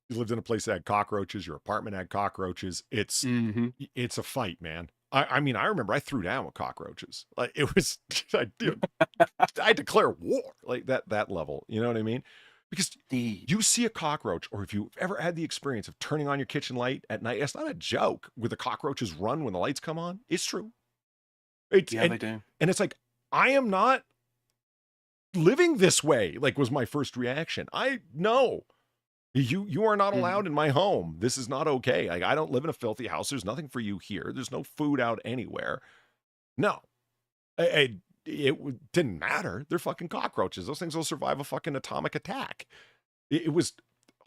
you lived in a place that had cockroaches, your apartment had cockroaches, it's a fight, man. I mean, I remember I threw down with cockroaches. Like it was, I declare war, like that level. You know what I mean? Because you see a cockroach, or if you've ever had the experience of turning on your kitchen light at night, it's not a joke. Where the cockroaches run when the lights come on, it's true. They do. And it's like, I am not living this way. Like was my first reaction. No. You are not allowed in my home. This is not okay. Like I don't live in a filthy house. There's nothing for you here. There's no food out anywhere. No, it didn't matter. They're fucking cockroaches. Those things will survive a fucking atomic attack. It was,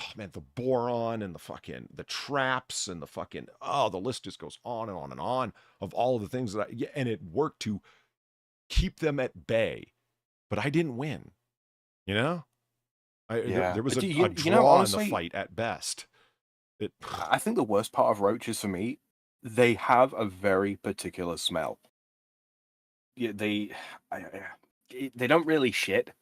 oh man, the boron and the traps and the list just goes on and on and on of all of the things and it worked to keep them at bay, but I didn't win. You know, Yeah. there was Do a you know, draw in the honestly, fight at best. It, I think the worst part of roaches for me, they have a very particular smell. Yeah, they don't really shit,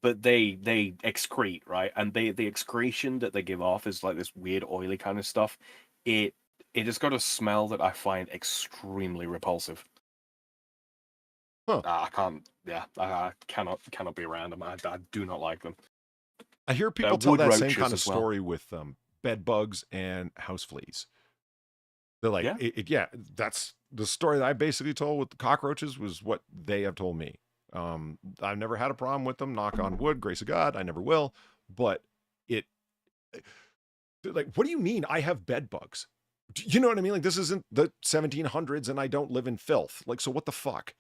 but they excrete, right? And the excretion that they give off is like this weird oily kind of stuff. It it has got a smell that I find extremely repulsive. huh. I can't. Yeah, I cannot be around them. I do not like them. I hear people tell Wood that same roaches kind of as well. story with bed bugs and house fleas. They're like, Yeah. yeah, that's the story that I basically told with the cockroaches was what they have told me. I've never had a problem with them, knock on wood, grace of God, I never will. But it, like, what do you mean I have bed bugs? You know what I mean? Like, this isn't the 1700s and I don't live in filth. Like, so what the fuck?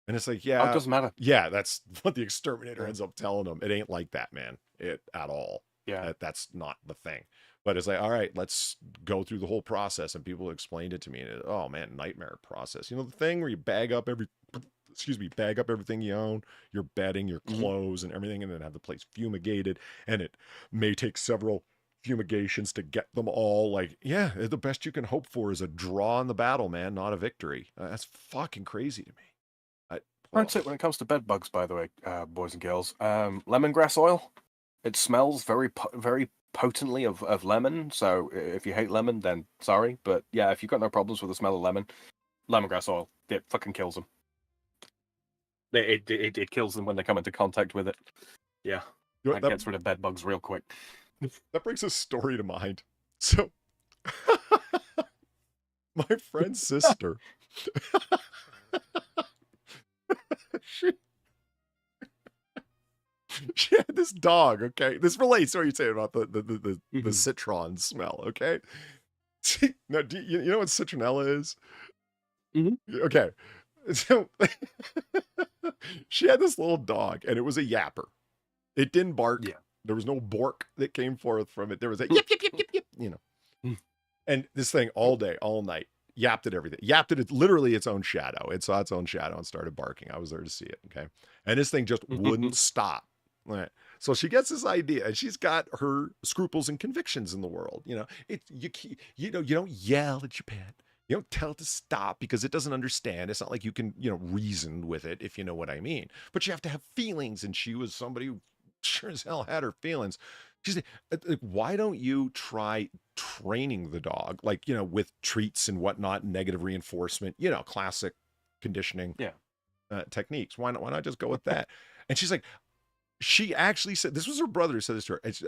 And it's like, Oh, it yeah, doesn't matter. yeah, that's what the exterminator Yeah. ends up telling them. It ain't like that, man. It at all. Yeah. That's not the thing. But it's like, all right, let's go through the whole process. And people explained it to me. And oh man, nightmare process. You know, the thing where you bag up everything you own, your bedding, your clothes, and everything, and then have the place fumigated. And it may take several fumigations to get them all. Like, yeah, the best you can hope for is a draw in the battle, man, not a victory. That's fucking crazy to me. That's it when it comes to bed bugs, by the way, boys and girls. Lemongrass oil. It smells very potently of lemon. So if you hate lemon, then sorry. But yeah, if you've got no problems with the smell of lemon, lemongrass oil, it fucking kills them. It kills them when they come into contact with it. Yeah, that gets rid of bed bugs real quick. That brings a story to mind. So, my friend's sister, she had this dog. Okay, this relates to what you're saying about the citron smell. Okay, now do you know what citronella is? Okay, so she had this little dog, and it was a yapper. It didn't bark. Yeah. There was no bork that came forth from it. There was a yip, yip, yip, yip, yip, you know. And this thing all day, all night, yapped at everything. Yapped at it, literally its own shadow. It saw its own shadow and started barking. I was there to see it, okay? And this thing just wouldn't stop. Right. So she gets this idea, and she's got her scruples and convictions in the world. You know, you don't yell at your pet. You don't tell it to stop because it doesn't understand. It's not like you can, reason with it, if you know what I mean. But you have to have feelings, and she was somebody who sure as hell had her feelings. She said, like, why don't you try training the dog, like, with treats and whatnot, negative reinforcement, classic conditioning techniques. Why not just go with that? And she's like, she actually said, this was her brother who said this to her. It's,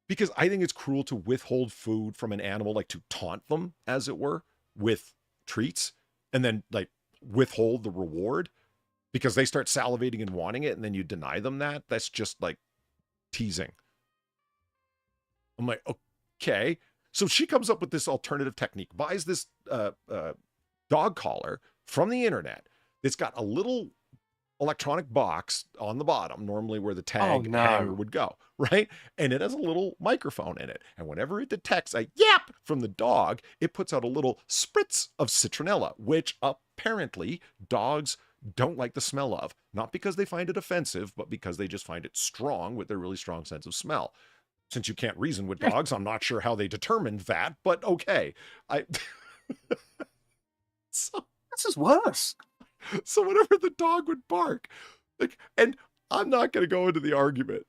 because I think it's cruel to withhold food from an animal, like to taunt them, as it were, with treats, and then like withhold the reward because they start salivating and wanting it, and then you deny them that. That's just like teasing. I'm like, okay. So she comes up with this alternative technique, buys this dog collar from the internet. It's got a little electronic box on the bottom, normally where the tag hanger would go, right? And it has a little microphone in it. And whenever it detects a yap from the dog, it puts out a little spritz of citronella, which apparently dogs don't like the smell of. Not because they find it offensive, but because they just find it strong with their really strong sense of smell. Since you can't reason with dogs, I'm not sure how they determined that, but okay. So this is worse. So whenever the dog would bark, like, and I'm not going to go into the argument.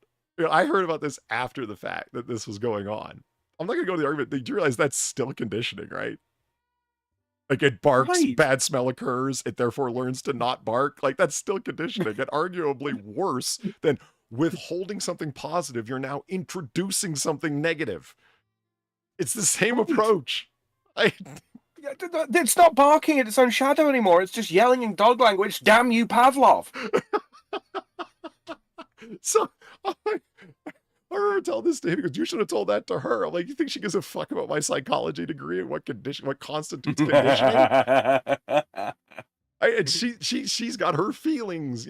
I heard about this after the fact that this was going on. I'm not going to go to the argument. Do you realize that's still conditioning, right? Like, it barks, bad smell occurs, it therefore learns to not bark. Like, that's still conditioning, and arguably worse than withholding something positive. You're now introducing something negative. It's the same approach. It's not barking at its own shadow anymore. It's just yelling in dog language. Damn you, Pavlov. So I remember telling this to him, because you should have told that to her. I'm like, you think she gives a fuck about my psychology degree and what constitutes conditioning? And she's got her feelings,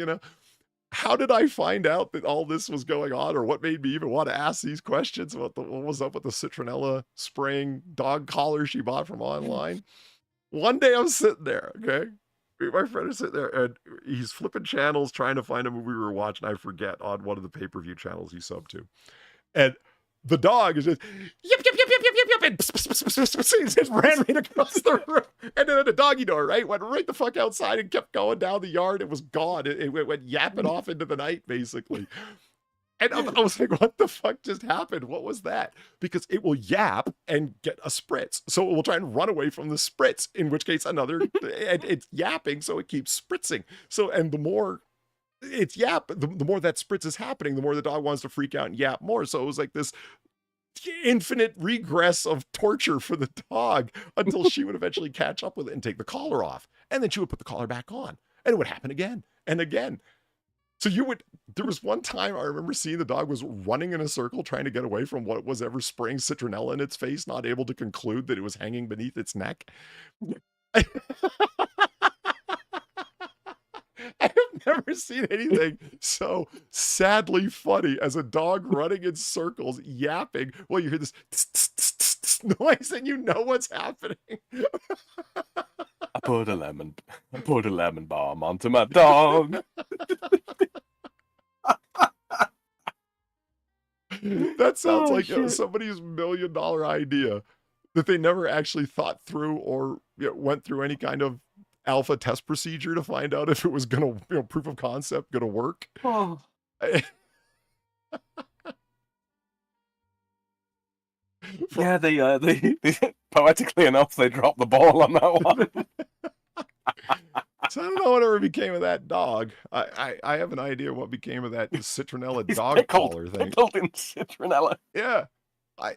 How did I find out that all this was going on, or what made me even want to ask these questions about what was up with the citronella spraying dog collar she bought from online? One day I'm sitting there, okay? my friend is sitting there and he's flipping channels trying to find a movie we were watching. I forget, on one of the pay-per-view channels he subbed to. And the dog is just yip, yip, yip, yip, yip, yip, yip, and he just ran right across the room. And then the doggy door, right, went right the fuck outside and kept going down the yard. It was gone. It went yapping off into the night, basically. And I was like, what the fuck just happened? What was that? Because it will yap and get a spritz. So it will try and run away from the spritz, in which case and it's yapping, so it keeps spritzing. So, and the more it's the more that spritz is happening, the more the dog wants to freak out and yap more. So it was like this infinite regress of torture for the dog until she would eventually catch up with it and take the collar off. And then she would put the collar back on. And it would happen again and again. So there was one time I remember seeing the dog was running in a circle trying to get away from what was ever spraying citronella in its face, not able to conclude that it was hanging beneath its neck. I have never seen anything so sadly funny as a dog running in circles, yapping. Well, you hear this noise and you know what's happening. I put a lemon balm onto my dog. That sounds like somebody's $1 million idea that they never actually thought through or went through any kind of alpha test procedure to find out if it was gonna, proof of concept gonna work. Oh. Yeah, they poetically enough, they dropped the ball on that one. So I don't know whatever became of that dog. I have an idea what became of that citronella dog pickled, collar thing. Pickled in citronella. Yeah. I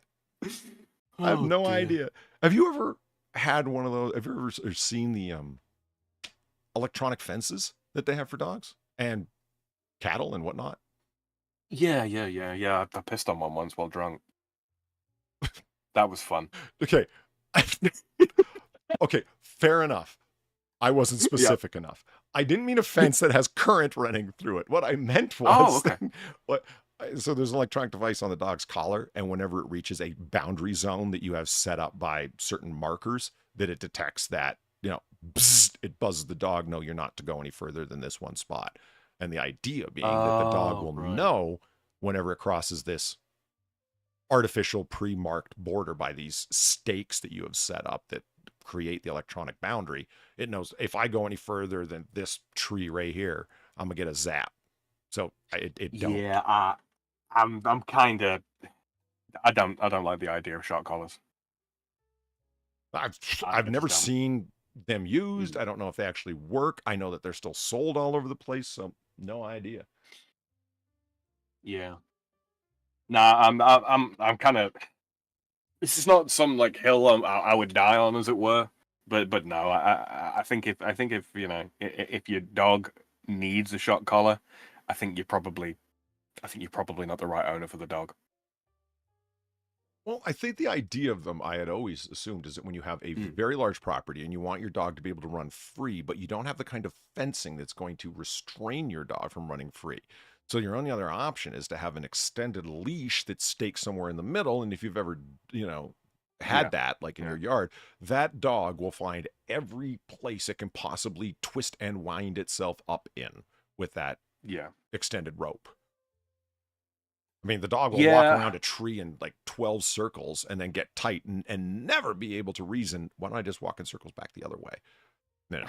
have no idea. Have you ever had one of those? Have you ever seen the electronic fences that they have for dogs and cattle and whatnot? Yeah. I pissed on one once while drunk. That was fun. Okay. Okay, fair enough. I wasn't specific enough. I didn't mean a fence that has current running through it. What I meant was, so there's an electronic device on the dog's collar, and whenever it reaches a boundary zone that you have set up by certain markers, that it detects that, bzzzt, it buzzes the dog, no, you're not to go any further than this one spot. And the idea being that the dog will know whenever it crosses this artificial pre-marked border by these stakes that you have set up that create the electronic boundary. It knows if I go any further than this tree right here, I'm gonna get a zap. So it don't. Yeah, I'm kind of. I don't like the idea of shot collars. I've never seen them used. I don't know if they actually work. I know that they're still sold all over the place, so no idea. Yeah. Nah, I'm kind of. This is not some like hill I would die on, as it were. But no, I think if if your dog needs a shot collar, I think you're probably not the right owner for the dog. Well, I think the idea of them, I had always assumed, is that when you have a very large property and you want your dog to be able to run free, but you don't have the kind of fencing that's going to restrain your dog from running free. So your only other option is to have an extended leash that's staked somewhere in the middle. And if you've ever, had that, like in your yard, that dog will find every place it can possibly twist and wind itself up in with that extended rope. I mean, the dog will walk around a tree in like 12 circles and then get tight and never be able to reason, why don't I just walk in circles back the other way? No,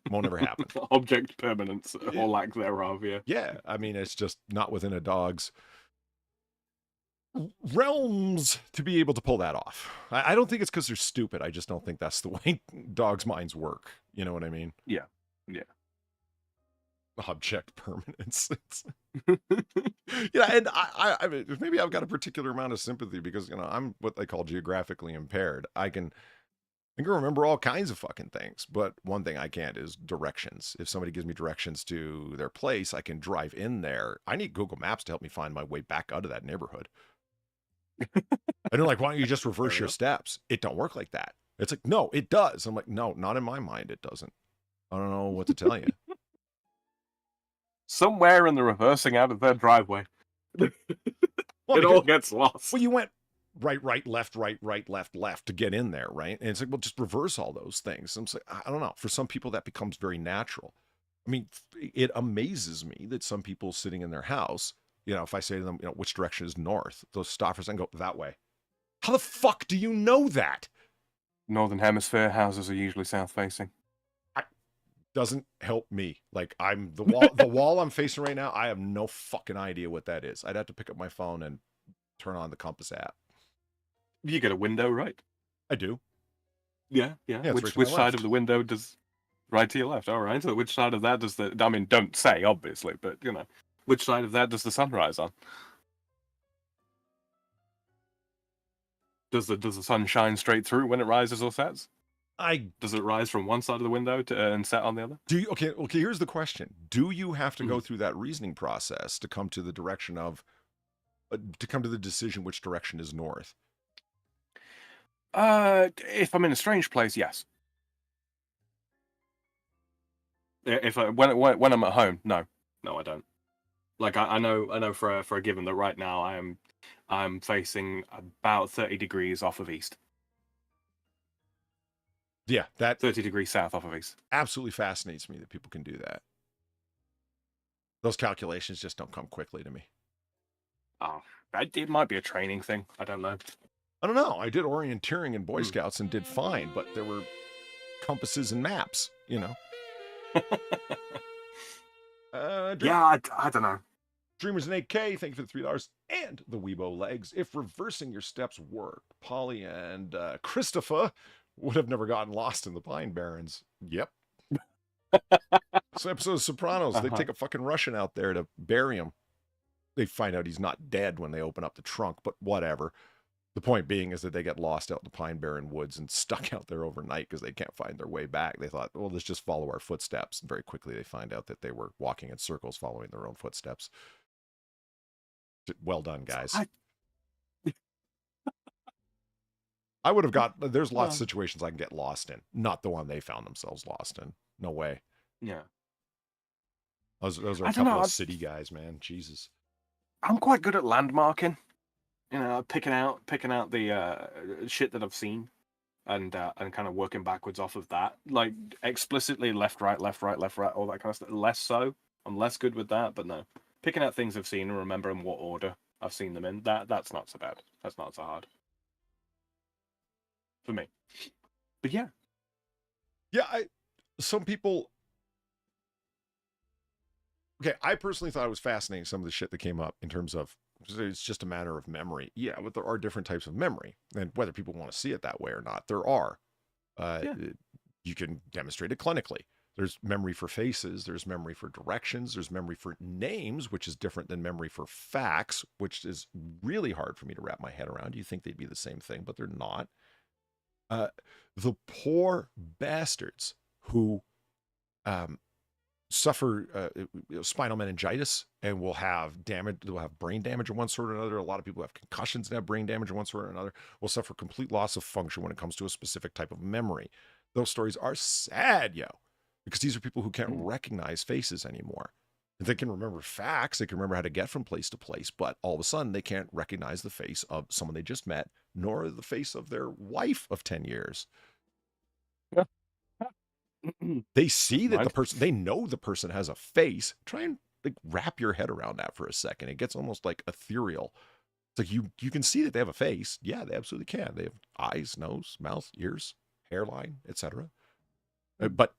won't ever happen. Object permanence or lack thereof, yeah. Yeah, I mean, it's just not within a dog's realms to be able to pull that off. I don't think it's because they're stupid. I just don't think that's the way dogs' minds work. You know what I mean? Yeah. Object permanence. And I mean, maybe I've got a particular amount of sympathy because, I'm what they call geographically impaired. I can remember all kinds of fucking things, but one thing I can't is directions. If somebody gives me directions to their place, I can drive in there. I need Google Maps to help me find my way back out of that neighborhood. And they're like, why don't you just reverse your steps? It don't work like that. It's like, no, it does. I'm like, no, not in my mind. It doesn't. I don't know what to tell you. Somewhere in the reversing out of their driveway. Well, it all gets lost. Well, you went right, left, left to get in there, right? And it's like, well, just reverse all those things. And it's like, I don't know. For some people, that becomes very natural. I mean, it amazes me that some people sitting in their house, if I say to them, which direction is north, those stoppers and go that way. How the fuck do you know that? Northern Hemisphere houses are usually south facing. Doesn't help me. Like, I'm the wall I'm facing right now, I have no fucking idea what that is. I'd have to pick up my phone and turn on the compass app. You get a window, right? I do. Yeah. Which side of the window does right to your left? All right. So which side of that does the? I mean, don't say obviously, but which side of that does the sun rise on? Does the sun shine straight through when it rises or sets? Does it rise from one side of the window and set on the other? Okay, here's the question. Do you have to go through that reasoning process to come to the direction of to come to the decision which direction is north? If I'm in a strange place, yes. When I'm at home, no, I don't. Like I know for a given that right now I'm facing about 30 degrees off of east. Yeah, that 30 degrees south off of east. Absolutely fascinates me that people can do that. Those calculations just don't come quickly to me. Oh, it might be a training thing. I don't know. I did orienteering in Boy Scouts and did fine, but there were compasses and maps, Yeah, I don't know. Dreamers in 8K, thank you for the $3 and the Weibo legs. If reversing your steps worked, Polly and Christoper would have never gotten lost in the Pine Barrens. Yep. Some episode of Sopranos, they take a fucking Russian out there to bury him. They find out he's not dead when they open up the trunk, but whatever. The point being is that they get lost out in the Pine Barren woods and stuck out there overnight because they can't find their way back. They thought, well, let's just follow our footsteps. And very quickly they find out that they were walking in circles following their own footsteps. Well done, guys. I would have there's lots of situations I can get lost in. Not the one they found themselves lost in. No way. Yeah. Those are a couple of city guys, man. Jesus. I'm quite good at landmarking. Picking out the shit that I've seen and kind of working backwards off of that. Like explicitly left, right, all that kind of stuff. Less so. I'm less good with that, but no. Picking out things I've seen and remembering what order I've seen them in, that's not so bad. That's not so hard. For me. But yeah. Yeah, some people... Okay, I personally thought it was fascinating, some of the shit that came up in terms of it's just a matter of memory. Yeah, but there are different types of memory. And whether people want to see it that way or not, there are. You can demonstrate it clinically. There's memory for faces. There's memory for directions. There's memory for names, which is different than memory for facts, which is really hard for me to wrap my head around. You think they'd be the same thing, but they're not. The poor bastards who suffer spinal meningitis and will have damage, they'll have brain damage of one sort or another. A lot of people have concussions and have brain damage of one sort or another, will suffer complete loss of function when it comes to a specific type of memory. Those stories are sad, because these are people who can't recognize faces anymore. They can remember facts, they can remember how to get from place to place, but all of a sudden they can't recognize the face of someone they just met, nor the face of their wife of 10 years. They see that the person, they know the person has a face. Try and wrap your head around that for a second. It gets almost like ethereal. It's like you can see that they have a face. Yeah, they absolutely can. They have eyes, nose, mouth, ears, hairline, etc. But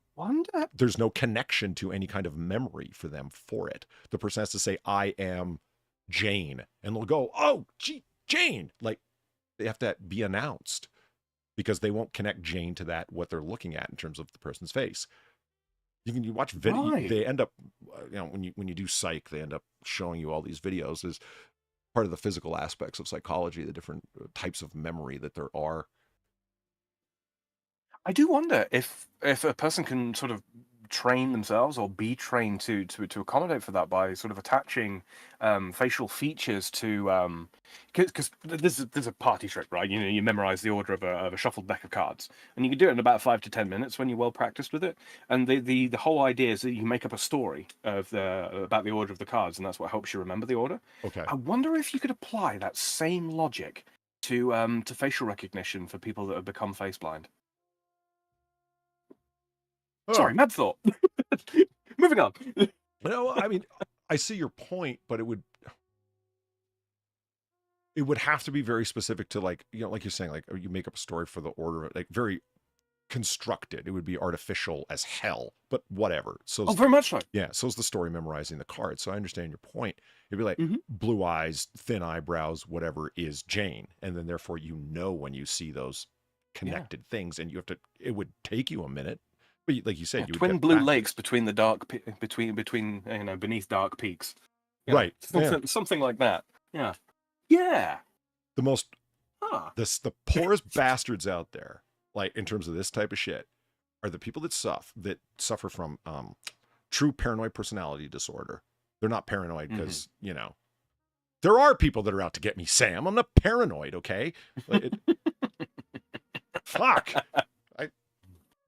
there's no connection to any kind of memory for them for it. The person has to say, I am Jane. And they'll go, oh, gee, Jane. Like, they have to be announced because they won't connect Jane to what they're looking at in terms of the person's face. You watch video, they end up, when you do psych, they end up showing you all these videos as part of the physical aspects of psychology, the different types of memory that there are. I do wonder if a person can sort of train themselves or be trained to accommodate for that by sort of attaching facial features to because there's a party trick, right? You memorize the order of a shuffled deck of cards, and you can do it in about 5 to 10 minutes when you're well practiced with it. And the whole idea is that you make up a story about the order of the cards, and that's what helps you remember the order. Okay. I wonder if you could apply that same logic to facial recognition for people that have become face blind. Oh. Sorry, mad thought. Moving on. No, I mean, I see your point, but it would have to be very specific to, like, you know, like you're saying, like you make up a story for the order, like very constructed. It would be artificial as hell, but whatever. So very much so. Yeah, so's the story memorizing the cards. So I understand your point. It'd be like blue eyes, thin eyebrows, whatever is Jane, and then therefore you know when you see those connected things, and you have to. It would take you a minute, but like you said, you would twin get blue practice. lakes between the dark between you know, beneath dark peaks. You Right. know, something like that. Yeah. Yeah. The most the poorest bastards out there, like in terms of this type of shit, are the people that suffer from true paranoid personality disorder. They're not paranoid because, you know, there are people that are out to get me, Sam. I'm not paranoid, okay? Like, fuck.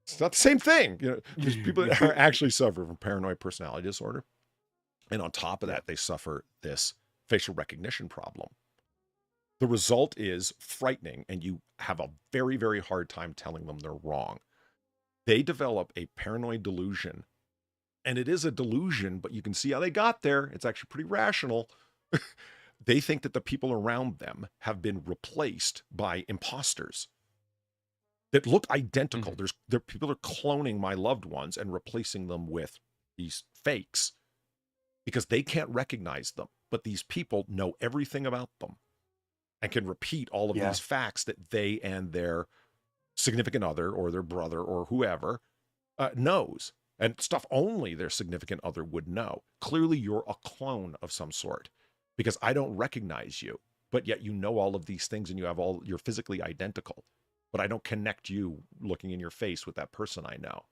It's not the same thing. You know, there's people that are actually suffer from paranoid personality disorder. And on top of that, they suffer this facial recognition problem. The result is frightening, and you have a very, very hard time telling them they're wrong. They develop a paranoid delusion, and it is a delusion, but you can see how they got there. It's actually pretty rational. They think that the people around them have been replaced by imposters that look identical. People are cloning my loved ones and replacing them with these fakes because they can't recognize them. But these people know everything about them and can repeat all of these facts that they and their significant other or their brother or whoever knows, and stuff only their significant other would know. Clearly, you're a clone of some sort because I don't recognize you, but yet you know all of these things and you're physically identical, but I don't connect you looking in your face with that person I know.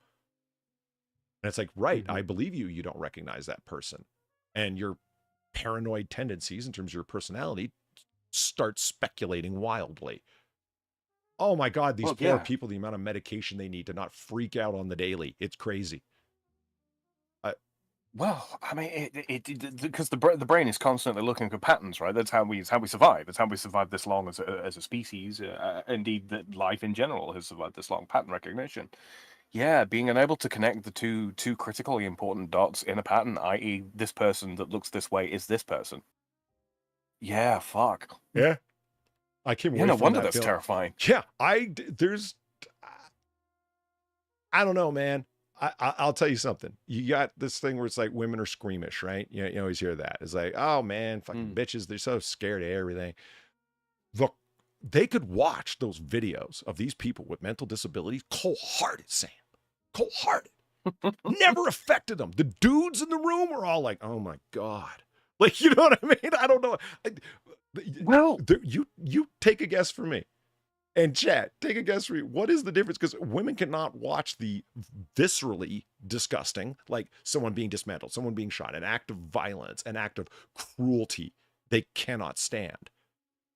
And it's like, right, I believe you don't recognize that person. And your paranoid tendencies in terms of your personality start speculating wildly. Oh my God, these poor people, the amount of medication they need to not freak out on the daily. It's crazy. Well, I mean, because the brain is constantly looking for patterns, right? That's how we survive. It's how we survive this long as a species. Indeed, that life in general has survived this long. Pattern recognition. Yeah, being unable to connect the two critically important dots in a pattern, i.e., this person that looks this way is this person. Yeah, fuck. Yeah, I came away from no wonder that that's feeling. terrifying. Yeah, I don't know, man. I'll tell you something. You got this thing where it's like women are squeamish, right? You always hear that. It's like, oh man, fucking bitches, they're so scared of everything. Look, they could watch those videos of these people with mental disabilities, cold-hearted, Sam. Cold-hearted. Never affected them. The dudes in the room are all like, oh my God. Like, you know what I mean? I don't know. Well, you take a guess for me. And chat, take a guess for me. What is the difference? Because women cannot watch the viscerally disgusting, like someone being dismantled, someone being shot, an act of violence, an act of cruelty. They cannot stand,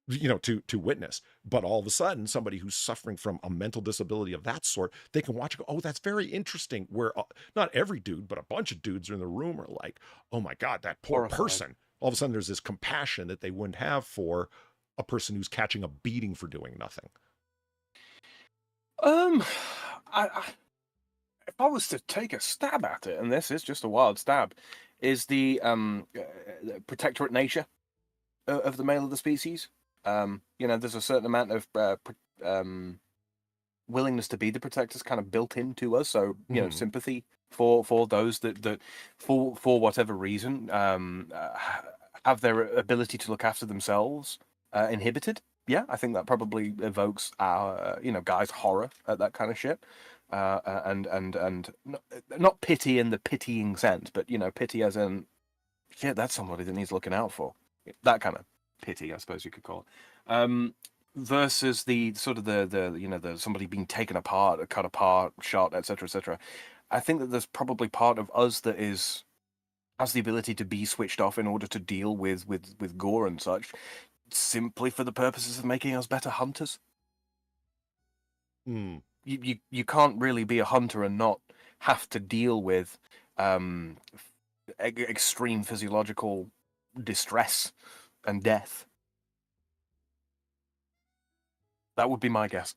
you know, to witness. But all of a sudden, somebody who's suffering from a mental disability of that sort, they can watch and go, oh, that's very interesting. Where not every dude, but a bunch of dudes in the room are like, oh my God, that poor person. All of a sudden, there's this compassion that they wouldn't have for a person who's catching a beating for doing nothing. If I was to take a stab at it, and this is just a wild stab, is the protectorate nature of the male of the species. You know, there's a certain amount of willingness to be the protectors kind of built into us. So, you know, sympathy for those that for whatever reason have their ability to look after themselves inhibited. Yeah, I think that probably evokes our, you know, guys' horror at that kind of shit, and not pity in the pitying sense, but, you know, pity as in, yeah, that's somebody that needs looking out for. That kind of pity, I suppose you could call it. Versus the sort of the you know, the somebody being taken apart, cut apart, shot, etc., etc. I think that there's probably part of us that has the ability to be switched off in order to deal with gore and such, simply for the purposes of making us better hunters. You can't really be a hunter and not have to deal with extreme physiological distress and death. It's not That would be my guess.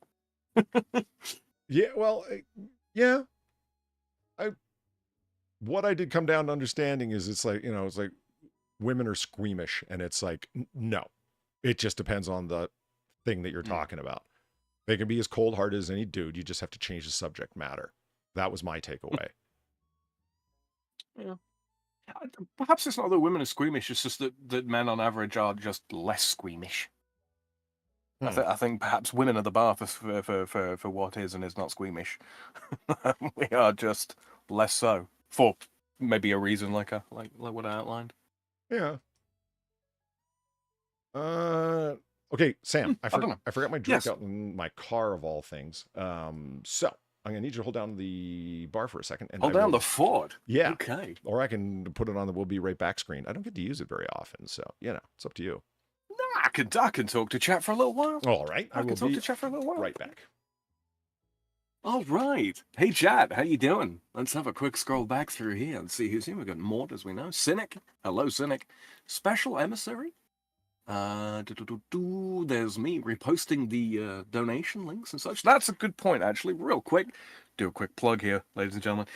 Yeah, well, yeah. What I did come down to understanding is it's like, it's like women are squeamish, and it's like, no, it just depends on the thing that you're talking about. They can be as cold-hearted as any dude. You just have to change the subject matter. That was my takeaway. Yeah. Perhaps it's not that women are squeamish, it's just that men on average are just less squeamish. I think perhaps women are the bar for what is and is not squeamish. We are just less so, for maybe a reason like what I outlined. Yeah. Okay, Sam, I forgot my drink out in my car of all things. So I'm gonna need you to hold down the bar for a second. And hold down the fort. Yeah. Okay. Or I can put it on the "We'll be right back" screen. I don't get to use it very often, so it's up to you. No, I can talk to chat for a little while. All right, I can talk to chat for a little while. Right back. All right. Hey, chat, how you doing? Let's have a quick scroll back through here and see who's here. We've got Mort, as we know. Cynic. Hello, Cynic. Special Emissary. There's me reposting the donation links and such. That's a good point, actually. Real quick, do a quick plug here, ladies and gentlemen.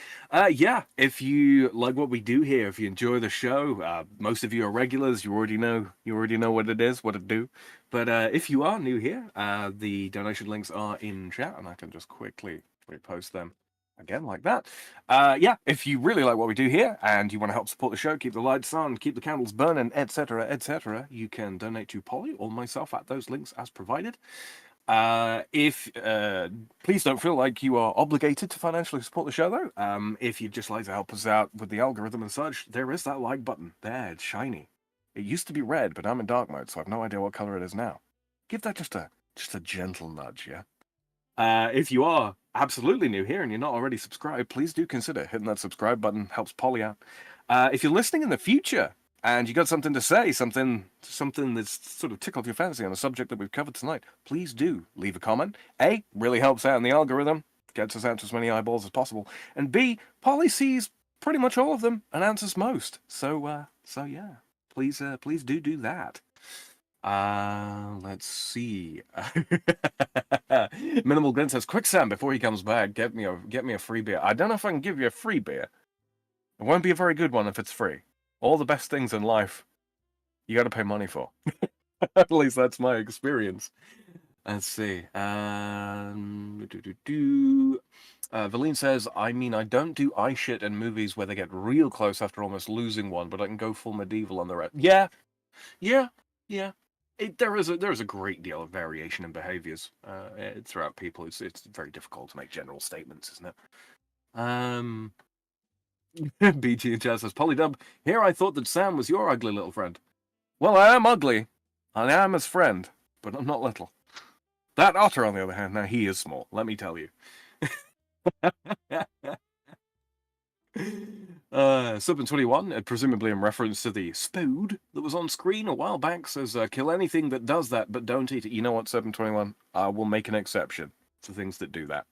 Yeah, if you like what we do here, if you enjoy the show, most of you are regulars. You already know what it is, what it do. But if you are new here, the donation links are in chat, and I can just quickly repost them. Again, like that. Yeah, if you really like what we do here and you want to help support the show, keep the lights on, keep the candles burning, etc., you can donate to Polly or myself at those links as provided. Please don't feel like you are obligated to financially support the show, though. If you'd just like to help us out with the algorithm and such, there is that like button. There, it's shiny. It used to be red, but I'm in dark mode, so I have no idea what color it is now. Give that just a gentle nudge, yeah? If you are absolutely new here and you're not already subscribed, please do consider hitting that subscribe button. Helps Polly out. If you're listening in the future and you got something to say, something that's sort of tickled your fancy on a subject that we've covered tonight, please do leave a comment. A, really helps out in the algorithm, gets us out to as many eyeballs as possible. And B, Polly sees pretty much all of them and answers most. So yeah, please do that. Let's see. Minimal Glint says, "Quick Sam, before he comes back, get me a free beer." I don't know if I can give you a free beer. It won't be a very good one if it's free. All the best things in life, you got to pay money for. At least that's my experience. Let's see. Valine says, "I mean, I don't do eye shit in movies where they get real close after almost losing one, but I can go full medieval on the rest." Yeah. There is a great deal of variation in behaviors throughout people. It's very difficult to make general statements, isn't it? BG and Jazz says, "Polydub, here I thought that Sam was your ugly little friend." Well, I am ugly. I am his friend, but I'm not little. That otter, on the other hand, now he is small, let me tell you. Subin21, presumably in reference to the spood that was on screen a while back, says, "Kill anything that does that, but don't eat it." You know what, Subin21? I will make an exception for things that do that.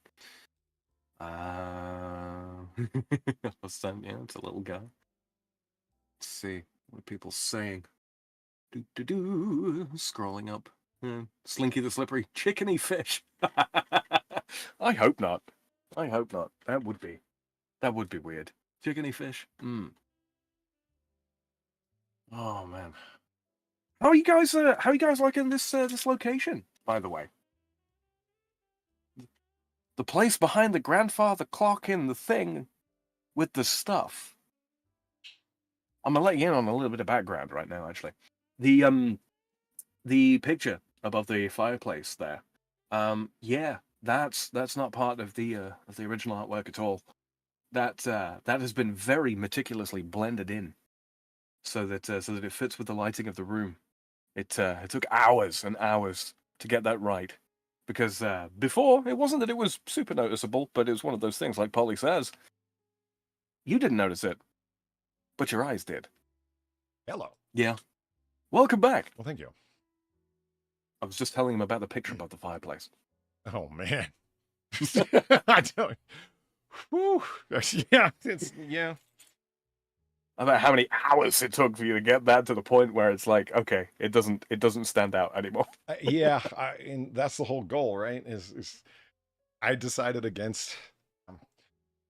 It's a little guy. Let's see what people saying. Scrolling up. Slinky the Slippery, chickeny fish. I hope not. That would be weird. Chickeny fish. Oh man. How are you guys liking this location, by the way? The place behind the grandfather clock in the thing with the stuff. I'm gonna let you in on a little bit of background right now, actually. The picture above the fireplace there. Yeah, that's not part of the original artwork at all. That has been very meticulously blended in, so that it fits with the lighting of the room. It took hours and hours to get that right, because before it wasn't that it was super noticeable, but it was one of those things, like Polly says. You didn't notice it, but your eyes did. Hello. Yeah. Welcome back. Well, thank you. I was just telling him about the picture above the fireplace. Oh man. I don't. Whew. Yeah. about how many hours it took for you to get that to the point where it's like, okay, it doesn't stand out anymore. Yeah, and that's the whole goal, right? Is I decided against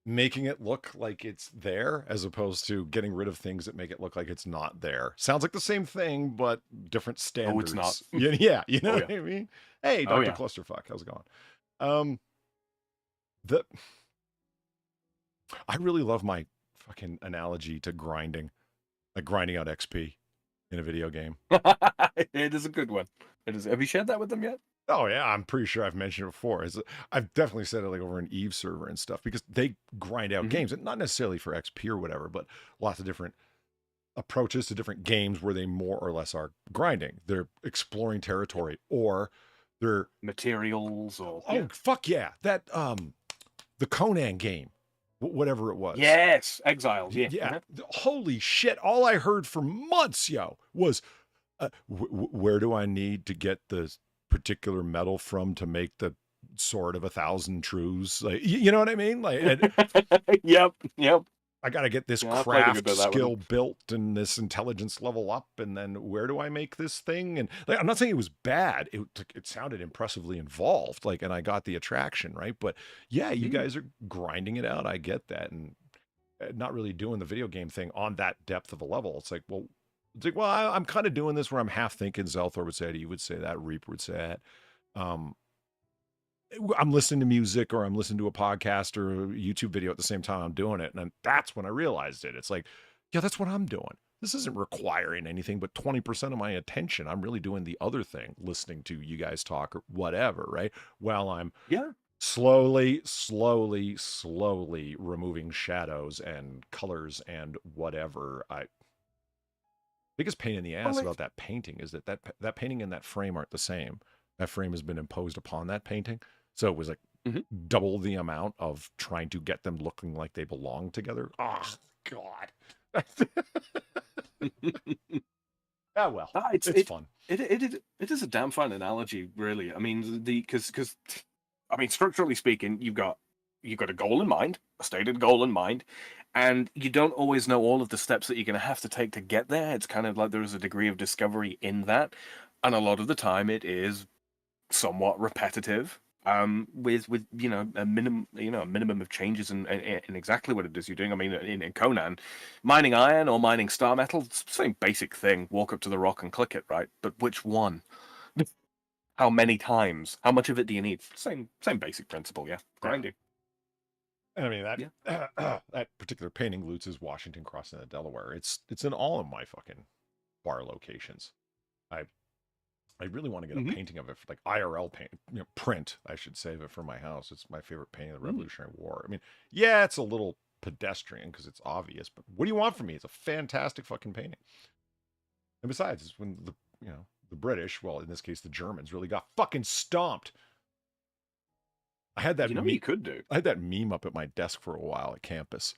making it look like it's there as opposed to getting rid of things that make it look like it's not there. Sounds like the same thing, but different standards. Oh, it's not. Yeah, you know what I mean? Hey, Dr. Clusterfuck, how's it going? I really love my fucking analogy to grinding, like grinding out XP in a video game. It is a good one. It is. Have you shared that with them yet? Oh yeah, I'm pretty sure I've mentioned it before. I've definitely said it like over an Eve server and stuff because they grind out games, and not necessarily for XP or whatever, but lots of different approaches to different games where they more or less are grinding. They're exploring territory or they're materials or fuck yeah, that the Conan game, whatever it was. Yes, Exiles. Yeah. Yeah. Holy shit! All I heard for months, was where do I need to get the particular metal from to make the sword of 1,000 truths? Like, you know what I mean? Like, yep. I got to get this craft skill built and this intelligence level up, and then where do I make this thing? And like, I'm not saying it was bad. It sounded impressively involved, like, and I got the attraction, right? But yeah, you guys are grinding it out. I get that, and not really doing the video game thing on that depth of a level. It's like, well, I'm kind of doing this where I'm half thinking. Zelthor would say it. You would say that. Reaper would say that. I'm listening to music or I'm listening to a podcast or a YouTube video at the same time I'm doing it. And that's when I realized it. It's like, yeah, that's what I'm doing. This isn't requiring anything but 20% of my attention. I'm really doing the other thing, listening to you guys talk or whatever, right? While I'm slowly removing shadows and colors and whatever. Biggest pain in the ass about that painting is that painting and that frame aren't the same. That frame has been imposed upon that painting. So it was like double the amount of trying to get them looking like they belong together. Oh, God. Oh, well, it's fun. It is a damn fine analogy, really. I mean, because structurally speaking, you've got a goal in mind, a stated goal in mind, and you don't always know all of the steps that you're going to have to take to get there. It's kind of like there is a degree of discovery in that, and a lot of the time it is somewhat repetitive, with a minimum of changes in exactly what it is you're doing. I mean, in Conan, mining iron or mining star metal, same basic thing. Walk up to the rock and click it, right? But which one? How many times? How much of it do you need? Same basic principle, yeah. Grinding. And I mean that particular painting, Lutz, is Washington crossing the Delaware. It's in all of my fucking bar locations. I really want to get a painting of it, for like IRL print, I should save it for my house. It's my favorite painting of the Revolutionary War. I mean, yeah, it's a little pedestrian because it's obvious, but what do you want from me? It's a fantastic fucking painting. And besides, it's when the British, well, in this case, the Germans, really got fucking stomped. I had that. You could do. I had that meme up at my desk for a while at campus.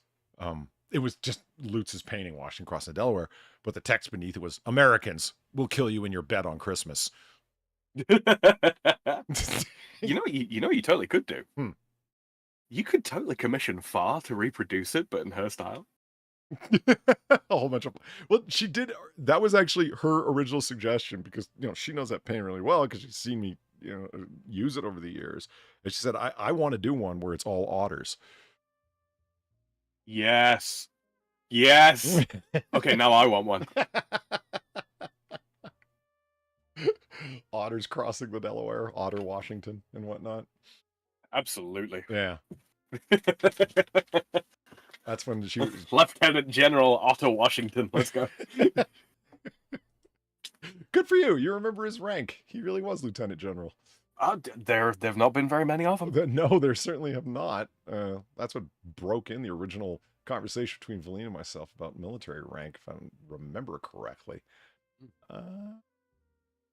It was just Lutz's painting, Washington crossing the Delaware, but the text beneath it was, "Americans will kill you in your bed on Christmas." You totally could do. You could totally commission Far to reproduce it, but in her style. A whole bunch of, well, she did. That was actually her original suggestion because she knows that painting really well because she's seen me use it over the years, and she said, I want to do one where it's all otters. Yes. Okay, now I want one. Otters crossing the Delaware, Otter Washington and whatnot. Absolutely. Yeah. That's when she was Lieutenant General Otto Washington. Let's go. Good for you. You remember his rank. He really was Lieutenant General. There've not been very many of them. No, there certainly have not. That's what broke in the original conversation between Valine and myself about military rank, if I remember correctly.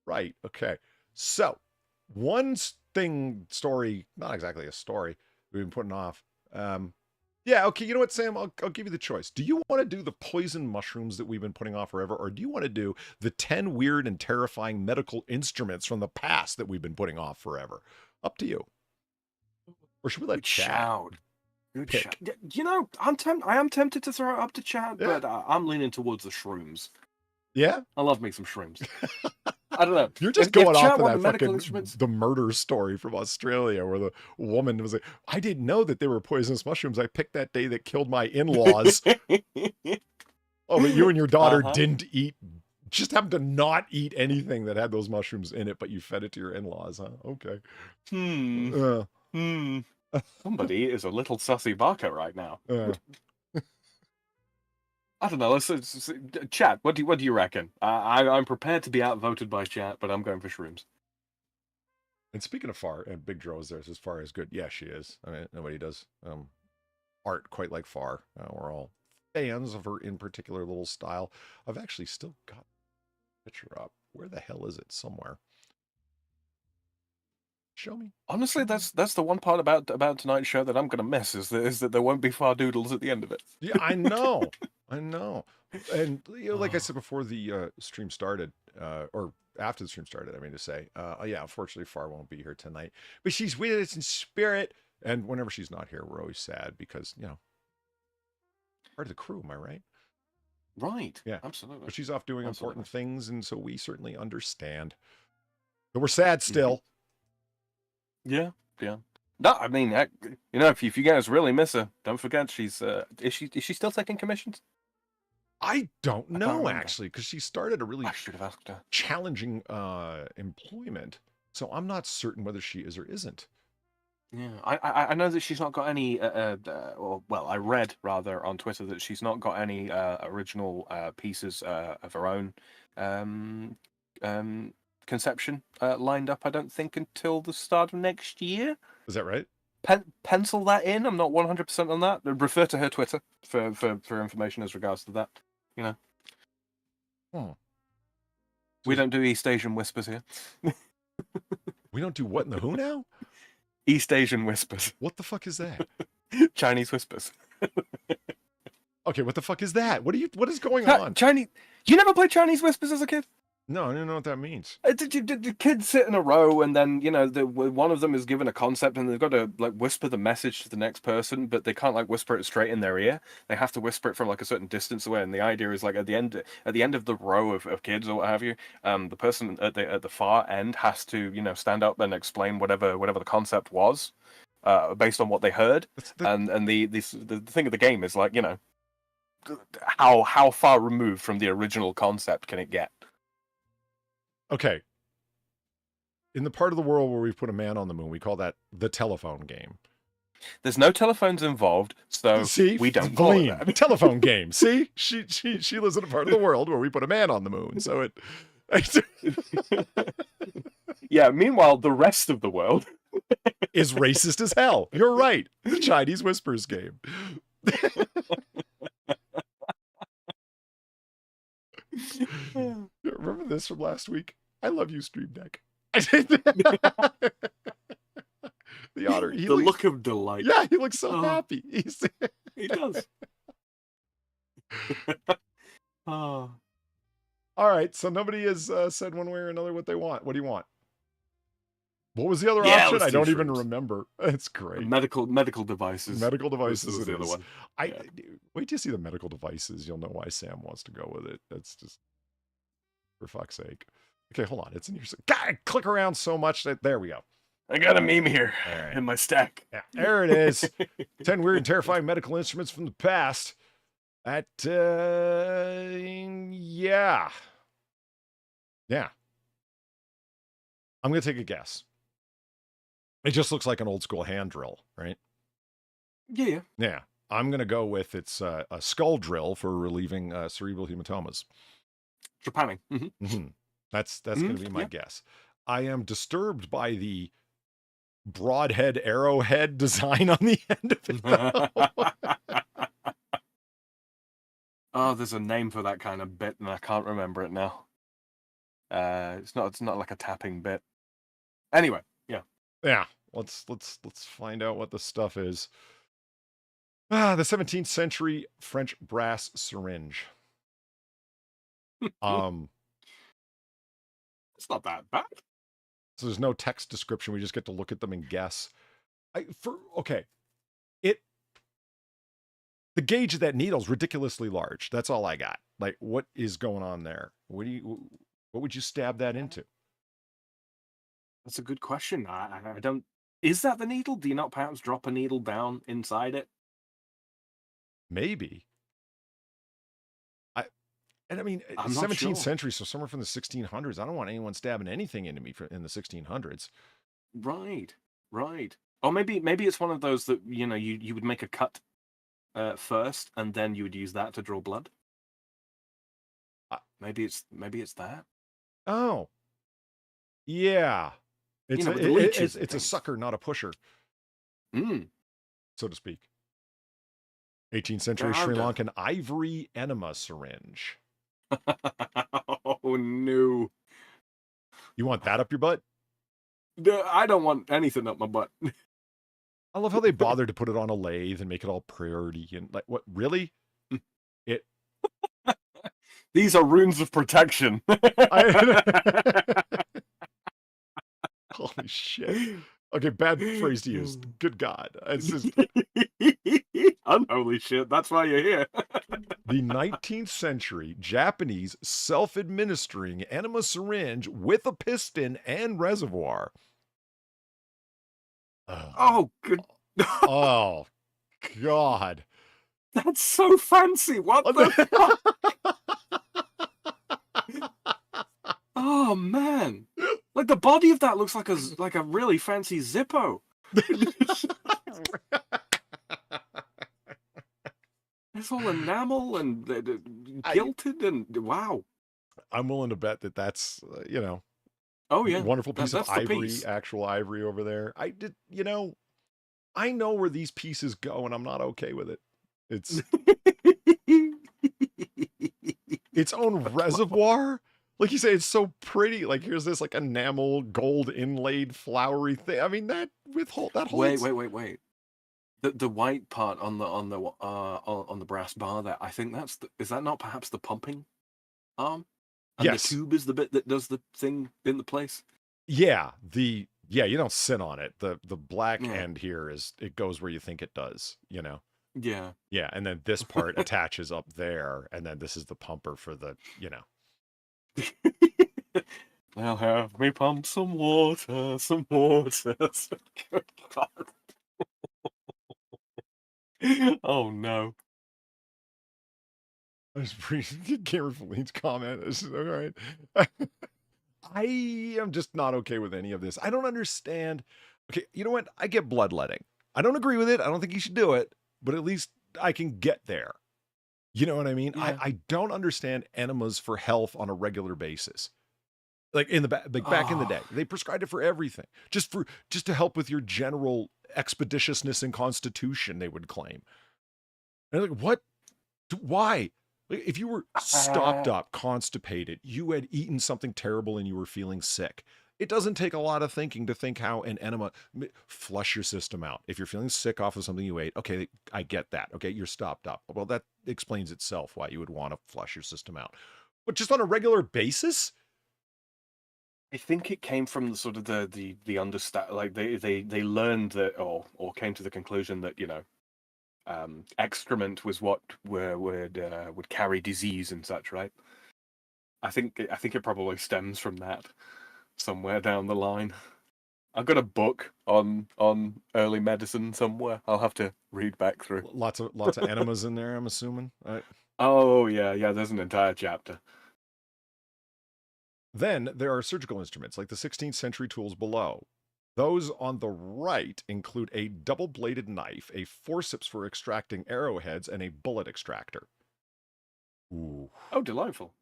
Right. Okay. So, one story, not exactly a story, we've been putting off. Yeah, okay, you know what, Sam? I'll give you the choice. Do you want to do the poison mushrooms that we've been putting off forever, or do you want to do the 10 weird and terrifying medical instruments from the past that we've been putting off forever? Up to you. Or should we let Chad? Good pick? shot. You know, I am tempted to throw it up to chat, Yeah. but I'm leaning towards the shrooms. Yeah? I love me some shrooms. I don't know. You're just If going off chat of want that the medical fucking instruments, the murder story from Australia where the woman was like, I didn't know that they were poisonous mushrooms. I picked that day that killed my in-laws. Oh, but you and your daughter didn't eat, just happened to not eat anything that had those mushrooms in it, but you fed it to your in-laws, huh? Okay. Somebody is a little sussy barker right now. I don't know. Let's chat. What do you reckon? I'm prepared to be outvoted by chat, but I'm going for shrooms. And speaking of Far, and Big Dro is there as Far as good. Yeah, she is. I mean, nobody does art quite like Far. We're all fans of her in particular little style. I've actually still got a picture up. Where the hell is it? Somewhere. Show me. Honestly, that's the one part about tonight's show that I'm going to miss is that there won't be far doodles at the end of it. Yeah, I know. I know. And you know, like I said before the stream started, or after the stream started, I mean to say, yeah, unfortunately Far won't be here tonight, but she's with us in spirit. And whenever she's not here, we're always sad because, you know, part of the crew, am I right? Right. Yeah, absolutely. But she's off doing important things, and so we certainly understand. But we're sad still. Yeah, yeah. No, I mean, you know, if you guys really miss her, don't forget she's is she still taking commissions? I don't know actually, because she started a really I should have asked her. challenging employment, so I'm not certain whether she is or isn't. Yeah, I know that she's not got any. Well, I read rather on Twitter that she's not got any original pieces of her own conception lined up. I don't think until the start of next year. Is that right? Pencil that in. I'm not 100% on that. Refer to her Twitter for information as regards to that. You know. We don't do East Asian whispers here. We don't do what in the who now? East Asian whispers. What the fuck is that? Chinese whispers. Okay, what the fuck is that? What is going on? Chinese. You never played Chinese whispers as a kid? No, I don't know what that means. The kids sit in a row, and then you know one of them is given a concept, and they've got to like whisper the message to the next person, but they can't like whisper it straight in their ear. They have to whisper it from like a certain distance away. And the idea is like at the end of the row of kids or what have you, the person at the far end has to stand up and explain whatever the concept was, based on what they heard. And the thing of the game is like how far removed from the original concept can it get? Okay. In the part of the world where we put a man on the moon, we call that the telephone game. There's no telephones involved, so see, we don't call it that. Telephone game. See, she lives in a part of the world where we put a man on the moon, so it. Yeah. Meanwhile, the rest of the world is racist as hell. You're right. The Chinese whispers game. Remember this from last week? I love you, Stream Deck. The otter. The look of delight. Yeah, he looks so happy. He does. All right, so nobody has said one way or another what they want. What do you want? What was the other option? I don't even remember. It's great. Medical devices. Medical devices is the other one. Wait till you see the medical devices. You'll know why Sam wants to go with it. That's just, for fuck's sake. Okay, hold on. It's in here. God, click around so much that there we go. I got a meme here in my stack. Yeah, there it is. 10 weird and terrifying medical instruments from the past. That, yeah. Yeah. I'm going to take a guess. It just looks like an old school hand drill, right? Yeah. Yeah. I'm going to go with it's a skull drill for relieving cerebral hematomas. Japanning. That's going to be my guess. I am disturbed by the broadhead arrowhead design on the end of it. Oh, there's a name for that kind of bit, and I can't remember it now. It's not like a tapping bit. Anyway, yeah. Yeah. Let's find out what the stuff is. The 17th century French brass syringe. It's not that bad. So there's no text description. We just get to look at them and guess. The gauge of that needle is ridiculously large. That's all I got. Like, what is going on there? What would you stab that into? That's a good question. I don't. Is that the needle? Do you not perhaps drop a needle down inside it? Maybe. And I mean, I'm not 17th sure. century, so somewhere from the 1600s. I don't want anyone stabbing anything into me in the 1600s. Right. Or maybe it's one of those that you would make a cut first, and then you would use that to draw blood. Maybe it's that. Oh, yeah. It's a sucker, not a pusher, so to speak. 18th century Sri Lankan ivory enema syringe. Oh no! You want that up your butt? I don't want anything up my butt. I love how they bothered to put it on a lathe and make it all pretty and like, what, really? These are runes of protection. Holy shit. Okay, bad phrase to use. Good God. It's just... Unholy shit, that's why you're here. The 19th century Japanese self-administering enema syringe with a piston and reservoir. Oh, good. Oh, God. That's so fancy. What the fuck? Oh, man. Like, the body of that looks like a really fancy Zippo. It's all enamel and gilded and wow. I'm willing to bet that that's, oh yeah, wonderful piece of ivory, piece. actual ivory over there. I know where these pieces go and I'm not okay with it. It's its own reservoir. Like you say, it's so pretty. Like here's this like enamel gold inlaid flowery thing. I mean that holds. Wait. The white part on the brass bar there, I think is that not perhaps the pumping arm? And yes. The tube is the bit that does the thing in the place. Yeah, you don't sit on it. The black end here it goes where you think it does, Yeah. Yeah, and then this part attaches up there, and then this is the pumper for the, Now have me pump some water. Good God. Oh no. I was pretty Cameron comment. This is all right. I am just not okay with any of this. I don't understand. Okay, you know what? I get bloodletting. I don't agree with it. I don't think you should do it, but at least I can get there. You know what I mean? Yeah. I don't understand enemas for health on a regular basis. Like in the back in the day, they prescribed it for everything, just to help with your general expeditiousness and constitution. They would claim. And like, what? Why? If you were stopped up, constipated, you had eaten something terrible and you were feeling sick, it doesn't take a lot of thinking to think how an enema flush your system out. If you're feeling sick off of something you ate, okay, I get that. Okay, you're stopped up. Well, that explains itself why you would want to flush your system out. But just on a regular basis? I think it came from the sort of the understand, like they learned that or came to the conclusion that excrement was what would carry disease and such, right? I think it probably stems from that somewhere down the line. I've got a book on early medicine somewhere. I'll have to read back through. Lots of enemas in there, I'm assuming. Oh yeah. There's an entire chapter. Then there are surgical instruments like the 16th century tools below. Those on the right include a double-bladed knife, a forceps for extracting arrowheads, and a bullet extractor. Ooh. Oh, delightful.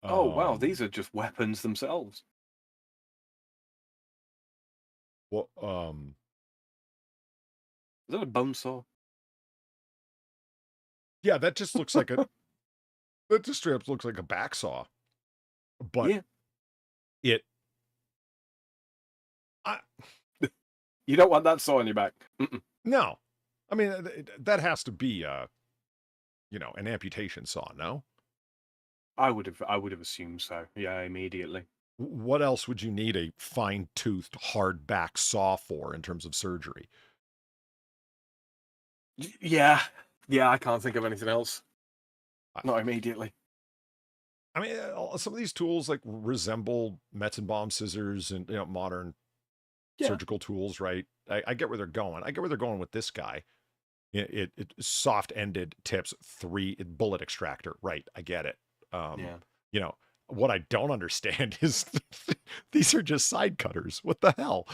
Oh, wow, these are just weapons themselves. Well, is that a bone saw? Yeah, that just looks like that just straight up looks like a back saw. But yeah. You don't want that saw on your back. No. I mean, that has to be an amputation saw, no? I would have assumed so. Yeah, immediately. What else would you need a fine-toothed, hard back saw for in terms of surgery? Yeah, I can't think of anything else. Not immediately. I mean, some of these tools like resemble Metzenbaum scissors and modern surgical tools, right? I get where they're going. I get where they're going with this guy. It soft-ended tips, 3 bullet extractor, right? I get it. What I don't understand is these are just side cutters. What the hell?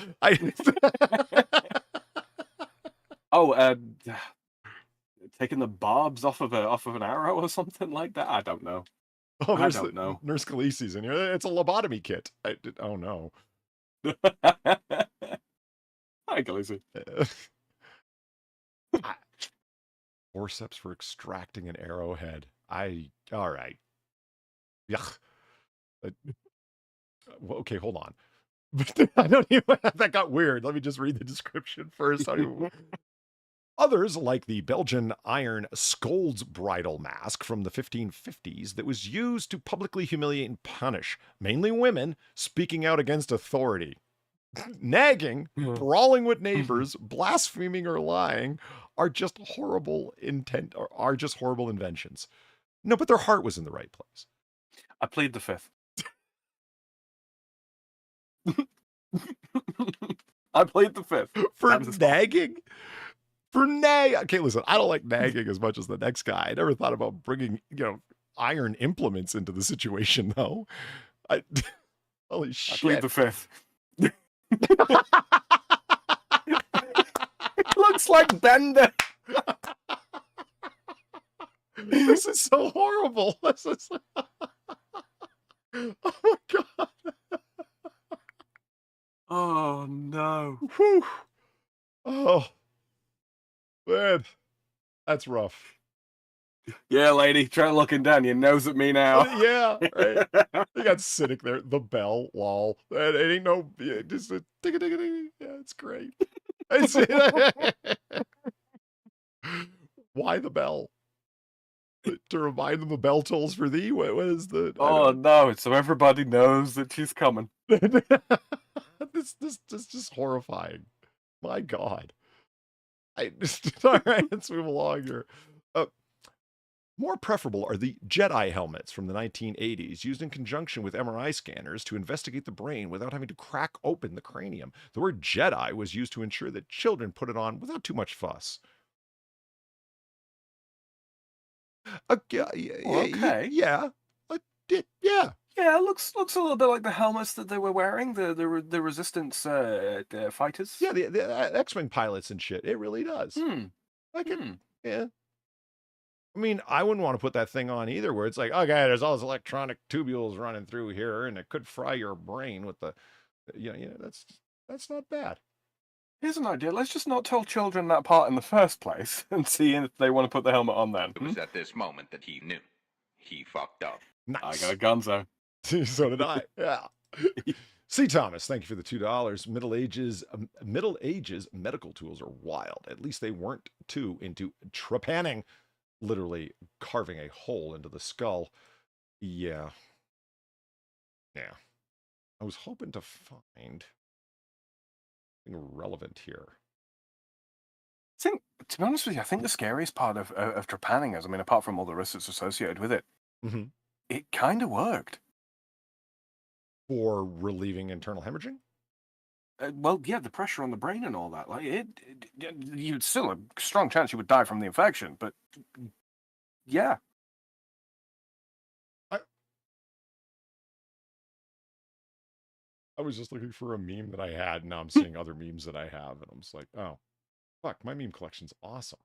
Taking the barbs off of an arrow or something like that. I don't know. Oh, I don't know. Nurse Khaleesi's in here. It's a lobotomy kit. Oh no. Hi, Khaleesi. Forceps for extracting an arrowhead. All right. Yuck. Okay, hold on. I don't even. That got weird. Let me just read the description first. Others, like the Belgian iron Scold's bridal mask from the 1550s that was used to publicly humiliate and punish mainly women speaking out against authority. Nagging, brawling with neighbors, blaspheming or lying are just horrible inventions. No, but their heart was in the right place. I plead the fifth. I plead the fifth. For nagging? For nag. Okay, listen, I don't like nagging as much as the next guy. I never thought about bringing, iron implements into the situation, though. Holy shit. I plead the fifth. Looks like Bender. This is so horrible. Oh my god. Oh no. Whew. Oh man, that's rough. Yeah, lady, try looking down your nose at me now. Yeah, right. You got Cynic there. The bell, lol. It ain't no, just a ding a ding a ding. Yeah, it's great. Why the bell? To remind them the bell tolls for thee? What is the? Oh no! It's so everybody knows that she's coming. This is just horrifying. My God. All right, let's move along here. More preferable are the Jedi helmets from the 1980s, used in conjunction with MRI scanners to investigate the brain without having to crack open the cranium. The word Jedi was used to ensure that children put it on without too much fuss. Okay. Yeah. Yeah. Yeah, it looks a little bit like the helmets that they were wearing, the Resistance fighters. Yeah, the X-Wing pilots and shit. It really does. Yeah. I mean, I wouldn't want to put that thing on either, where it's like, okay, there's all these electronic tubules running through here, and it could fry your brain with the, that's not bad. Here's an idea. Let's just not tell children that part in the first place and see if they want to put the helmet on then. It was at this moment that he knew. He fucked up. Nice. I got a gunzo. So did I. Yeah. C. Thomas, thank you for the $2. Middle Ages medical tools are wild. At least they weren't too into trepanning, literally carving a hole into the skull. Yeah. I was hoping to find something relevant here. To be honest with you, I think the scariest part of trepanning is, apart from all the risks that's associated with it, it kind of worked. For relieving internal hemorrhaging? Well, yeah, the pressure on the brain and all that. Like you'd still a strong chance you would die from the infection, but yeah. I was just looking for a meme that I had, and now I'm seeing other memes that I have, and I'm just like, oh, fuck, my meme collection's awesome.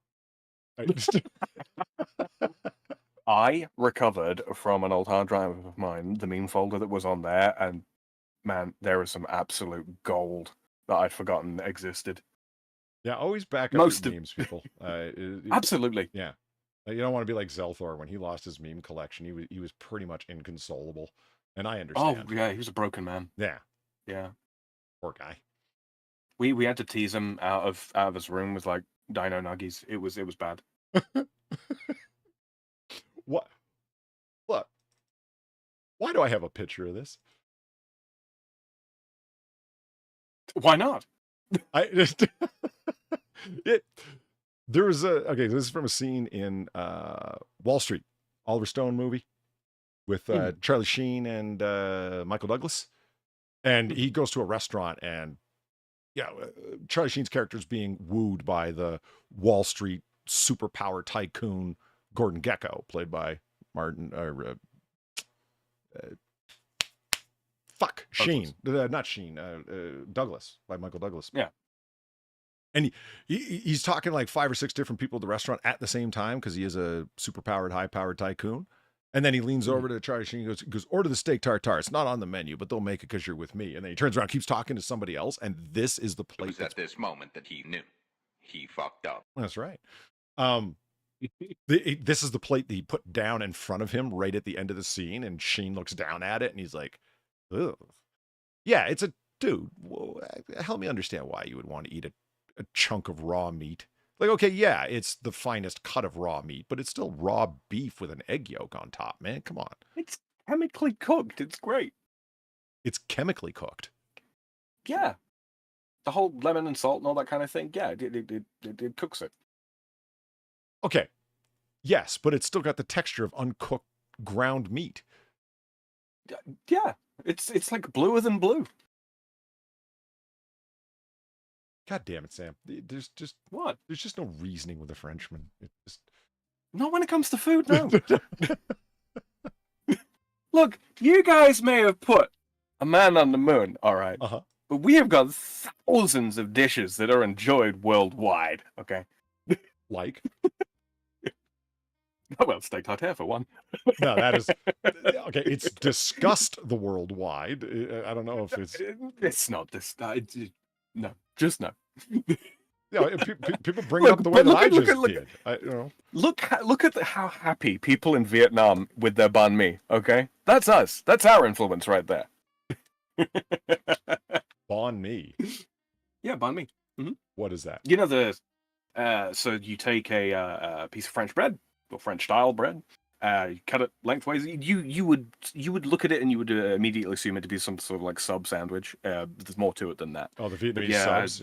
I recovered from an old hard drive of mine, the meme folder that was on there, and man, there was some absolute gold that I'd forgotten existed. Yeah, always back up your memes, people. Absolutely. Yeah. You don't want to be like Zelthor. When he lost his meme collection, he was pretty much inconsolable. And I understand. Oh, yeah, he was a broken man. Yeah. Yeah. Poor guy. We had to tease him out of his room with like dino nuggies. It was bad. What? Look. Why do I have a picture of this? Why not? There was okay, this is from a scene in Wall Street, Oliver Stone movie with Charlie Sheen and Michael Douglas. And he goes to a restaurant and Charlie Sheen's character is being wooed by the Wall Street superpower tycoon Gordon Gekko, played by Sheen. Not Sheen. Douglas, by Michael Douglas. Yeah. And he's talking like 5 or 6 different people at the restaurant at the same time because he is a superpowered, high-powered tycoon. And then he leans over to Charlie Sheen and goes, order the steak tartare. It's not on the menu, but they'll make it because you're with me. And then he turns around, keeps talking to somebody else, and this is the plate. It was at this moment that he knew. He fucked up. That's right. This is the plate that he put down in front of him right at the end of the scene, and Sheen looks down at it, and he's like, ugh. Yeah, it's a dude. Well, help me understand why you would want to eat a chunk of raw meat. Like, okay, yeah, it's the finest cut of raw meat, but it's still raw beef with an egg yolk on top, man. Come on. It's chemically cooked. It's great. It's chemically cooked. Yeah. The whole lemon and salt and all that kind of thing. Yeah, it cooks it. Okay. Yes, but it's still got the texture of uncooked ground meat. Yeah. It's like bluer than blue. God damn it, Sam. There's just what? There's just no reasoning with a Frenchman. It's just... Not when it comes to food, no. Look, you guys may have put a man on the moon, all right. But we have got thousands of dishes that are enjoyed worldwide, okay? Like? Oh, well, steak tartare for one. No, that is... Okay, it's discussed the worldwide. I don't know if it's... It's not this... No, just no. Yeah, people bring up the way that I just did. Look at how happy people in Vietnam with their banh mi, okay? That's us. That's our influence right there. Banh mi? Yeah, banh mi. Mm-hmm. What is that? You know, so you take a piece of French bread, or French-style bread, you cut it lengthways. You would look at it and you would immediately assume it to be some sort of like sub sandwich. There's more to it than that. Oh, the Vietnamese subs.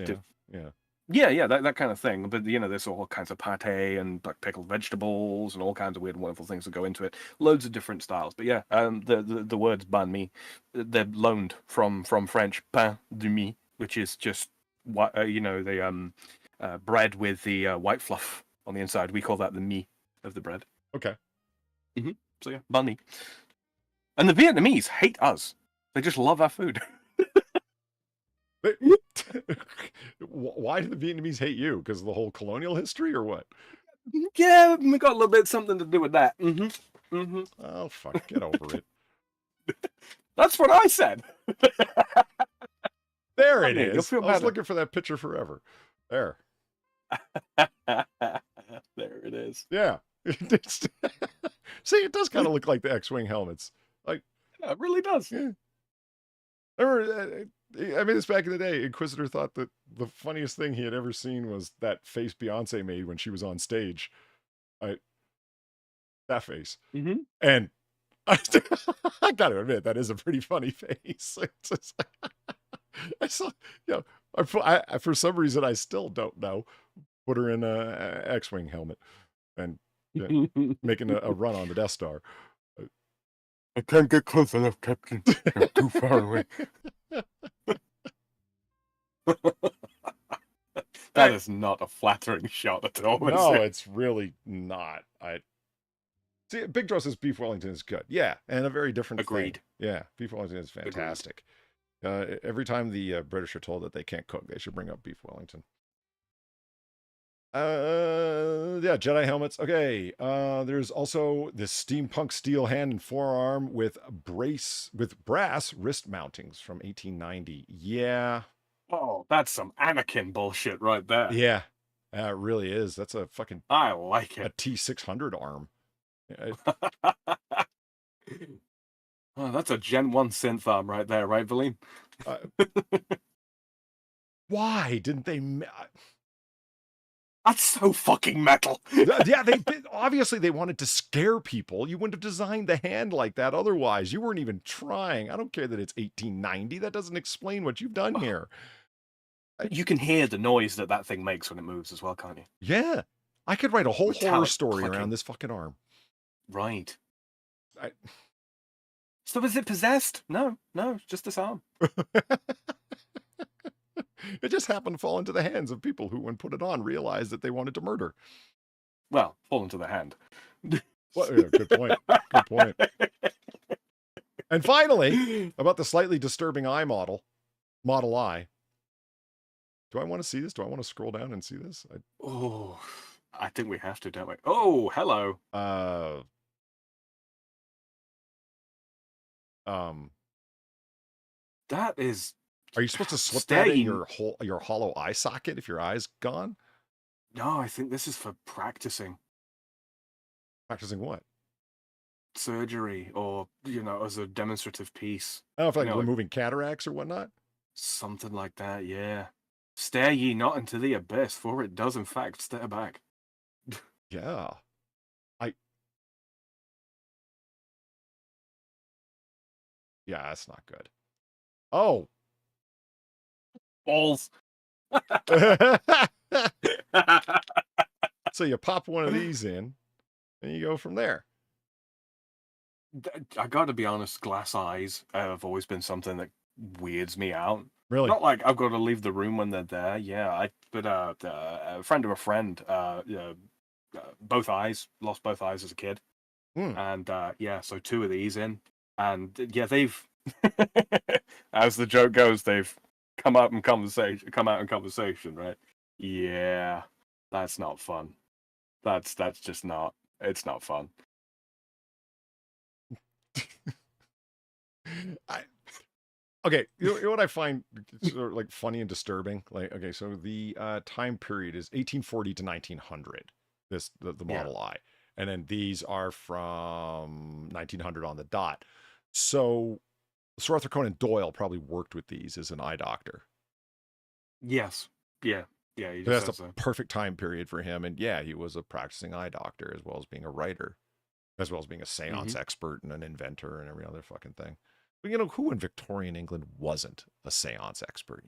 Yeah, that kind of thing. But there's all kinds of pate and like pickled vegetables and all kinds of weird, wonderful things that go into it. Loads of different styles. But yeah, the words banh mi, they're loaned from French pain de mie, which is just the bread with the white fluff on the inside. We call that the mie of the bread. Okay. Mm-hmm. So yeah, banh mi. And the Vietnamese hate us. They just love our food. Why do the Vietnamese hate you? Because of the whole colonial history or what? Yeah, we got a little bit something to do with that. Mm-hmm. Mm-hmm. Oh, fuck. Get over it. That's what I said. There it is. I was looking for that picture forever. There. There it is. Yeah. See, it does kind of look like the X-Wing helmets. Like, yeah, it really does. Yeah. I mean, this back in the day, Inquisitor thought that the funniest thing he had ever seen was that face Beyonce made when she was on stage. That face. Mm-hmm. And I got to admit, that is a pretty funny face. I saw, I for some reason, I still don't know. Put her in a X-Wing helmet and making a run on the Death Star. I can't get close enough, Captain. I'm too far away. That is not a flattering shot at all. No, it's really not. See, Big Draw says beef Wellington is good. Yeah, and a very different Agreed. thing. Yeah, beef Wellington is fantastic. Every time the British are told that they can't cook, they should bring up beef Wellington. Yeah, Jedi helmets. Okay. There's also this steampunk steel hand and forearm with brass wrist mountings from 1890. Yeah. Oh, that's some Anakin bullshit right there. Yeah. It really is. That's a fucking I like it. A T600 arm. Oh, that's a Gen 1 synth arm right there, right, Valine? Why didn't they... That's so fucking metal. Yeah, they obviously they wanted to scare people. You wouldn't have designed the hand like that otherwise. You weren't even trying. I don't care that it's 1890. That doesn't explain what you've done here. You can hear the noise that thing makes when it moves as well, can't you? Yeah. I could write a whole horror Metallic story clicking. around this fucking arm. Right. I... So is it possessed? No, it's just this arm. It just happened to fall into the hands of people who, when put it on, realized that they wanted to murder. Well, fall into the hand. Well, yeah, good point. Good point. And finally, about the slightly disturbing eye model eye. Do I want to see this? Do I want to scroll down and see this? Oh, I think we have to, don't we? Oh, hello. That is. Are you supposed to slip that in your hollow eye socket if your eye's gone? No, I think this is for practicing. Practicing what? Surgery, or as a demonstrative piece. I don't know, like removing cataracts or whatnot. Something like that, yeah. Stare ye not into the abyss, for it does in fact stare back. Yeah. Yeah, that's not good. Oh. Balls. So you pop one of these in, and you go from there. I gotta be honest, glass eyes have always been something that weirds me out. Really? Not like I've got to leave the room when they're there. Yeah, but a friend of a friend, both eyes, lost both eyes as a kid. And so 2 of these in. And they've, as the joke goes, they've come out in conversation, right? Yeah, that's not fun. That's just not. It's not fun. Okay, you know what I find sort of like funny and disturbing? Like, okay, so the time period is 1840 to 1900. The Model I, and then these are from 1900 on the dot. So Sir Arthur Conan Doyle probably worked with these as an eye doctor. Yes. Yeah. That's a perfect time period for him, and he was a practicing eye doctor as well as being a writer, as well as being a seance expert and an inventor and every other fucking thing. But who in Victorian England wasn't a seance expert,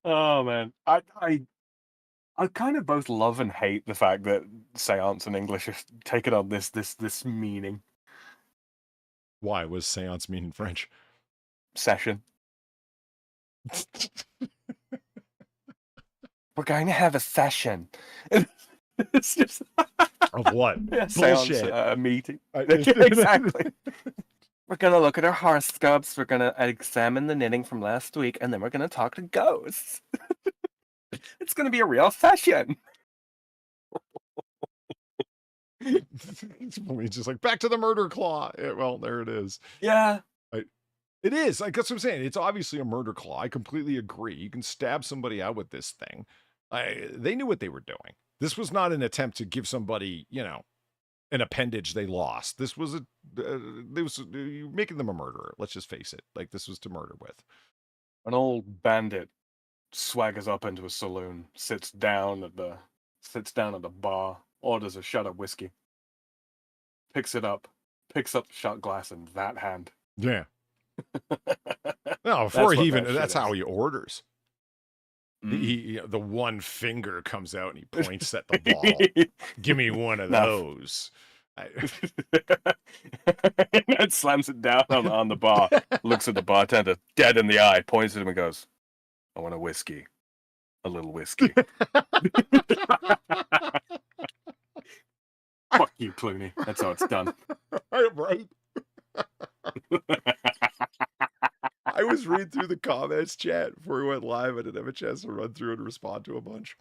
Oh man, I kind of both love and hate the fact that seance and English have taken on this meaning. Why was seance mean in French? Session. We're going to have a session. It's just of what? Bullshit. Seance, meeting. Exactly. We're going to look at our horoscopes. We're going to examine the knitting from last week, and then we're going to talk to ghosts. It's going to be a real session. It's just like, back to the murder claw. Well, there it is. Yeah. It is. Like, that's what I'm saying. It's obviously a murder claw. I completely agree. You can stab somebody out with this thing. They knew what they were doing. This was not an attempt to give somebody, an appendage they lost. This was making them a murderer. Let's just face it. Like, this was to murder with. An old bandit swaggers up into a saloon, sits down at the bar, orders a shot of whiskey, picks up the shot glass in that hand. Yeah. No, before he even, that's how he orders. The one finger comes out and he points at the bottle. Give me one of those. And slams it down on the bar, looks at the bartender dead in the eye, points at him and goes, I want a whiskey. A little whiskey. Fuck you, Clooney. That's how it's done. Right. I was reading through the comments chat before we went live. I didn't have a chance to run through and respond to a bunch.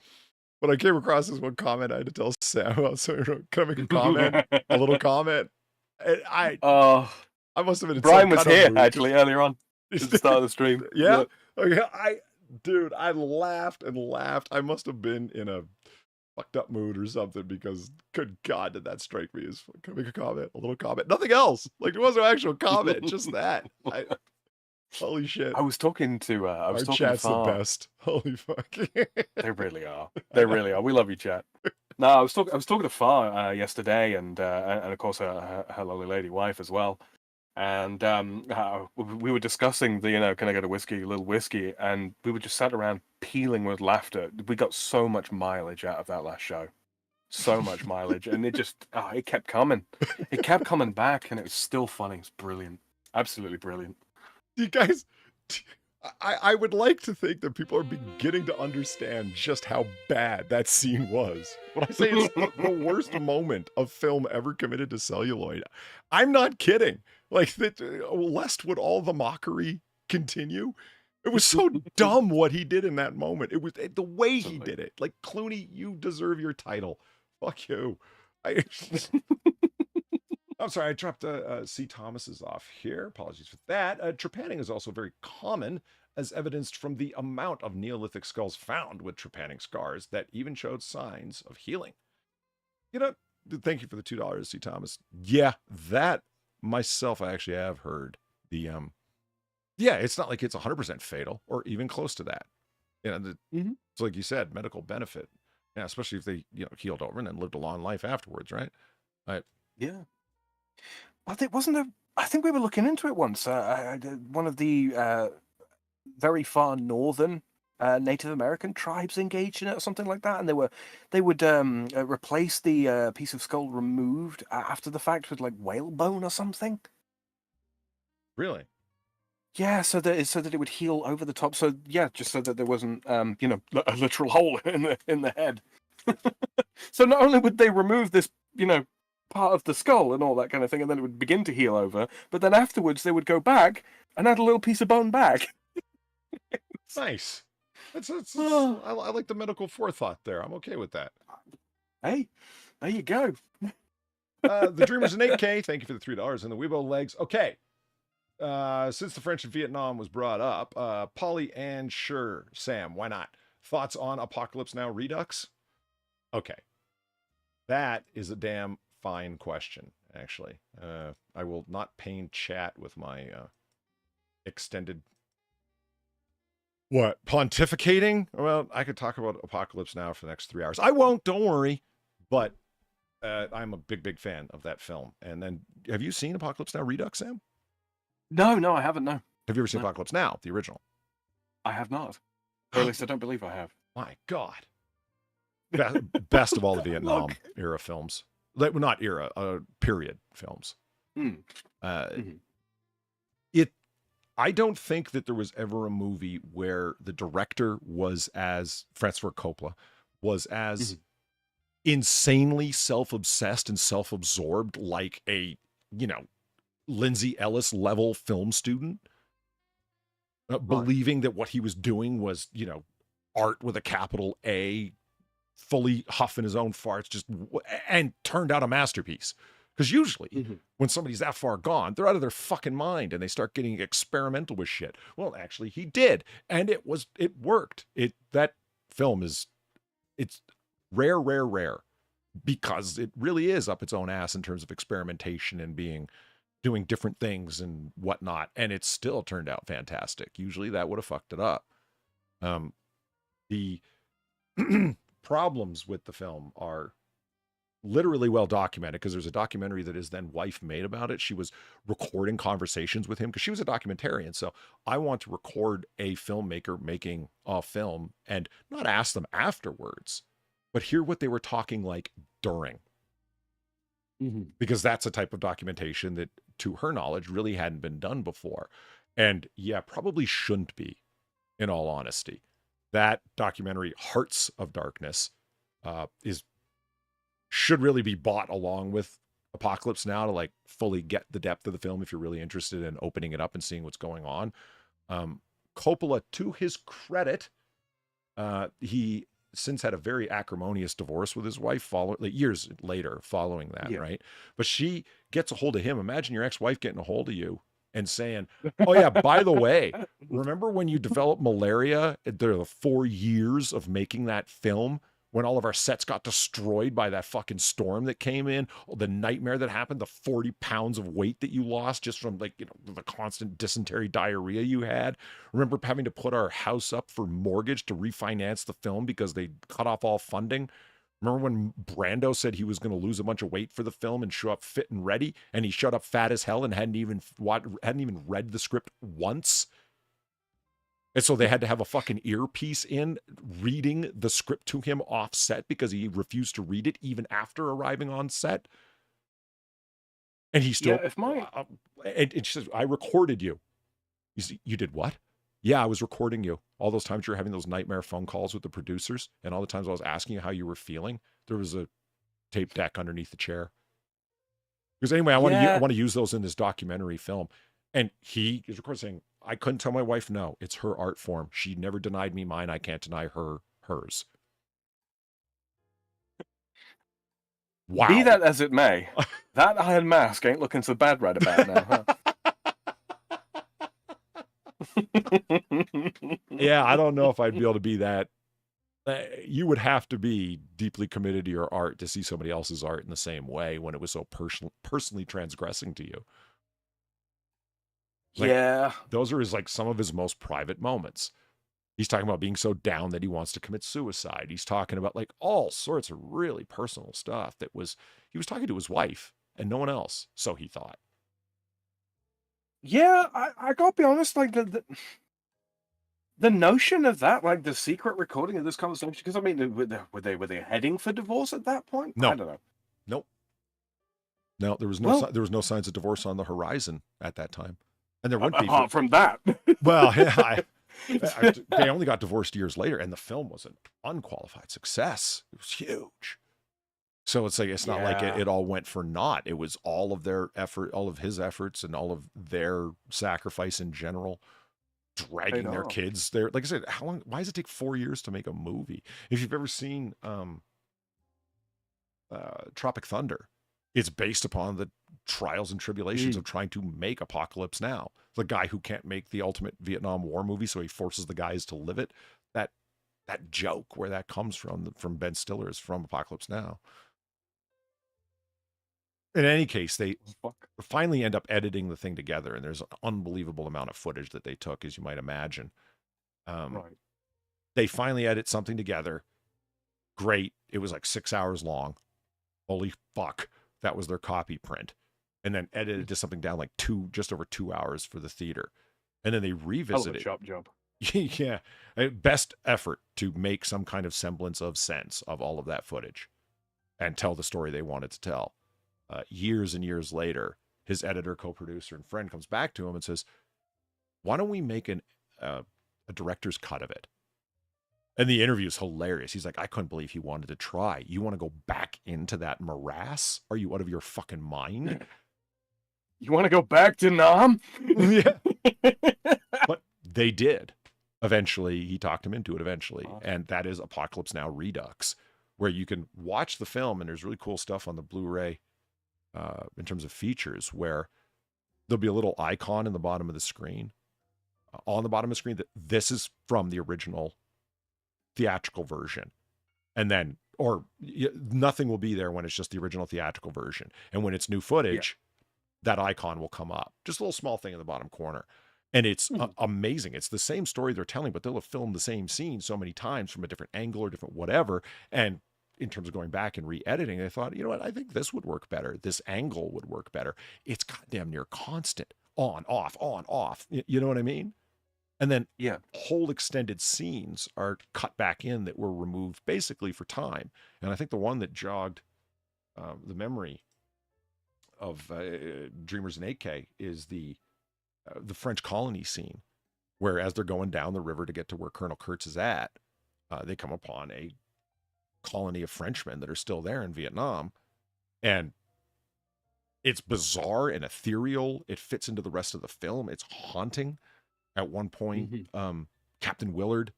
But I came across this one comment I had to tell Sam about. So can I make a comment? A little comment? And I must have been. Brian was here actually earlier on at the start of the stream. Yeah. Okay. I laughed and laughed. I must have been in a fucked up mood or something, because good God, did that strike me as, can I make a comment? A little comment. Nothing else. Like, there wasn't an actual comment, just that. Holy shit. I was talking to Our chat's the best. Holy fuck. They really are. They really are. We love you, chat. No, I was talking to Far yesterday, and of course her lovely lady wife as well. And we were discussing the, can I get a little whiskey? And we were just sat around peeling with laughter. We got so much mileage out of that last show. So much mileage. And it kept coming. It kept coming back, and it was still funny. It's brilliant. Absolutely brilliant. You guys, I would like to think that people are beginning to understand just how bad that scene was. When I say it's the worst moment of film ever committed to celluloid, I'm not kidding. Like, lest would all the mockery continue? It was so dumb what he did in that moment. It was the way he did it. Like, Clooney, you deserve your title. Fuck you. I'm sorry, I dropped C. Thomas's off here. Apologies for that. Trepanning is also very common, as evidenced from the amount of Neolithic skulls found with trepanning scars that even showed signs of healing. You know, thank you for the $2, C. Thomas. Yeah, that myself, I actually have heard the yeah, it's not like it's 100% fatal or even close to that. You know, it's like you said, medical benefit. Yeah, especially if they healed over and then lived a long life afterwards, right? Yeah. Well, I think we were looking into it once. One of the very far northern Native American tribes engaged in it or something like that, and they would replace the piece of skull removed after the fact with like whalebone or something. Really? Yeah, so that it would heal over the top. So yeah, just so that there wasn't a literal hole in the head. So not only would they remove this part of the skull and all that kind of thing, and then it would begin to heal over, but then afterwards they would go back and add a little piece of bone back. Nice. I like the medical forethought there. I'm okay with that. Hey, there you go. The Dreamers in 8K, thank you for the $3 and the Weibo legs. Okay. Since the French in Vietnam was brought up, Polly and sure, Sam, why not? Thoughts on Apocalypse Now Redux? Okay. That is a damn fine question, actually. I will not pain chat with my extended... What? Pontificating? Well, I could talk about Apocalypse Now for the next 3 hours. I won't, don't worry. But I'm a big fan of that film. And then, have you seen Apocalypse Now Redux, Sam? No, I haven't, no. Have you ever seen Apocalypse Now, the original? I have not. Or at least I don't believe I have. My God. Best of all the Vietnam era films. Like, well, not era, period films. I don't think that there was ever a movie where the director was as, Francis Coppola, was as insanely self-obsessed and self-absorbed like a, Lindsay Ellis level film student, believing that what he was doing was, art with a capital A, fully huffing his own farts, and turned out a masterpiece. Because usually when somebody's that far gone, they're out of their fucking mind and they start getting experimental with shit. Well, actually he did. And it worked. That film it's rare because it really is up its own ass in terms of experimentation and doing different things and whatnot. And it still turned out fantastic. Usually that would have fucked it up. The problems with the film are literally well documented because there's a documentary that his then wife made about it. She was recording conversations with him because she was a documentarian. So I want to record a filmmaker making a film and not ask them afterwards, but hear what they were talking like during. Because that's a type of documentation that, to her knowledge, really hadn't been done before. And yeah, probably shouldn't be, in all honesty. That documentary, Hearts of Darkness, should really be bought along with Apocalypse Now to like fully get the depth of the film if you're really interested in opening it up and seeing what's going on. Coppola, to his credit, he since had a very acrimonious divorce with his wife years later following that, right? But she gets a hold of him. Imagine your ex-wife getting a hold of you and saying, oh yeah, by the way, remember when you developed malaria the 4 years of making that film when all of our sets got destroyed by that fucking storm that came in, the nightmare that happened, the 40 pounds of weight that you lost just from the constant dysentery diarrhea you had. Remember having to put our house up for mortgage to refinance the film because they cut off all funding? Remember when Brando said he was going to lose a bunch of weight for the film and show up fit and ready, and he showed up fat as hell and hadn't even read the script once? And so they had to have a fucking earpiece in reading the script to him off set because he refused to read it even after arriving on set. And he still, it says, I recorded you. You did what? Yeah, I was recording you. All those times you were having those nightmare phone calls with the producers, and all the times I was asking you how you were feeling, there was a tape deck underneath the chair. Because anyway, I want to use those in this documentary film. And he is recording saying, I couldn't tell my wife no. It's her art form. She never denied me mine. I can't deny her hers. Wow. Be that as it may, that iron mask ain't looking so bad right about now, huh? Yeah, I don't know if I'd be able to be that. You would have to be deeply committed to your art to see somebody else's art in the same way when it was so personally transgressing to you. Yeah. Those are some of his most private moments. He's talking about being so down that he wants to commit suicide. He's talking about all sorts of really personal stuff he was talking to his wife and no one else. So he thought. Yeah, I gotta be honest, the notion of that, the secret recording of this conversation, because I mean, were they heading for divorce at that point? No. I don't know. Nope. No, there was no signs of divorce on the horizon at that time. And there wouldn't be. Apart from that. Well, yeah, they only got divorced years later, and the film was an unqualified success. It was huge. So it's not like it all went for naught. It was all of their effort, all of his efforts, and all of their sacrifice in general, dragging their kids there. Like I said, why does it take 4 years to make a movie? If you've ever seen Tropic Thunder, it's based upon the trials and tribulations of trying to make Apocalypse Now. The guy who can't make the ultimate Vietnam War movie, so he forces the guys to live it. That joke, where that comes from Ben Stiller, is from Apocalypse Now. In any case, they finally end up editing the thing together, and there's an unbelievable amount of footage that they took, as you might imagine. Right. They finally edit something together. Great. It was 6 hours long. Holy fuck. That was their copy print. And then edited to something down just over 2 hours for the theater. And then they revisit it. Chop job. Yeah. Best effort to make some kind of semblance of sense of all of that footage and tell the story they wanted to tell. Years and years later, his editor, co-producer, and friend comes back to him and says, why don't we make a director's cut of it? And the interview is hilarious. He's like, I couldn't believe he wanted to try. You want to go back into that morass? Are you out of your fucking mind? You want to go back to Nam? Yeah. But they did. Eventually, he talked him into it eventually. Awesome. And that is Apocalypse Now Redux, where you can watch the film, and there's really cool stuff on the Blu-ray in terms of features, where there'll be a little icon in the bottom of the screen, on the bottom of the screen, that this is from the original theatrical version. And then, nothing will be there when it's just the original theatrical version. And when it's new footage, that icon will come up. Just a little small thing in the bottom corner. And it's amazing. It's the same story they're telling, but they'll have filmed the same scene so many times from a different angle or different whatever. And in terms of going back and re-editing, they thought, you know what, I think this would work better. This angle would work better. It's goddamn near constant. On, off, on, off. You know what I mean? And then whole extended scenes are cut back in that were removed basically for time. And I think the one that jogged the memory of Dreamers in 8K is the French colony scene, where as they're going down the river to get to where Colonel Kurtz is at, they come upon a colony of Frenchmen that are still there in Vietnam. And it's bizarre and ethereal. It fits into the rest of the film. It's haunting. At one point, Captain Willard,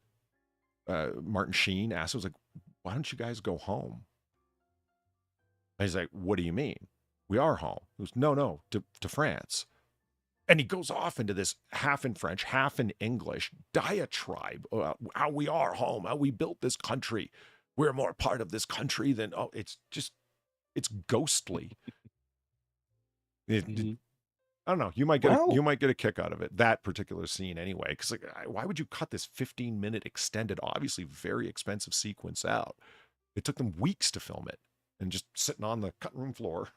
Martin Sheen, asked, was like, why don't you guys go home? And he's like, what do you mean? We are home. He goes, no, to France. And he goes off into this half in French, half in English diatribe. How we are home, how we built this country. We're more part of this country than, it's ghostly. I don't know. You might get a kick out of it, that particular scene anyway. Because why would you cut this 15-minute extended, obviously very expensive sequence out? It took them weeks to film it and just sitting on the cutting room floor.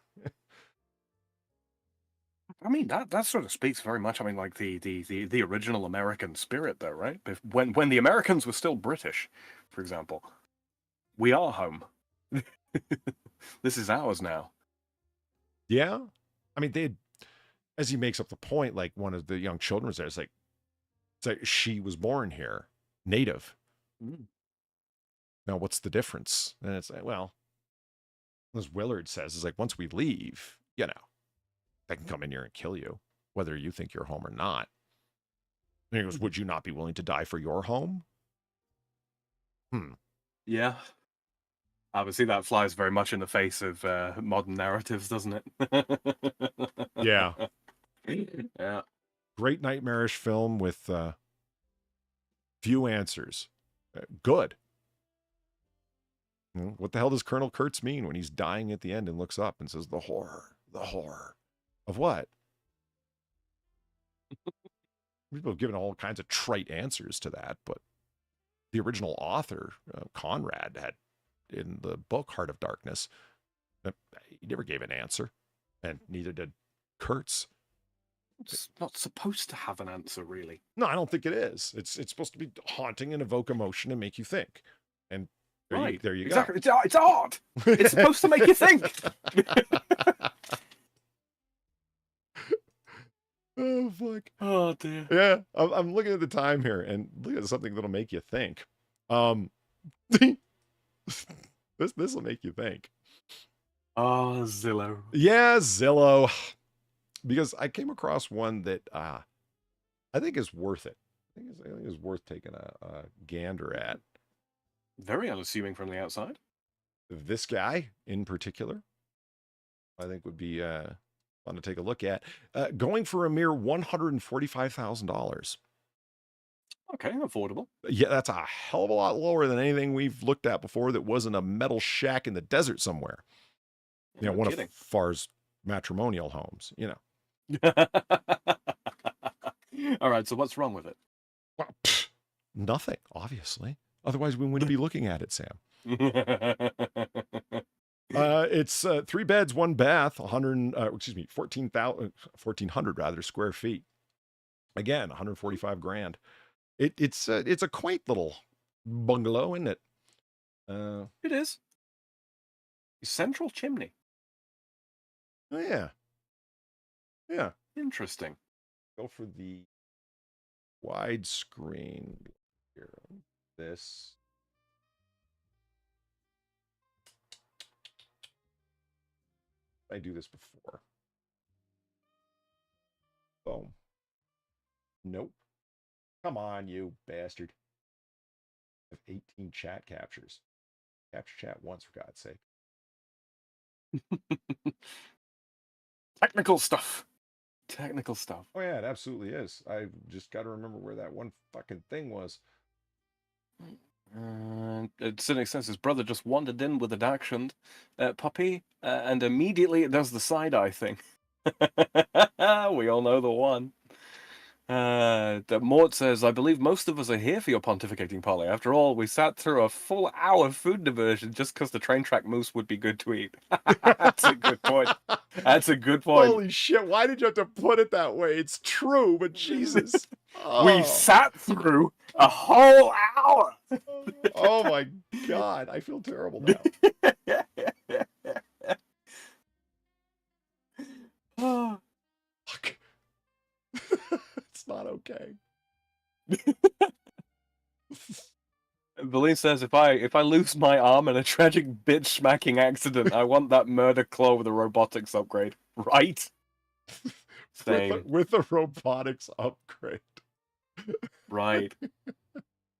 I mean, that sort of speaks very much. I mean, like the original American spirit, though, right? When the Americans were still British, for example, we are home. This is ours now. Yeah, I mean, they, as he makes up the point, like one of the young children was there. It's like she was born here, native. Mm. Now, what's the difference? And it's like, well, as Willard says, is like once we leave, you know, they can come in here and kill you, whether you think you're home or not. And he goes, would you not be willing to die for your home? Yeah. Obviously, that flies very much in the face of modern narratives, doesn't it? Yeah. Yeah. Great nightmarish film with few answers. Good. What the hell does Colonel Kurtz mean when he's dying at the end and looks up and says, the horror of what? People have given all kinds of trite answers to that, but the original author, Conrad, had in the book Heart of Darkness, he never gave an answer, and neither did Kurtz. It's not supposed to have an answer, really. No, I don't think it is. It's supposed to be haunting and evoke emotion and make you think. And there you exactly. go. It's art. It's supposed to make you think. Oh, fuck. Oh, dear. Yeah, I'm looking at the time here and look at something that'll make you think. This will make you think. Oh, Zillow. Yeah, Zillow. Because I came across one that I think is worth it. I think it's worth taking a gander at. Very unassuming from the outside. This guy in particular, I think would be fun to take a look at. Going for a mere $145,000. Okay, affordable. Yeah, that's a hell of a lot lower than anything we've looked at before that wasn't a metal shack in the desert somewhere. You know, one of Far's matrimonial homes, you know. All right, so what's wrong with it? Well, nothing, obviously. Otherwise, we wouldn't be looking at it, Sam. It's 3 beds, 1 bath, 1,400 rather square feet. Again, 145 grand. It's a quaint little bungalow, isn't it? It is. Central chimney. Oh, yeah. Yeah. Interesting. Go for the widescreen here. This. I do this before. Boom. Nope. Come on, you bastard. I have 18 chat captures. Capture chat once, for God's sake. Technical stuff. Technical stuff. Oh, yeah, it absolutely is. I just got to remember where that one fucking thing was. Cynic says his brother just wandered in with a dachshund puppy, and immediately it does the side-eye thing. We all know the one. Mort says, I believe most of us are here for your pontificating, Polly. After all, we sat through a full hour food diversion just because the train track moose would be good to eat. That's a good point. That's a good point. Holy shit, why did you have to put it that way? It's true, but Jesus. Oh. We sat through a whole hour. Oh my God, I feel terrible now. Fuck. It's not okay. Valine says, if I lose my arm in a tragic bitch smacking accident, I want that murder claw with a robotics upgrade. Right? Same. With the robotics upgrade. Right.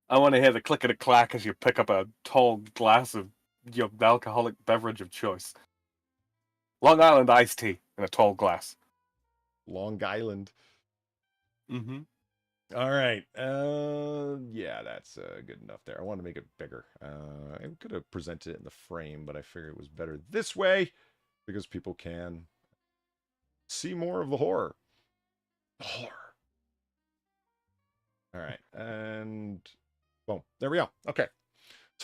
I want to hear the click of the clack as you pick up a tall glass of your alcoholic beverage of choice. Long Island iced tea in a tall glass. Long Island. Mm-hmm. All right. Yeah, that's good enough there. I want to make it bigger. I could have presented it in the frame, but I figured it was better this way because people can see more of the horror. Horror. All right. And boom. There we go. Okay.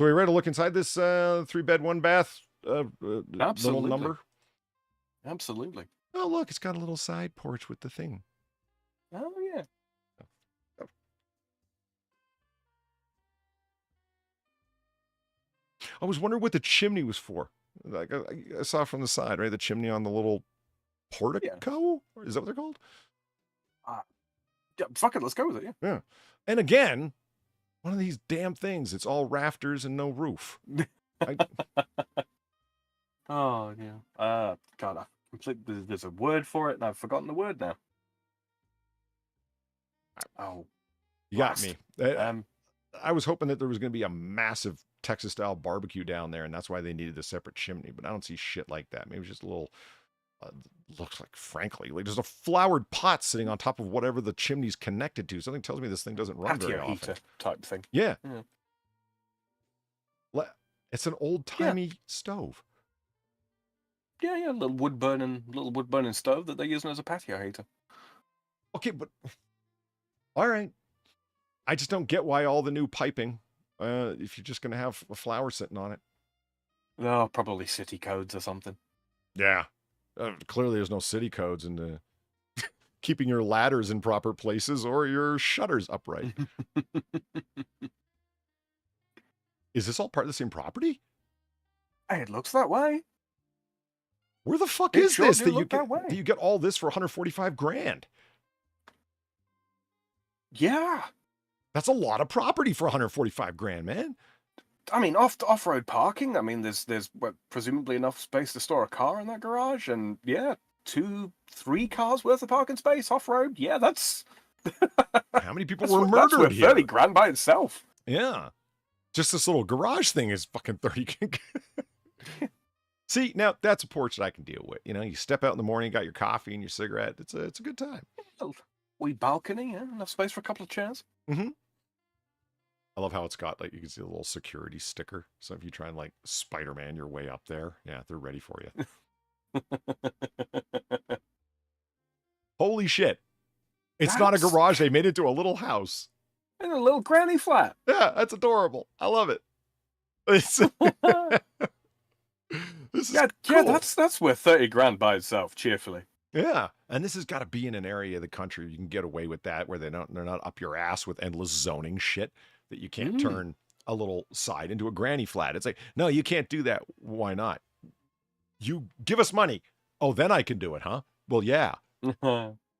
So we ready to look inside this 3-bed, 1-bath little Absolutely. number? Absolutely. Oh, look, it's got a little side porch with the thing. Oh, yeah. I was wondering what the chimney was for. Like I saw from the side, right? The chimney on the little portico? Or is that what they're called? Yeah, fuck it, let's go with it, Yeah. And again, one of these damn things. It's all rafters and no roof. Oh, yeah. God, there's a word for it, and I've forgotten the word now. Oh. You got me. I was hoping that there was going to be a massive Texas-style barbecue down there, and that's why they needed a separate chimney. But I don't see shit like that. Maybe it's just a little, looks like, frankly, like there's a flowered pot sitting on top of whatever the chimney's connected to. Something tells me this thing doesn't run very often. Heater type thing. Yeah. It's an old-timey stove. Yeah, a little wood burning stove that they're using as a patio heater. Okay, but all right. I just don't get why all the new piping, if you're just going to have a flower sitting on it. Oh, probably city codes or something. Yeah. Clearly there's no city codes in keeping your ladders in proper places or your shutters upright. Is this all part of the same property? It looks that way. Where the fuck is this that you get all this for 145 grand? Yeah. That's a lot of property for 145 grand, man. I mean, off-road parking. I mean, there's presumably enough space to store a car in that garage, and yeah, 2-3 cars worth of parking space off-road. Yeah, that's how many people were murdered here? 30 grand by itself. Yeah, just this little garage thing is fucking 30. See, now that's a porch that I can deal with. You know, you step out in the morning, got your coffee and your cigarette. It's a good time. Wee balcony, yeah, enough space for a couple of chairs. Mm-hmm. I love how it's got, like, you can see a little security sticker. So if you try and, like, Spider-Man your way up there, yeah, they're ready for you. Holy shit. It's not a garage. They made it into a little house. And a little granny flat. Yeah, that's adorable. I love it. This is cool. That's worth 30 grand by itself, cheerfully. Yeah, and this has got to be in an area of the country you can get away with that, where they're not up your ass with endless zoning shit that you can't turn a little side into a granny flat. It's like, no, you can't do that. Why not? You give us money. Oh, then I can do it, huh? Well, yeah.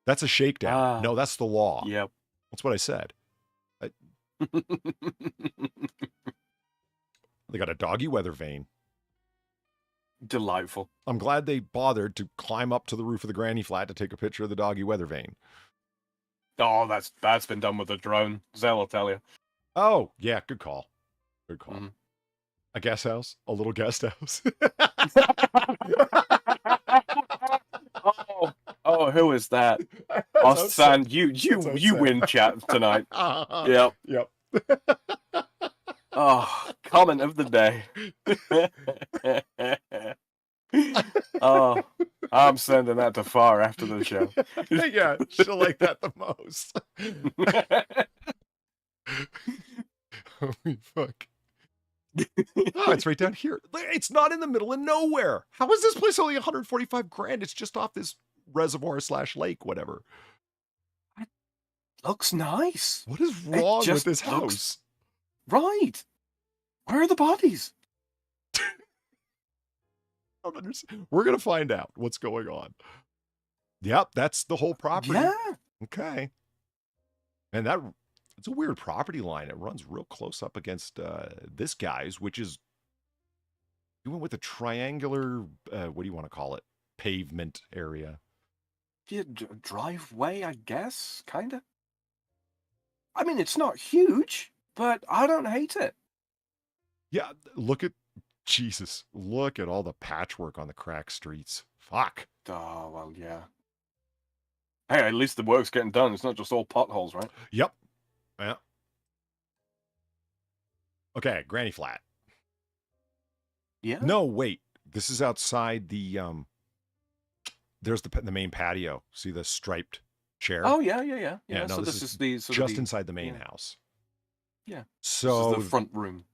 That's a shakedown. No, that's the law. Yep. That's what I said. They got a doggy weather vane. Delightful. I'm glad they bothered to climb up to the roof of the granny flat to take a picture of the doggy weather vane. Oh, that's been done with a drone. Zell will tell you. Oh, yeah, good call. Good call. Mm-hmm. A guest house? A little guest house? Oh, who is that? Oh, son, you win chat tonight. Yep. Oh, comment of the day. Oh, I'm sending that to Far after the show. Yeah, she'll like that the most. Holy fuck. Oh, it's right down here. It's not in the middle of nowhere. How is this place only 145 grand? It's just off this reservoir/lake, whatever. It looks nice. What is wrong with this house? Right. Where are the bodies? I don't understand. We're going to find out what's going on. Yep, that's the whole property. Yeah. Okay. And it's a weird property line. It runs real close up against this guy's, which is, you went with a triangular, what do you want to call it? Pavement area. Yeah, driveway, I guess, kind of. I mean, it's not huge, but I don't hate it. Yeah, look at all the patchwork on the cracked streets. Fuck. Oh, well, yeah. Hey, at least the work's getting done. It's not just all potholes, right? Yep. Yeah. Okay, granny flat. Yeah. No, wait. This is outside the there's the main patio. See the striped chair? Oh, yeah. No, so this is the just inside the main house. Yeah. So this is the front room.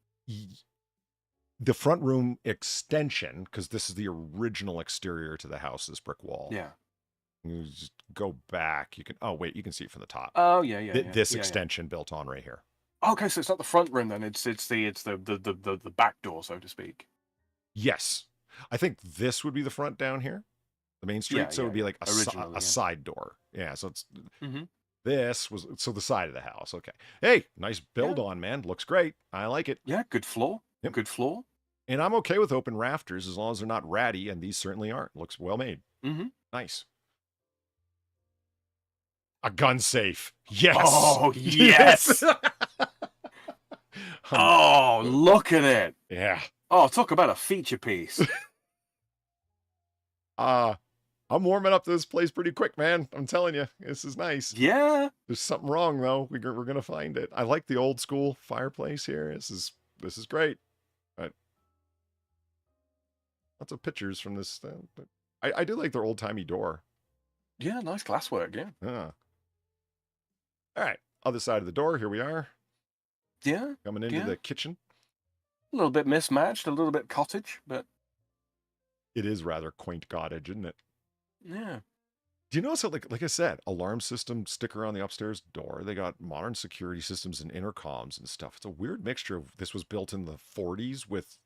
The front room extension, because this is the original exterior to the house, this brick wall. Yeah. You just go back. You can. Oh wait, you can see it from the top. Oh yeah. This extension built on right here. Okay, so it's not the front room then. It's the back door, so to speak. Yes, I think this would be the front down here, the main street. So it would be like a side door. Yeah. So it's this was the side of the house. Okay. Hey, nice build on, man. Looks great. I like it. Yeah, good floor. Yep. Good floor. And I'm okay with open rafters as long as they're not ratty, and these certainly aren't. Looks well made. Nice. A gun safe. Yes. Oh, yes. Oh, look at it. Yeah. Oh, talk about a feature piece. I'm warming up to this place pretty quick, man. I'm telling you, this is nice. Yeah. There's something wrong though. We're gonna find it. I like the old school fireplace here. This is great. But lots of pictures from this. But I do like their old timey door. Yeah, nice glasswork. Yeah. All right, other side of the door. Here we are. Yeah. Coming into the kitchen. A little bit mismatched, a little bit cottage, but it is rather quaint cottage, isn't it? Yeah. Do you notice that, like I said, alarm system sticker on the upstairs door? They got modern security systems and intercoms and stuff. It's a weird mixture of this was built in the 40s with.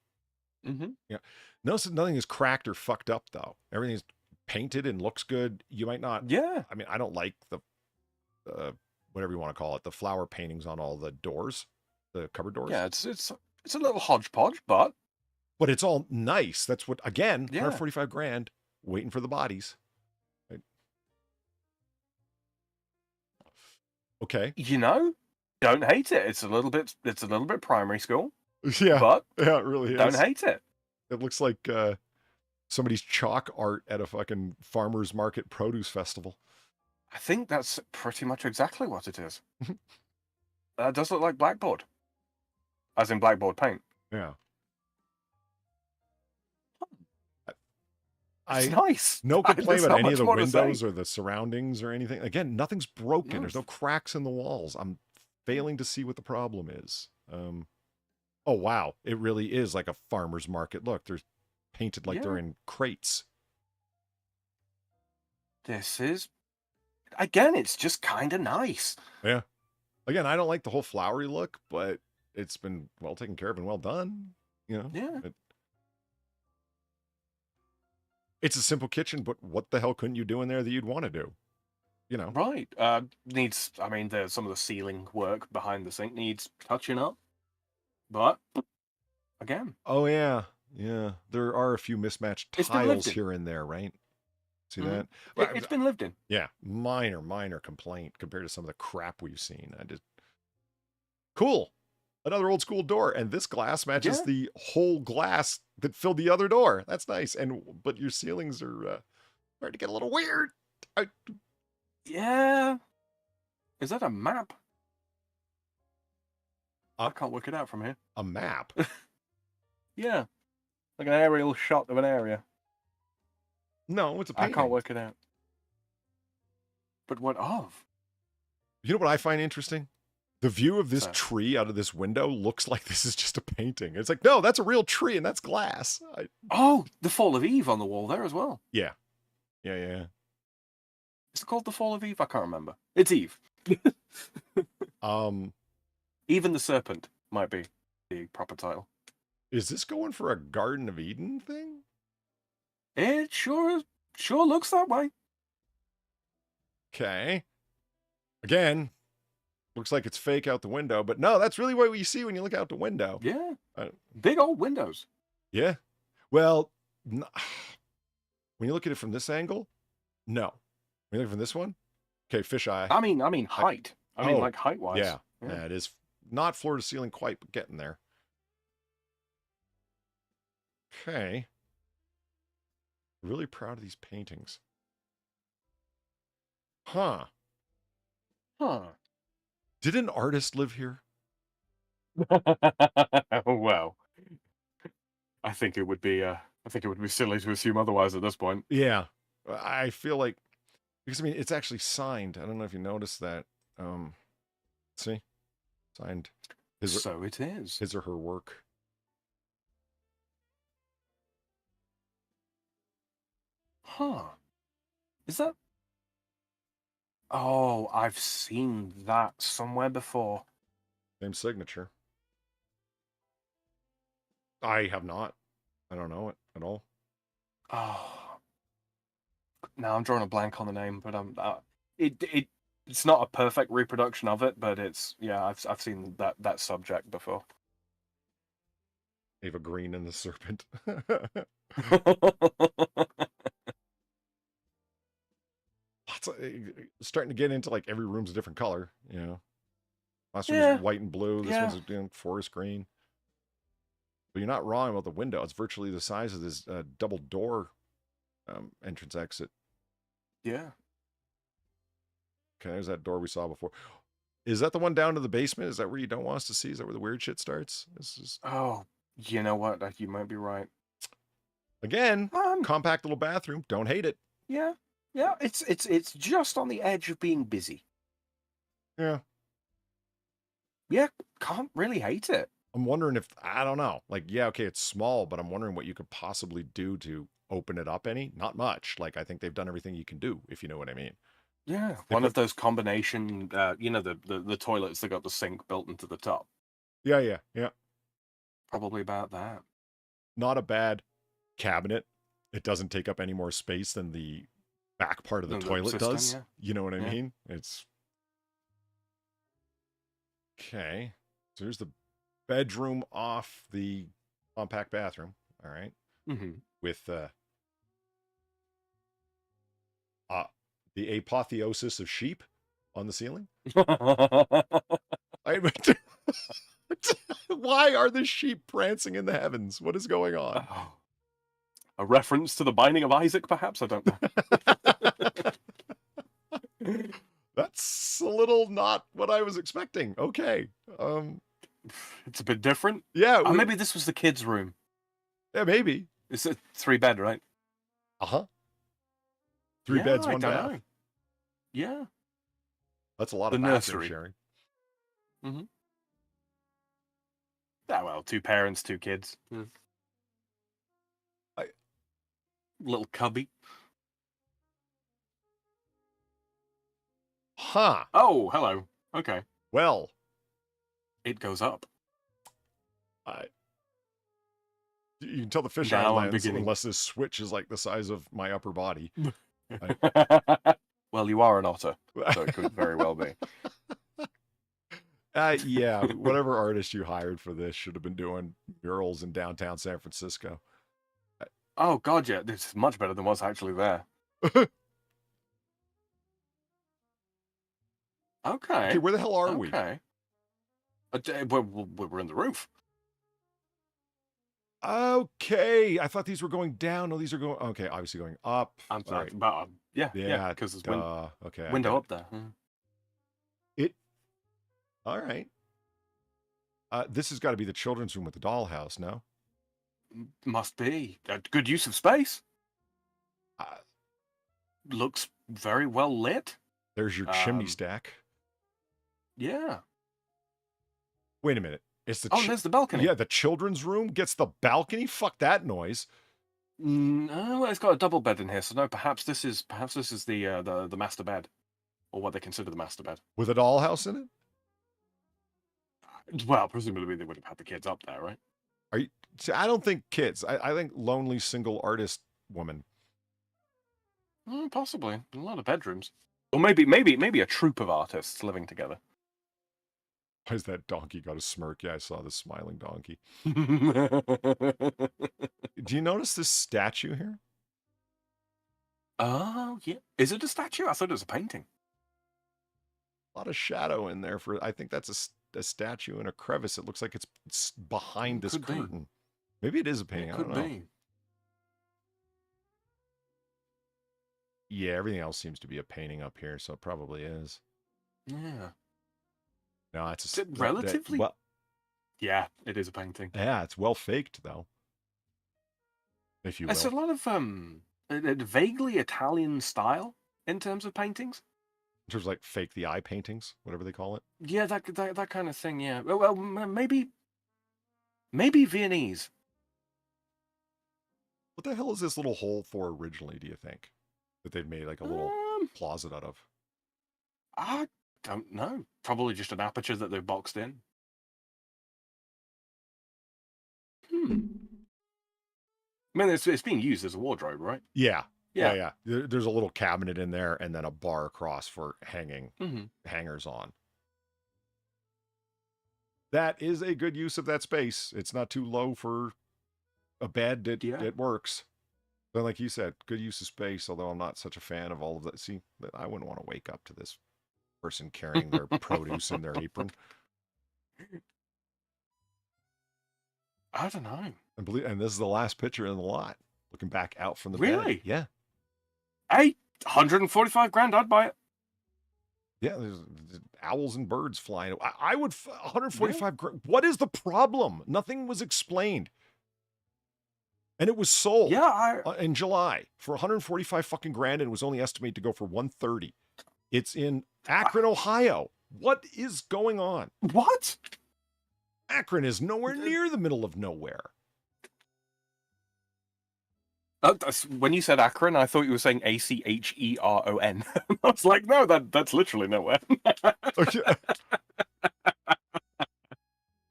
Yeah. Notice that nothing is cracked or fucked up though. Everything's painted and looks good. You might not. Yeah. I mean, I don't like the whatever you want to call it, the flower paintings on all the doors, the cupboard doors. Yeah, it's a little hodgepodge, but it's all nice. That's what, again, yeah. 145 grand waiting for the bodies. Right. Okay. You know, don't hate it. It's a little bit primary school. Yeah. But yeah, it really is. Don't hate it. It looks like somebody's chalk art at a fucking farmer's market produce festival. I think that's pretty much exactly what it is. That does look like blackboard. As in blackboard paint. Yeah. It's nice. No complaint about any of the windows or the surroundings or anything. Again, nothing's broken. No. There's no cracks in the walls. I'm failing to see what the problem is. Oh, wow. It really is like a farmer's market. Look, they're painted like they're in crates. This is... Again, it's just kind of nice. Yeah. Again, I don't like the whole flowery look, but it's been well taken care of and well done. You know? Yeah. It's a simple kitchen, but what the hell couldn't you do in there that you'd want to do? You know? Right. Needs, I mean, there's some of the ceiling work behind the sink needs touching up. But, again. Oh, yeah. Yeah. There are a few mismatched tiles here and there, right? See that? It's been lived in. Yeah. Minor complaint compared to some of the crap we've seen. Cool. Another old school door. And this glass matches the whole glass that filled the other door. That's nice. But your ceilings are starting to get a little weird. Yeah. Is that a map? I can't work it out from here. A map? Yeah. Like an aerial shot of an area. No, it's a painting. I can't work it out. But what of? You know what I find interesting? The view of this tree out of this window looks like this is just a painting. It's like, no, that's a real tree and that's glass. Oh, the Fall of Eve on the wall there as well. Yeah. Yeah. Is it called the Fall of Eve? I can't remember. It's Eve. Even the Serpent might be the proper title. Is this going for a Garden of Eden thing? It sure looks that way. Okay. Again, looks like it's fake out the window, but no, that's really what you see when you look out the window. Yeah. Big old windows. Yeah. Well, when you look at it from this angle, no. When you look from this one, okay, fisheye. I mean height. I mean, like height-wise. Yeah, it is not floor to ceiling quite, but getting there. Okay. Really proud of these paintings. Huh. Did an artist live here? Well, I think it would be silly to assume otherwise at this point. Yeah. I feel like, because I mean, it's actually signed. I don't know if you noticed that. See? Signed. So it is. His or her work. Huh. Is that... Oh, I've seen that somewhere before. Same signature. I have not. I don't know it at all. Oh. Now I'm drawing a blank on the name, but it's not a perfect reproduction of it, but it's, yeah, I've seen that subject before. Eva Green and the Serpent. Starting to get into like every room's a different color, you know. Last room's white and blue. This one's forest green. But you're not wrong about the window. It's virtually the size of this double door entrance exit. Yeah. Okay, there's that door we saw before. Is that the one down to the basement? Is that where you don't want us to see? Is that where the weird shit starts? This is... Oh, you know what? You might be right. Again, compact little bathroom. Don't hate it. Yeah. Yeah, it's just on the edge of being busy. Yeah. Yeah, can't really hate it. I'm wondering if, I don't know. Like, yeah, okay, it's small, but I'm wondering what you could possibly do to open it up any. Not much. Like, I think they've done everything you can do, if you know what I mean. Yeah, one of those combination, you know, the toilets that got the sink built into the top. Yeah. Probably about that. Not a bad cabinet. It doesn't take up any more space than the back part of the toilet system, does. Yeah. You know what I mean? It's... Okay. So here's the bedroom off the compact bathroom. All right. Mm-hmm. With the apotheosis of sheep on the ceiling. Why are the sheep prancing in the heavens? What is going on? Oh. A reference to the Binding of Isaac, perhaps? I don't know. That's a little not what I was expecting. Okay. It's a bit different. Yeah. Oh, maybe this was the kids' room. Yeah, maybe. It's a 3-bed, right? Uh-huh. 3 beds, 1 bath. Know. Yeah. That's a lot the of nursery sharing. Mm-hmm. Yeah, well, 2 parents, 2 kids. Yeah. Little cubby. Huh. Oh, hello. Okay. Well. It goes up. You can tell the fisheye lens unless this switch is like the size of my upper body. Well, you are an otter, so it could very well be. Yeah, whatever artist you hired for this should have been doing murals in downtown San Francisco. Oh, God, yeah. This is much better than what's actually there. Okay, where the hell are we? Okay. We're in the roof. Okay, I thought these were going down. No, these are going... Okay, obviously going up. I'm sorry. Right. But, yeah, because there's okay, window up there. All right. This has got to be the children's room with the dollhouse, no? Must be. Good use of space. Looks very well lit. There's your chimney stack. Yeah. Wait a minute. It's the there's the balcony. Yeah, the children's room gets the balcony? Fuck that noise. No, it's got a double bed in here, so no, perhaps this is the master bed. Or what they consider the master bed. With a dollhouse in it? Well, presumably they would have had the kids up there, right? See, I don't think kids. I think lonely single artist woman. Possibly. A lot of bedrooms. Or maybe a troupe of artists living together. Why has that donkey got a smirk? Yeah, I saw the smiling donkey. Do you notice this statue here? Oh, yeah. Is it a statue? I thought it was a painting. A lot of shadow in there for... I think that's a statue in a crevice. It looks like it's behind this curtain. Maybe it is a painting. I don't know. Yeah, everything else seems to be a painting up here, so it probably is. Yeah. No, it's relatively... Well, yeah, it is a painting. Yeah, it's well faked, though. If you will. It's a lot of vaguely Italian style in terms of paintings. In terms of like fake the eye paintings, whatever they call it. Yeah, that kind of thing, yeah. Well, maybe Viennese. What the hell is this little hole for originally, do you think? That they've made like a little closet out of? I don't know. Probably just an aperture that they've boxed in. I mean, it's being used as a wardrobe, right? Yeah. Yeah. There's a little cabinet in there and then a bar across for hanging hangers on. That is a good use of that space. It's not too low for a bed that it works. But like you said, good use of space, although I'm not such a fan of all of that. See, I wouldn't want to wake up to this person carrying their produce in their apron. I don't know. And this is the last picture in the lot. Looking back out from the Really? bed. Yeah. Hey, 145 grand, I'd buy it. Yeah, there's owls and birds flying. I would 145 grand. What is the problem? Nothing was explained. And it was sold in July for 145 fucking grand, and it was only estimated to go for 130. It's in Akron, Ohio. What is going on? What? Akron is nowhere near the middle of nowhere. When you said Akron, I thought you were saying Acheron. I was like, no, that's literally nowhere. I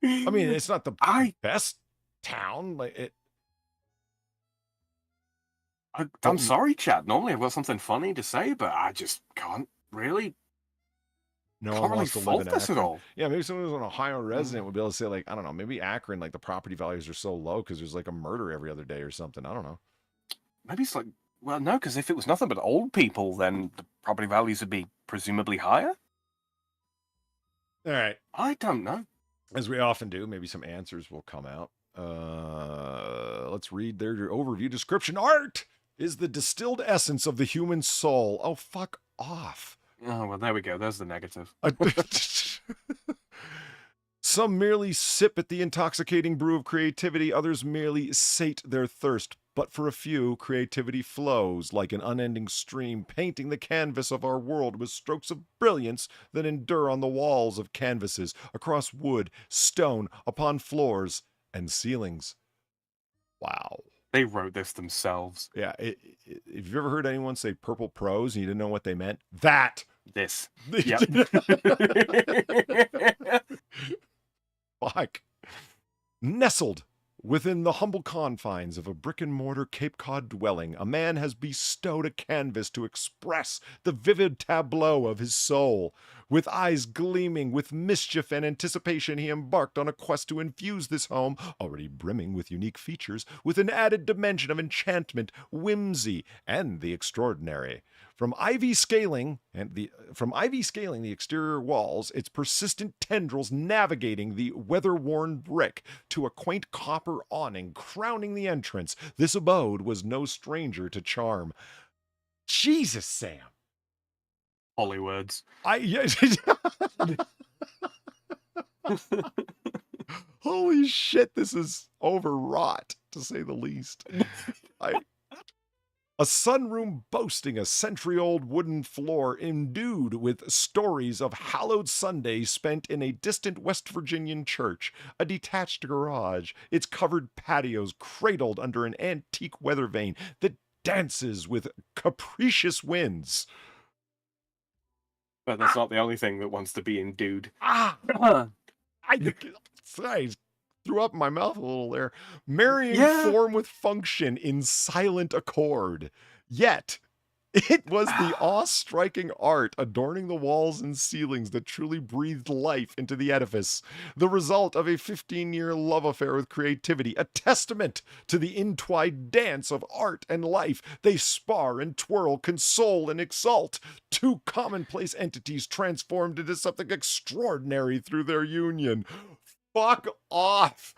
mean, it's not the best town. Like I'm sorry, Chad. Normally I've got something funny to say, but I just can't really. Can't really fault this at all. Yeah, maybe someone who's an Ohio resident would be able to say, like, I don't know, maybe Akron, like the property values are so low because there's like a murder every other day or something. I don't know. Maybe it's like, well, no, because if it was nothing but old people, then the property values would be presumably higher. All right. I don't know. As we often do, maybe some answers will come out. Let's read their overview description. Art is the distilled essence of the human soul. Oh, fuck off. Oh, well, there we go. There's the negative. Some merely sip at the intoxicating brew of creativity. Others merely sate their thirst. But for a few, creativity flows like an unending stream, painting the canvas of our world with strokes of brilliance that endure on the walls of canvases, across wood, stone, upon floors and ceilings. Wow. They wrote this themselves. Yeah. Have you ever heard anyone say purple prose and you didn't know what they meant? That. This. Yep. Fuck. Nestled within the humble confines of a brick-and-mortar Cape Cod dwelling, a man has bestowed a canvas to express the vivid tableau of his soul. With eyes gleaming with mischief and anticipation, he embarked on a quest to infuse this home, already brimming with unique features, with an added dimension of enchantment, whimsy, and the extraordinary. From ivy scaling the exterior walls, its persistent tendrils navigating the weather-worn brick, to a quaint copper awning crowning the entrance, this abode was no stranger to charm. Jesus, Sam. Hollywords. Holy shit, this is overwrought, to say the least. A sunroom boasting a century-old wooden floor endued with stories of hallowed Sundays spent in a distant West Virginian church, a detached garage, its covered patios cradled under an antique weather vane that dances with capricious winds. But that's not the only thing that wants to be endued. I threw up in my mouth a little there. Marrying form with function in silent accord. Yet, it was the awe-striking art adorning the walls and ceilings that truly breathed life into the edifice. The result of a 15-year love affair with creativity, a testament to the entwined dance of art and life. They spar and twirl, console and exalt. Two commonplace entities transformed into something extraordinary through their union. Fuck off.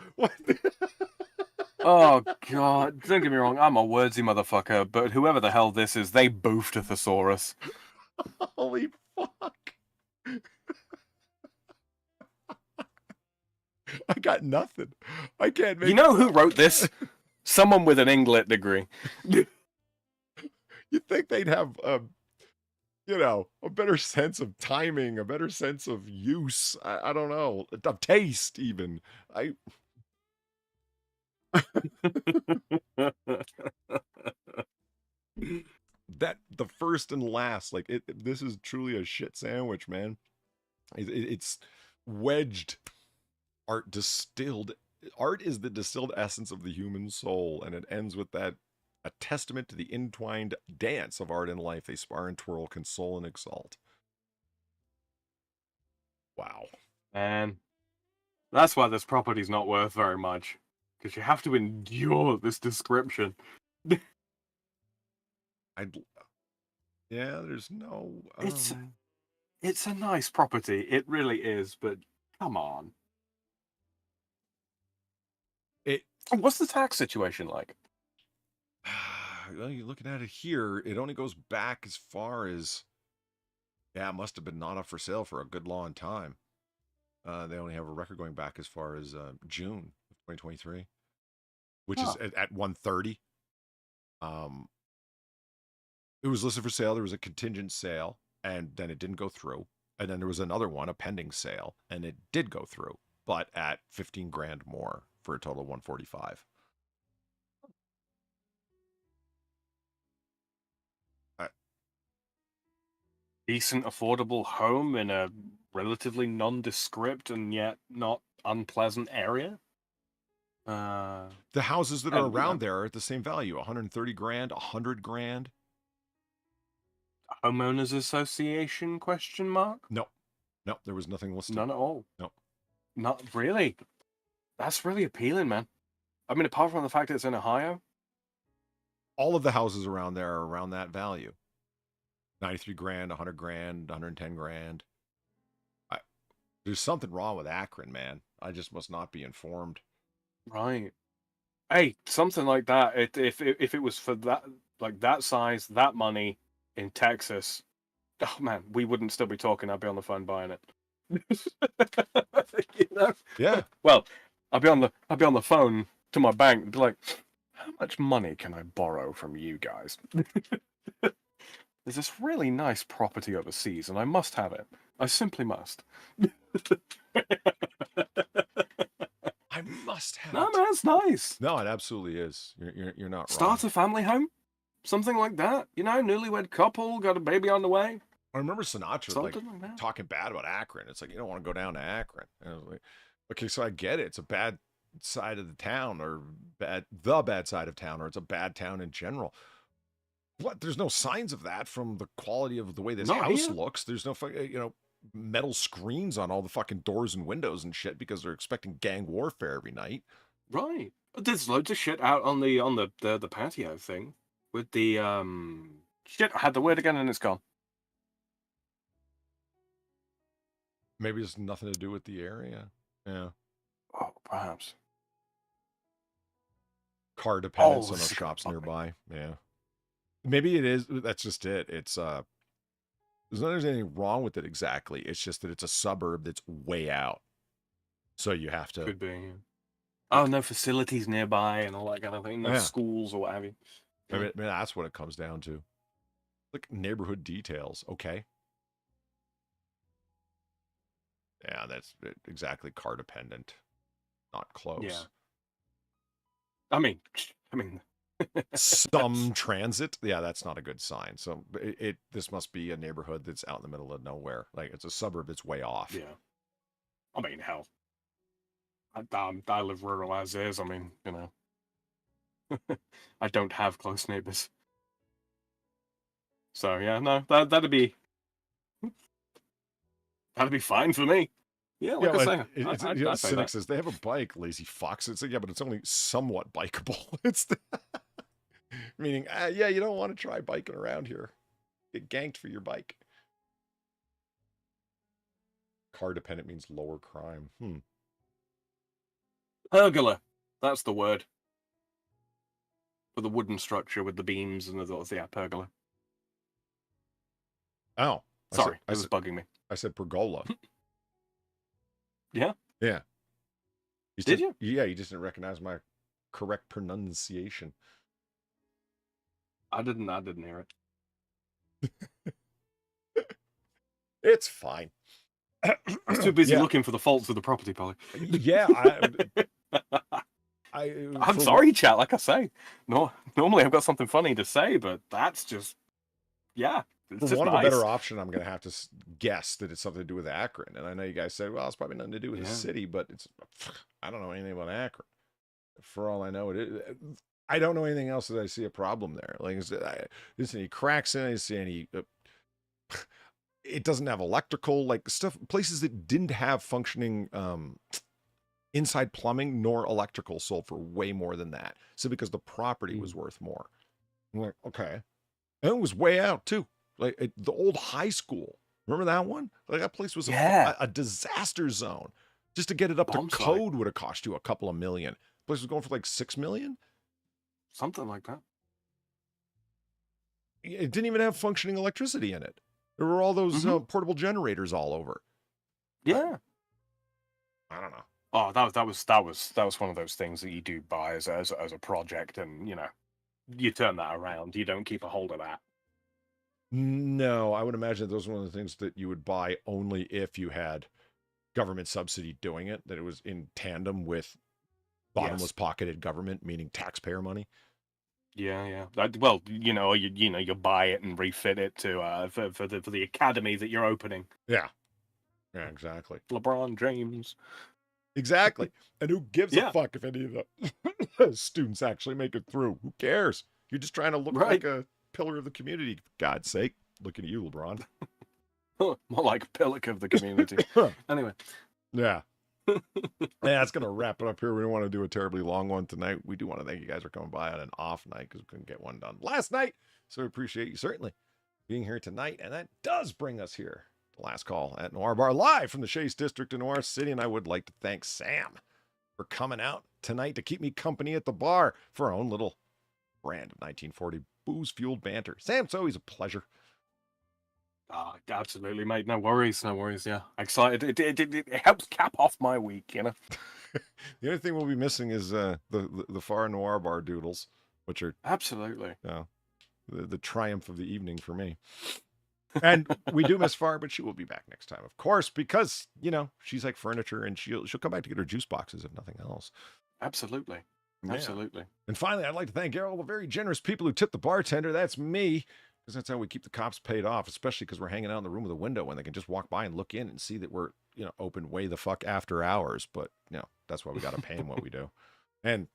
Oh, God. Don't get me wrong, I'm a wordsy motherfucker, but whoever the hell this is, they boofed a thesaurus. Holy fuck. I got nothing. I can't make. You know who wrote this? Someone with an Englit degree. You'd think they'd have a better sense of timing, a better sense of use. I don't know, of taste even. That the first and last, like this is truly a shit sandwich, man. It's wedged art distilled. Art is the distilled essence of the human soul, and it ends with that a testament to the entwined dance of art and life. They spar and twirl, console and exalt. Wow. And that's why this property's not worth very much. Because you have to endure this description. Yeah, there's no... It's a nice property. It really is, but come on. What's the tax situation like? Well, you're looking at it here. It only goes back as far as... Yeah, it must have been not up for sale for a good long time. They only have a record going back as far as June of 2023, which is at 130. It was listed for sale. There was a contingent sale, and then it didn't go through. And then there was another one, a pending sale, and it did go through, but at 15 grand more for a total of 145. Decent, affordable home in a relatively nondescript and yet not unpleasant area. The houses that are around there are at the same value: 130 grand, 100 grand. Homeowners Association ? No, there was nothing listed. None at all. No, not really. That's really appealing, man. I mean, apart from the fact that it's in Ohio, all of the houses around there are around that value: 93 grand, 100 grand, 110 grand. There's something wrong with Akron, man. I just must not be informed. Right. Hey, something like that. If it was for that, like that size, that money in Texas, oh man, we wouldn't still be talking. I'd be on the phone buying it. You know? Yeah. Well, I'd be on the phone to my bank and be like, "How much money can I borrow from you guys? There's this really nice property overseas, and I must have it. I simply must." I must have No, it. man, it's nice. No, it absolutely is. You're not wrong. Start a family home, something like that. You know, newlywed couple, got a baby on the way. I remember Sinatra Something like that. talking bad about Akron. It's like, you don't want to go down to Akron. And I was like, okay, so I get it. It's a bad side of the town, or the bad side of town, or it's a bad town in general. What? There's no signs of that from the quality of the way this house looks. There's no, metal screens on all the fucking doors and windows and shit because they're expecting gang warfare every night. Right. But there's loads of shit out on the patio thing with the shit. I had the word again and it's gone. Maybe it's nothing to do with the area. Yeah. Oh, perhaps. Car dependence on those shops nearby. Yeah. Maybe it is. That's just it. It's there's not anything wrong with it exactly. It's just that it's a suburb that's way out. So you have to. Could be. Oh, no facilities nearby and all that kind of thing. No schools or what have you. Maybe that's what it comes down to. Like neighborhood details. Okay. Yeah, that's exactly car dependent. Not close. Yeah. I mean. Some transit. Yeah, that's not a good sign. So this must be a neighborhood that's out in the middle of nowhere. Like it's a suburb that's way off. Yeah. I mean, hell. I live rural as is. I mean, you know. I don't have close neighbors. So yeah, no, that'd be fine for me. Yeah, like I say, Cynic says they have a bike, lazy fox. It's like, yeah, but it's only somewhat bikeable. It's meaning, yeah, you don't want to try biking around here. Get ganked for your bike. Car dependent means lower crime. Pergola, that's the word. For the wooden structure with the beams and the pergola. Oh, sorry, this is bugging me. I said pergola. Yeah? Yeah. Did you? Yeah, you just didn't recognize my correct pronunciation. I didn't hear it. It's fine. I was too busy looking for the faults of the property, Polly. Yeah, I'm sorry, chat. Like I say, no, normally I've got something funny to say, but that's just, yeah. It's For just want of nice. a better option, I'm going to have to guess that it's something to do with Akron. And I know you guys said, well, it's probably nothing to do with the city, but I don't know anything about Akron. For all I know, I don't know anything else that I see a problem there. Like, I didn't see any cracks in it. I didn't see any. It doesn't have electrical, like stuff, places that didn't have functioning inside plumbing nor electrical sold for way more than that. So because the property was worth more. I'm like, okay. And it was way out too. Like the old high school. Remember that one? Like that place was a disaster zone. Just to get it up to code would have cost you a couple of million. The place was going for like 6 million. Something like that. It didn't even have functioning electricity in it. There were all those portable generators all over. Yeah. I don't know. Oh, that was one of those things that you do buy as a project, and you turn that around. You don't keep a hold of that. No, I would imagine those were one of the things that you would buy only if you had government subsidy doing it, that it was in tandem with bottomless pocketed government, meaning taxpayer money. Yeah. Well, you buy it and refit it to for the academy that you're opening. Yeah, exactly. LeBron James. Exactly. And who gives a fuck if any of the students actually make it through? Who cares? You're just trying to look like a pillar of the community, for God's sake. Looking at you, LeBron. More like a pillock of the community. Anyway. Yeah. That's going to wrap it up here. We don't want to do a terribly long one tonight. We do want to thank you guys for coming by on an off night because we couldn't get one done last night. So we appreciate you certainly being here tonight. And that does bring us here. The last call at Noir Bar, live from the Chase District in Noir City. And I would like to thank Sam for coming out tonight to keep me company at the bar for our own little brand of 1940 booze-fueled banter. Sam, it's always a pleasure. Absolutely, mate. No worries. Yeah, excited. It helps cap off my week, The only thing we'll be missing is the Far Noir Bar doodles, which are absolutely the triumph of the evening for me. And we do miss Far, but she will be back next time, of course, because she's like furniture, and she'll come back to get her juice boxes if nothing else. Absolutely. And finally, I'd like to thank all the very generous people who tip the bartender. That's me. Because that's how we keep the cops paid off, especially because we're hanging out in the room with a window when they can just walk by and look in and see that we're, open way the fuck after hours. But, that's why we got to pay them what we do. And,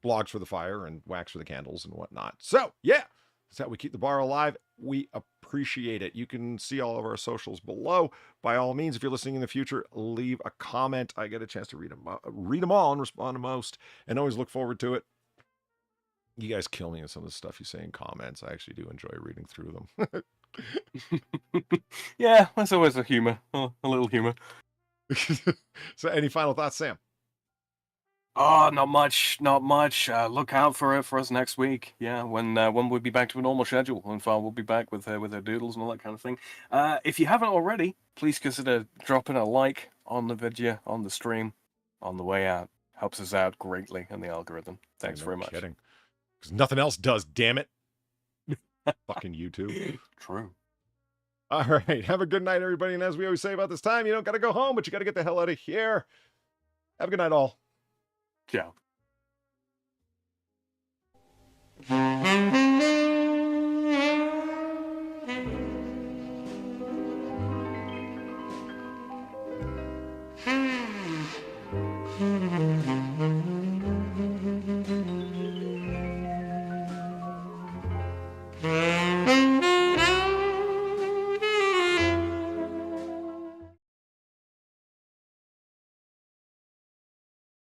logs for the fire and wax for the candles and whatnot. So, yeah, that's how we keep the bar alive. We appreciate it. You can see all of our socials below. By all means, if you're listening in the future, leave a comment. I get a chance to read them all and respond to most, and always look forward to it. You guys kill me with some of the stuff you say in comments. I actually do enjoy reading through them. Yeah, that's always a little humor. So any final thoughts, Sam? Oh, not much. Look out for it for us next week. Yeah, when we'll be back to a normal schedule. When Far will be back with her doodles and all that kind of thing. If you haven't already, please consider dropping a like on the video, on the stream, on the way out. Helps us out greatly in the algorithm. Thanks very much. Kidding. Because nothing else does, damn it. Fucking YouTube. True. All right. Have a good night, everybody. And as we always say about this time, you don't got to go home, but you got to get the hell out of here. Have a good night, all. Ciao.